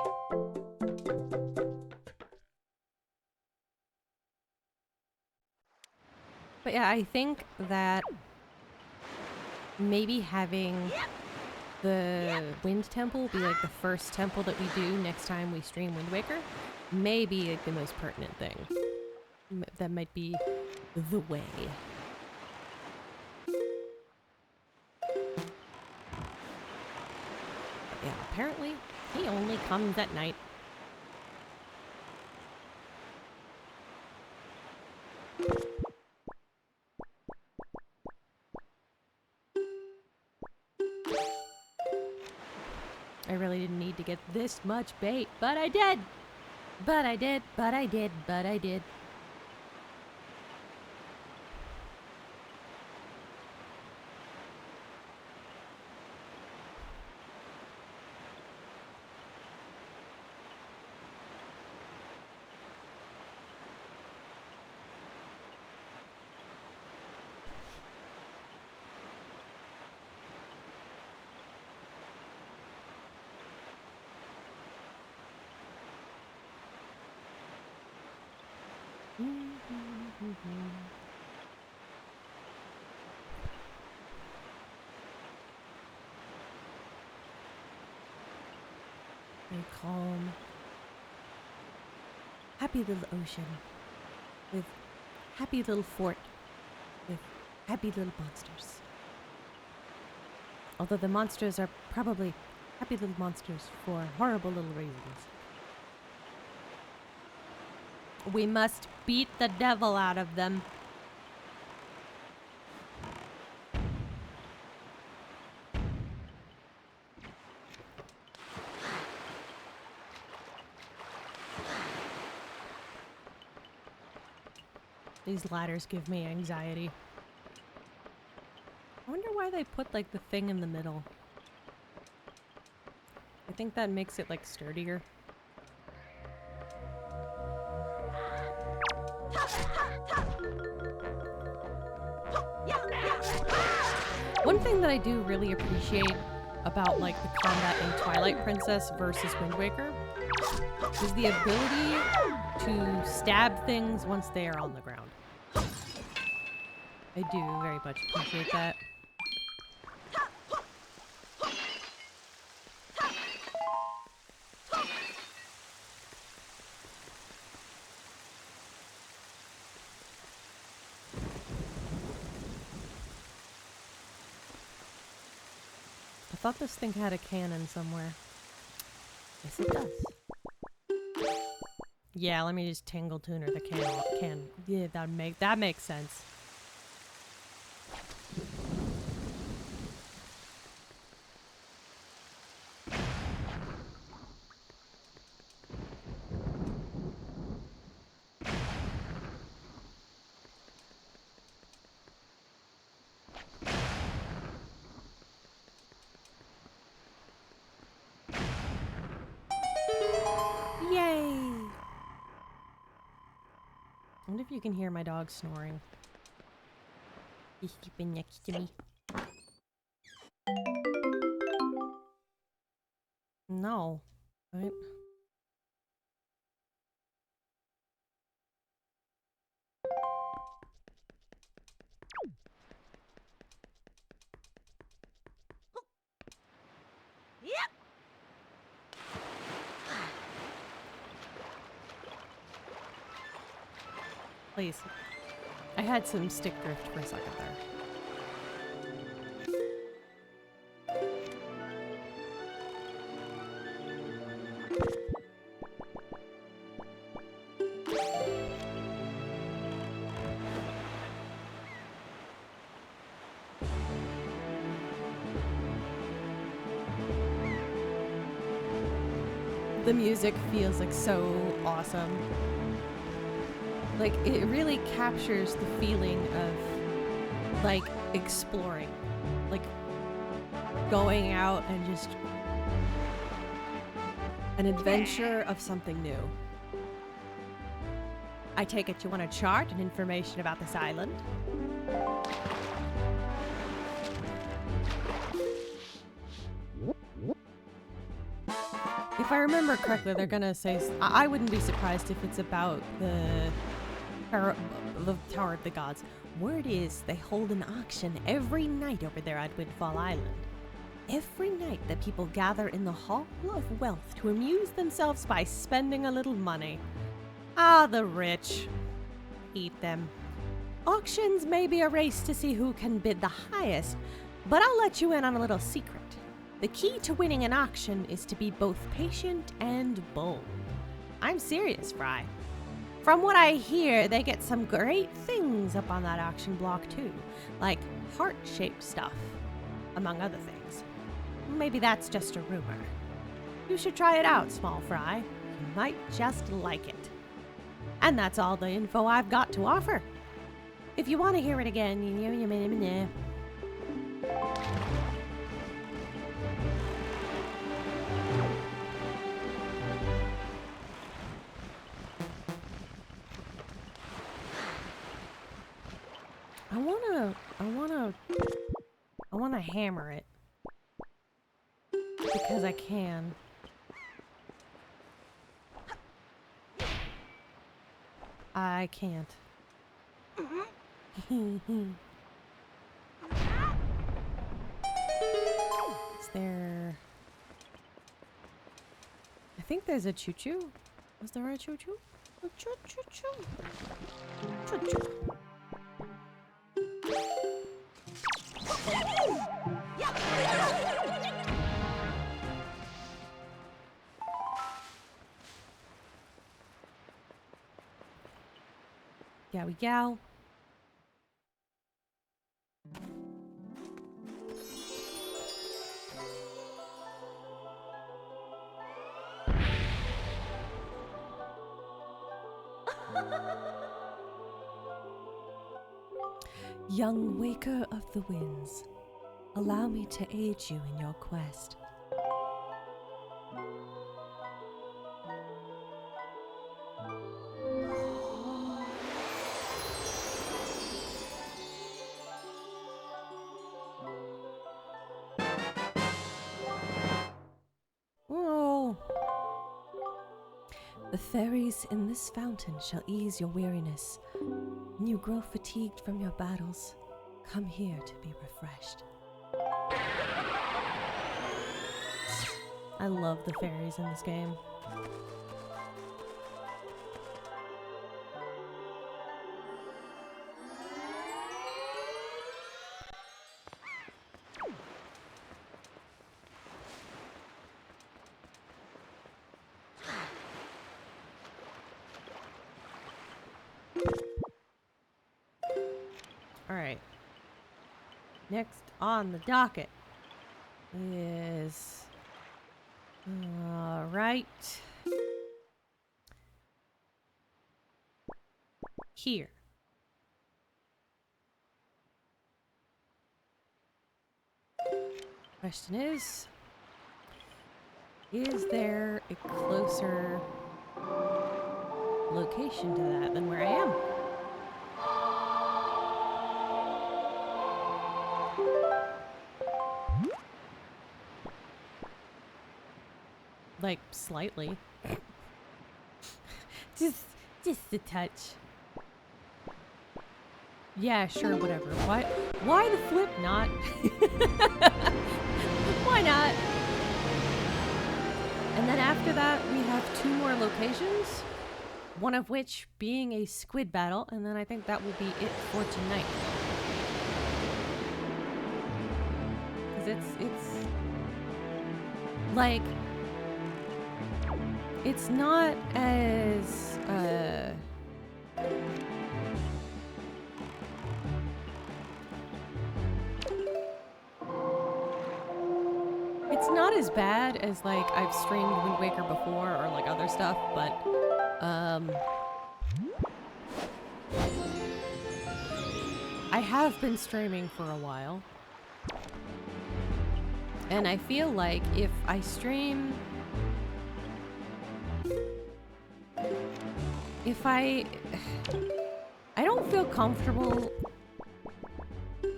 But yeah, I think that maybe having the Wind Temple be like the first temple that we do next time we stream Wind Waker may be like the most pertinent thing. That might be the way. But yeah, apparently he only comes at night. I really didn't need to get this much bait, but I did. But I did, but I did, but I did. Very calm, happy little ocean with happy little fort with happy little monsters. Although the monsters are probably happy little monsters for horrible little reasons. We must beat the devil out of them. These ladders give me anxiety. I wonder why they put like the thing in the middle. I think that makes it like sturdier. One thing that I do really appreciate about like the combat in Twilight Princess versus Wind Waker is the ability to stab things once they are on the ground. I do very much appreciate that. I thought this thing had a cannon somewhere. Yes, it does. Yeah, let me just tingle tuner the can. Yeah, that makes sense. Yay! I wonder if you can hear my dog snoring. He's sleeping next to me. No. Right? Please. I had some stick drift for a second there. The music feels like so awesome. Like, it really captures the feeling of, like, exploring. Like, going out and just an adventure of something new. I take it you want a chart and information about this island? If I remember correctly, they're gonna say... I wouldn't be surprised if it's about the Tower of the Gods. Word is they hold an auction every night over there at Windfall Island. Every night the people gather in the Hall of Wealth to amuse themselves by spending a little money. Ah, the rich. Eat them. Auctions may be a race to see who can bid the highest, but I'll let you in on a little secret. The key to winning an auction is to be both patient and bold. I'm serious, Fry. From what I hear, they get some great things up on that auction block too, like heart-shaped stuff, among other things. Maybe that's just a rumor. You should try it out, small fry. You might just like it. And that's all the info I've got to offer. If you want to hear it again, I wanna hammer it. Because I can. I can't. Is there... I think there's a choo-choo. Was there a choo-choo? A choo-choo-choo. Choo-choo. Yowie yow. Young waker of the winds, allow me to aid you in your quest. Oh. The fairies in this fountain shall ease your weariness. When you grow fatigued from your battles, come here to be refreshed. I love the fairies in this game. Alright. Next on the docket is... right here. Question is there a closer location to that than where I am? Like, slightly. just a touch. Yeah, sure, whatever. Why the flip not? Why not? And then after that, we have 2 more locations. One of which being a squid battle, and then I think that will be it for tonight. Because it's like... It's not as, it's not as bad as, like, I've streamed Wind Waker before or, like, other stuff, but, I have been streaming for a while. And I feel like if I stream... If I don't feel comfortable,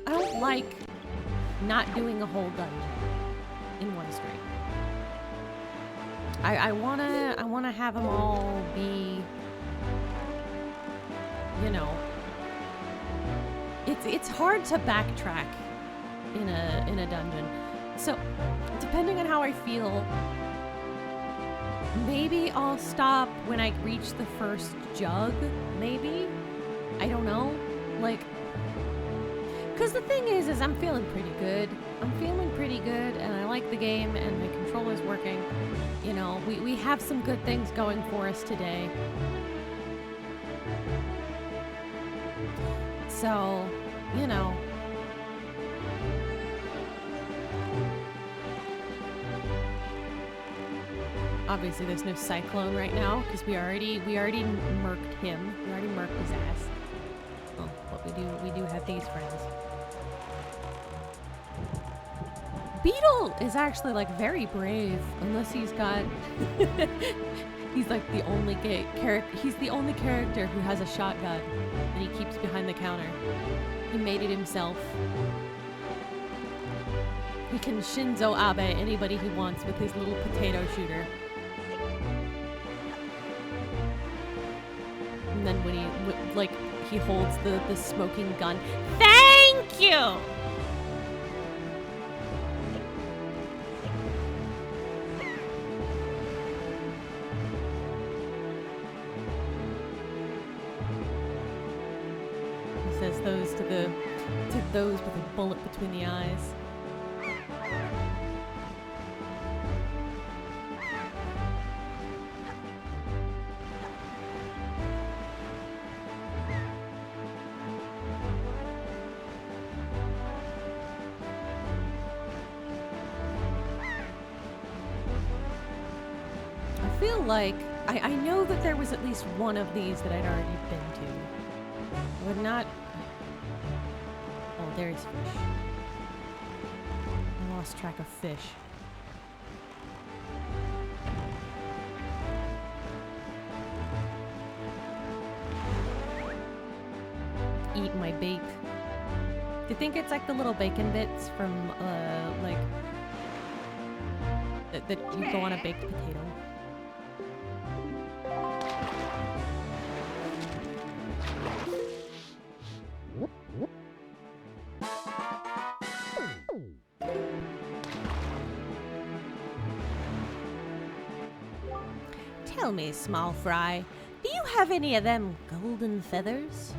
I don't like not doing a whole dungeon in one stream. I wanna have them all be, you know, it's hard to backtrack in a dungeon. So depending on how I feel, maybe I'll stop when I reach the first jug, maybe? I don't know. Like, because the thing is I'm feeling pretty good. I'm feeling pretty good, and I like the game, and my controller's working. You know, we have some good things going for us today. So, you know. Obviously, there's no cyclone right now because we already murked him. We already murked his ass. Oh, but we do have these friends. Beetle is actually like very brave, unless he's got. He's like the only character. He's the only character who has a shotgun that he keeps behind the counter. He made it himself. He can Shinzo Abe anybody he wants with his little potato shooter. And then when he holds the smoking gun. Thank you! He says those to those with a bullet between the eyes. I feel like I know that there was at least one of these that I'd already been to. I would not. Oh, there's fish. I lost track of fish. Eat my bait. Do you think it's like the little bacon bits from like that you go on a baked potato? Tell me, small fry, do you have any of them golden feathers?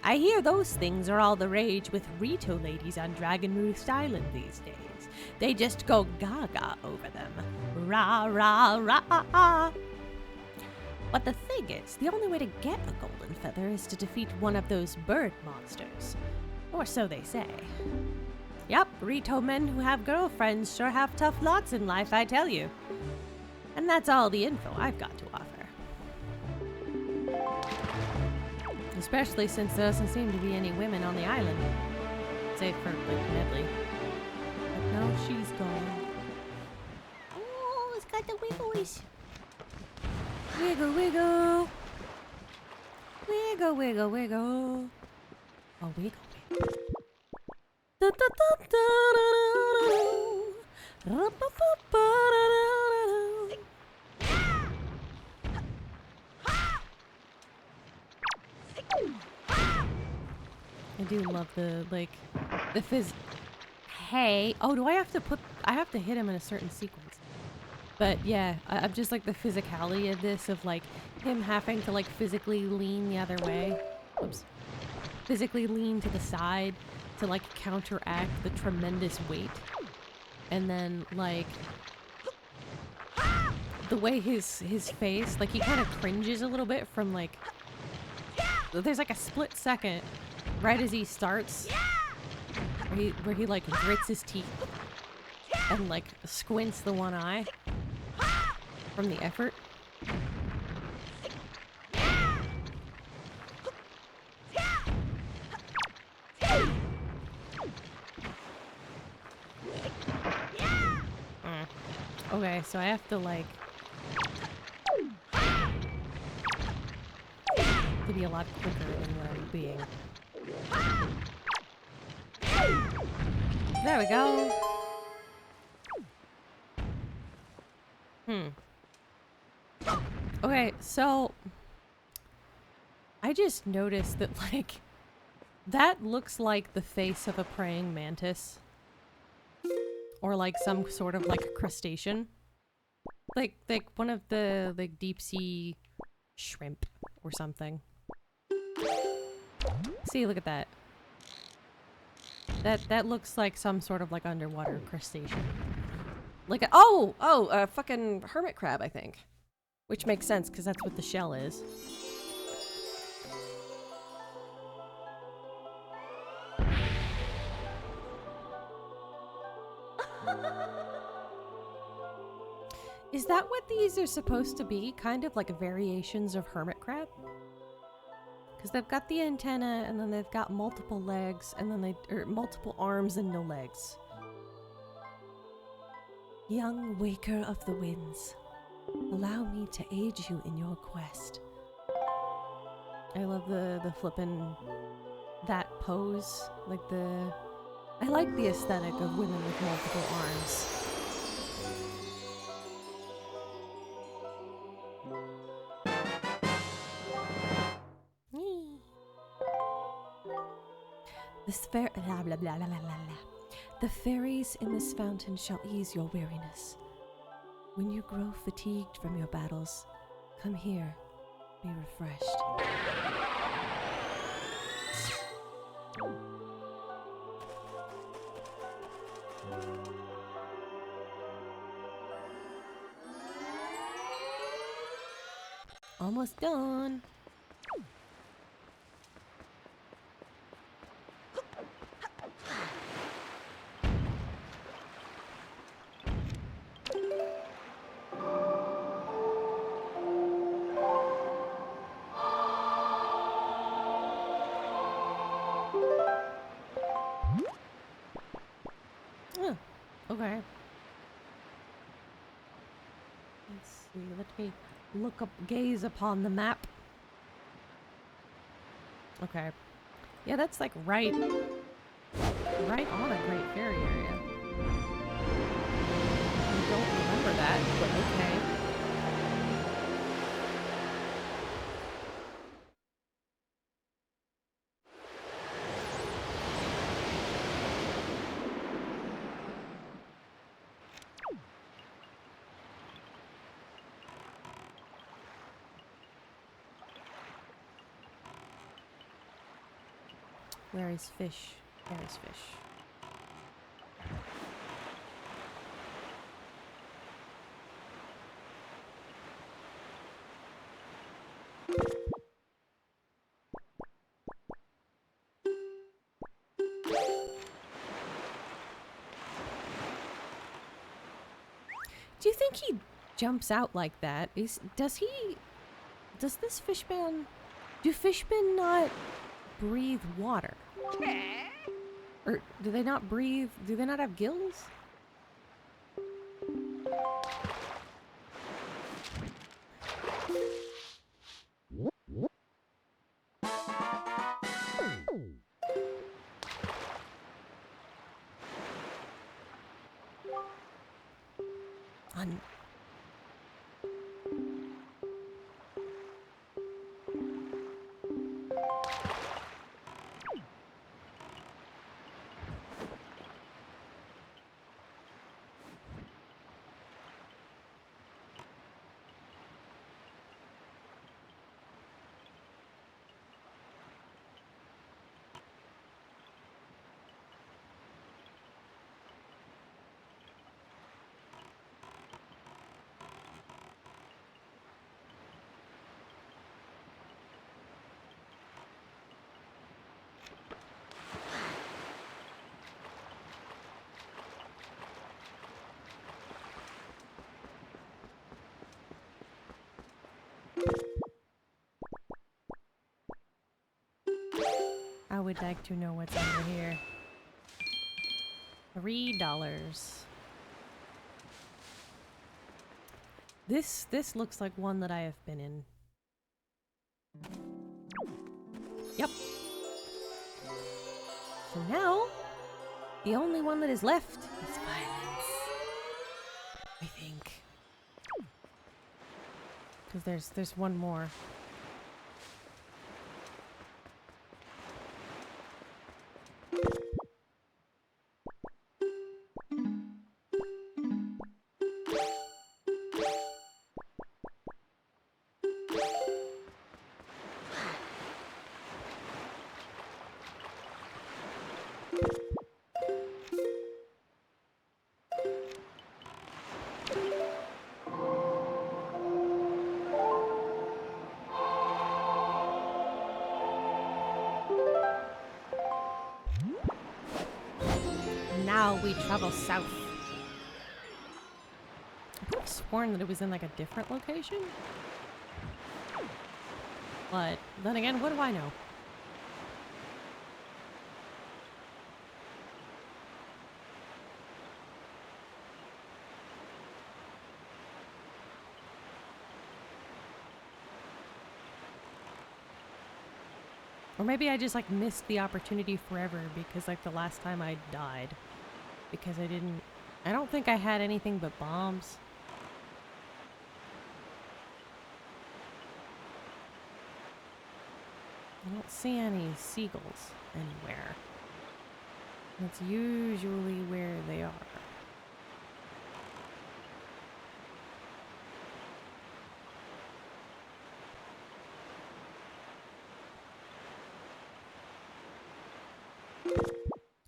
I hear those things are all the rage with Rito ladies on Dragon Roost Island these days. They just go gaga over them. Rah, rah, rah. But the thing is, the only way to get a golden feather is to defeat one of those bird monsters. Or so they say. Yup, Rito men who have girlfriends sure have tough lots in life, I tell you. And that's all the info I've got to offer. Especially since there doesn't seem to be any women on the island. Save for, like, Medley. But no, she's gone. Oh, it's got the wigglies. Wiggle, wiggle. Wiggle, wiggle, wiggle. Oh, wiggle, wiggle. Da, da, da, da, da, da, da. Ra, ba, ba, ba, da, da, da. I do love the hey. Oh, do I have to hit him in a certain sequence. But yeah, I'm just like the physicality of this, of like him having to like physically lean the other way. Oops. Physically lean to the side to like counteract the tremendous weight. And then like the way his face, like he kind of cringes a little bit from like, there's like a split second right as he starts where he like grits his teeth and like squints the one eye from the effort. Okay, so I have to like to be a lot quicker than what I'm being. There we go. Okay, so I just noticed that like that looks like the face of a praying mantis. Or like some sort of like crustacean. Like one of the like deep sea shrimp or something. See, look at that. That looks like some sort of like underwater crustacean. Like a fucking hermit crab, I think. Which makes sense because that's what the shell is. Is that what these are supposed to be? Kind of like variations of hermit crab? Because they've got the antenna, and then they've got multiple legs, and then multiple arms and no legs. Young waker of the winds, allow me to aid you in your quest. I love the flippin' that pose. I like the aesthetic of women with multiple arms. Blah, blah, blah, blah, blah, blah. The fairies in this fountain shall ease your weariness. When you grow fatigued from your battles, come here, be refreshed. Almost done. Oh, okay. Let's see. Let me gaze upon the map. Okay. Yeah, that's like right on a Great Fairy area. I don't remember that, but okay. Where is fish? There is fish. Do you think he jumps out like that? Does this fishman, do fishmen not breathe water? Or do they not have gills? I would like to know what's over here. $3. This looks like one that I have been in. Yep. So now, the only one that is left is violence. I think. Because there's one more. Now we travel south. I'm sworn that it was in like a different location. But then again, what do I know? Or maybe I just like missed the opportunity forever because like the last time I died. Because I don't think I had anything but bombs. I don't see any seagulls anywhere. That's usually where they are.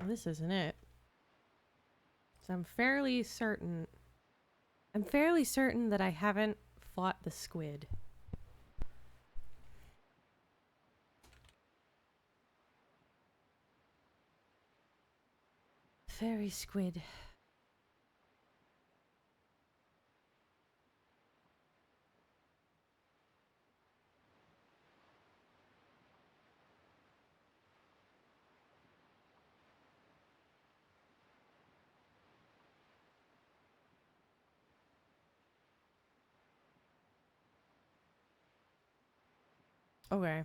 This isn't it. So I'm fairly certain that I haven't fought the squid. Fairy squid. Okay.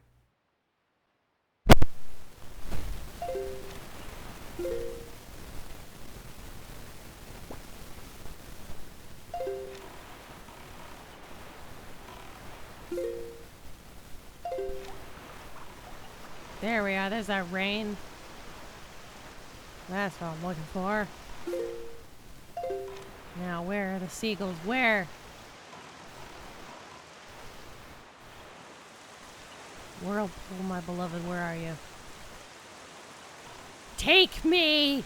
There we are. There's that rain. That's what I'm looking for. Now, where are the seagulls? Where? Whirlpool, my beloved, where are you? Take me!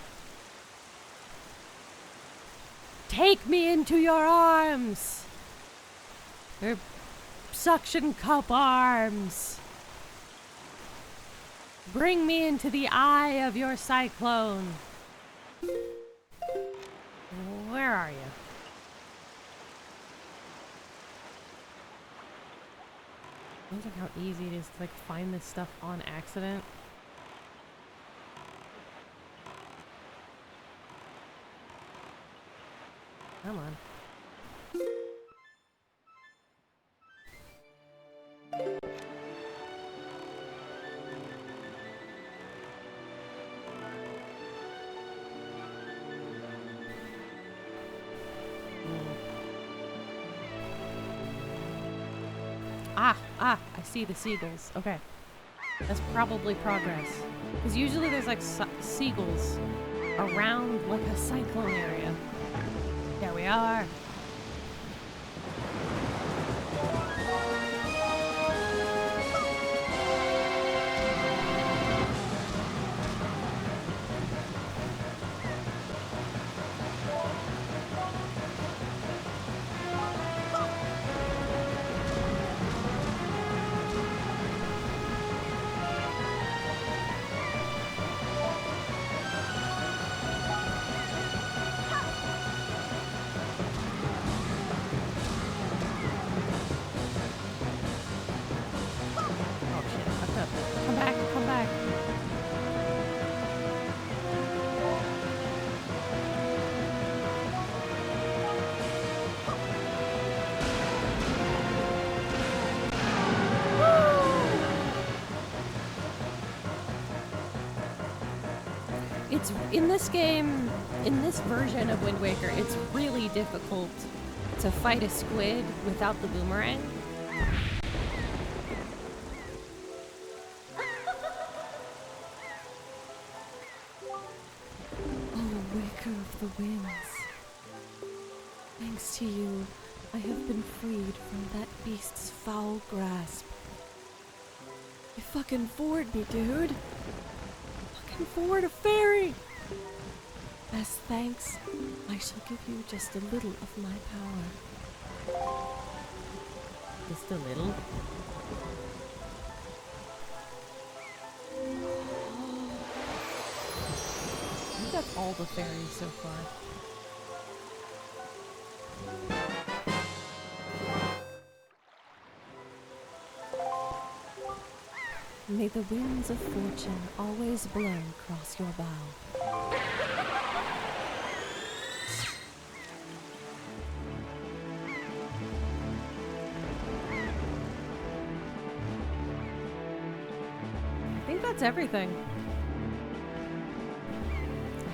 Take me into your arms! Your suction cup arms! Bring me into the eye of your cyclone! Where are you? Seems like how easy it is to like find this stuff on accident. Come on. Ah, I see the seagulls. Okay. That's probably progress. Because usually there's like seagulls around like a cyclone area. There we are. Come back. It's in this game, in this version of Wind Waker, it's really difficult to fight a squid without the boomerang. Of the winds. Thanks to you, I have been freed from that beast's foul grasp. You fucking forward me, dude. Fucking forward a fairy. As thanks, I shall give you just a little of my power. Just a little. I think that's all the fairies so far. May the winds of fortune always blow across your bow. I think that's everything. I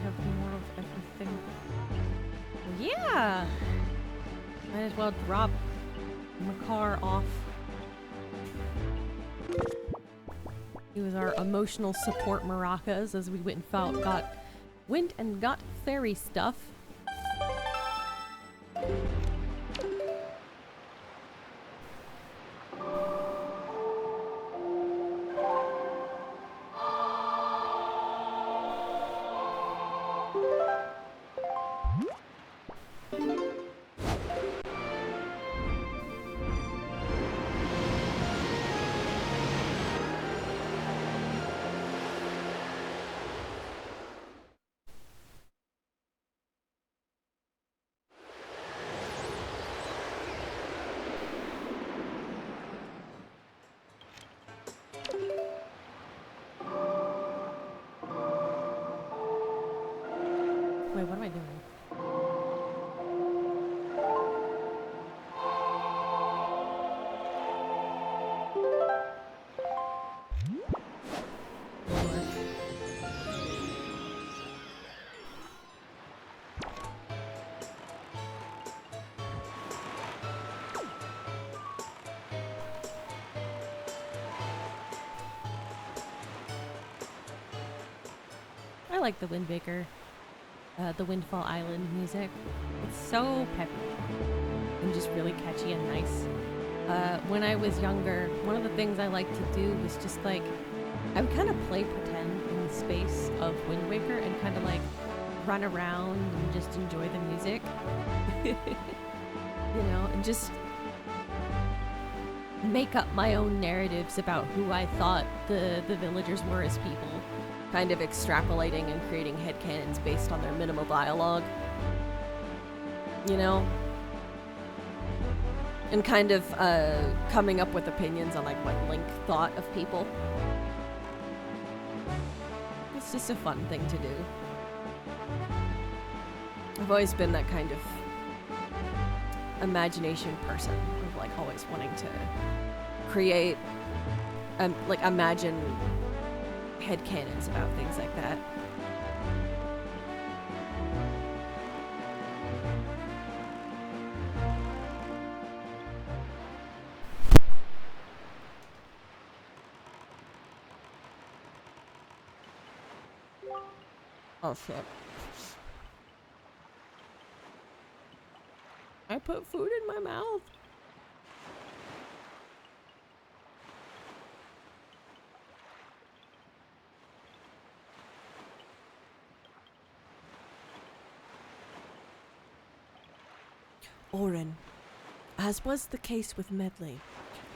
have more of everything. Well, yeah! Might as well drop Makar off. He was our emotional support maracas as we went and got fairy stuff. Wait, what am I doing? I like the Windbaker. The Windfall Island music. It's so peppy and just really catchy and nice. When I was younger, one of the things I liked to do was just like, I would kind of play pretend in the space of Wind Waker and kind of like run around and just enjoy the music. You know, and just make up my own narratives about who I thought the villagers were as people. Kind of extrapolating and creating headcanons based on their minimal dialogue. You know? And kind of coming up with opinions on like what Link thought of people. It's just a fun thing to do. I've always been that kind of imagination person of like always wanting to create like imagine headcanons about things like that. Oh shit. I put food in my mouth. Orin, as was the case with Medley,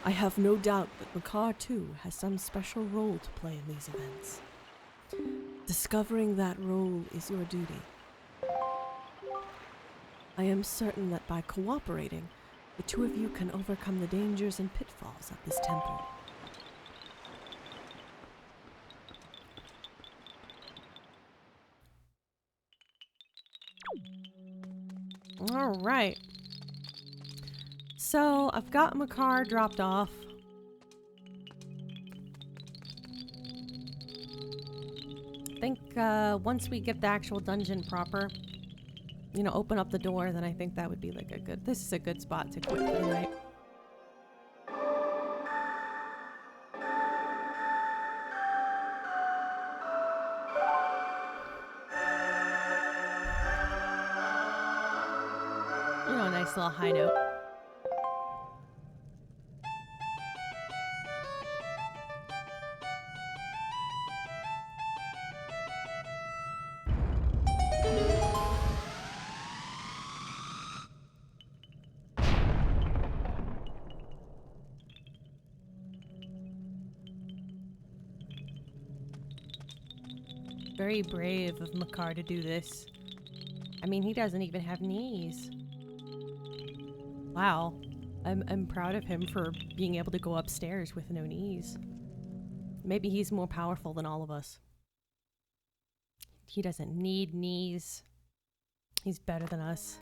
I have no doubt that Makar too has some special role to play in these events. Discovering that role is your duty. I am certain that by cooperating, the two of you can overcome the dangers and pitfalls of this temple. All right. So I've got Makar dropped off. I think once we get the actual dungeon proper, you know, open up the door, then I think that would be like a good, this is a good spot to quit for the night. You know, a nice little high note. Very brave of Makar to do this. I mean, he doesn't even have knees. Wow. I'm proud of him for being able to go upstairs with no knees. Maybe he's more powerful than all of us. He doesn't need knees. He's better than us.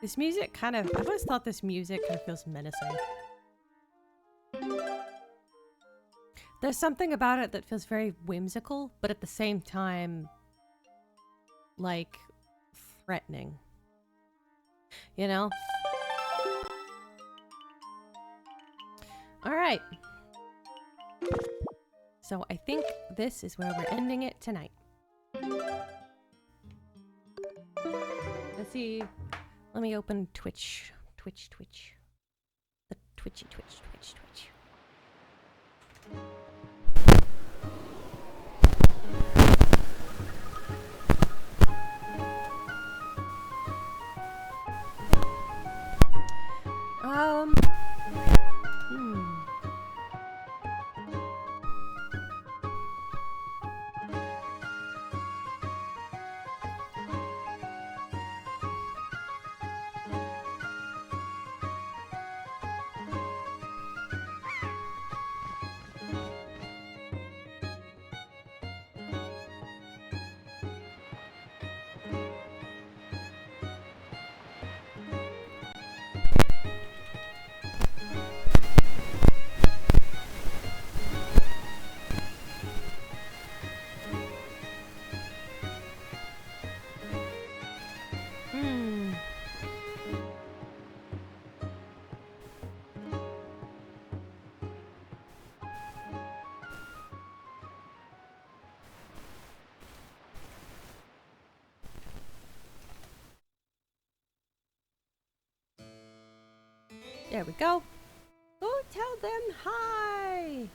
This music kind of, I've always thought this music kind of feels menacing. There's something about it that feels very whimsical, but at the same time, like, threatening. You know? Alright. So I think this is where we're ending it tonight. Let's see. Let me open Twitch. Twitch. The Twitchy Twitch. There we go. Go tell them hi.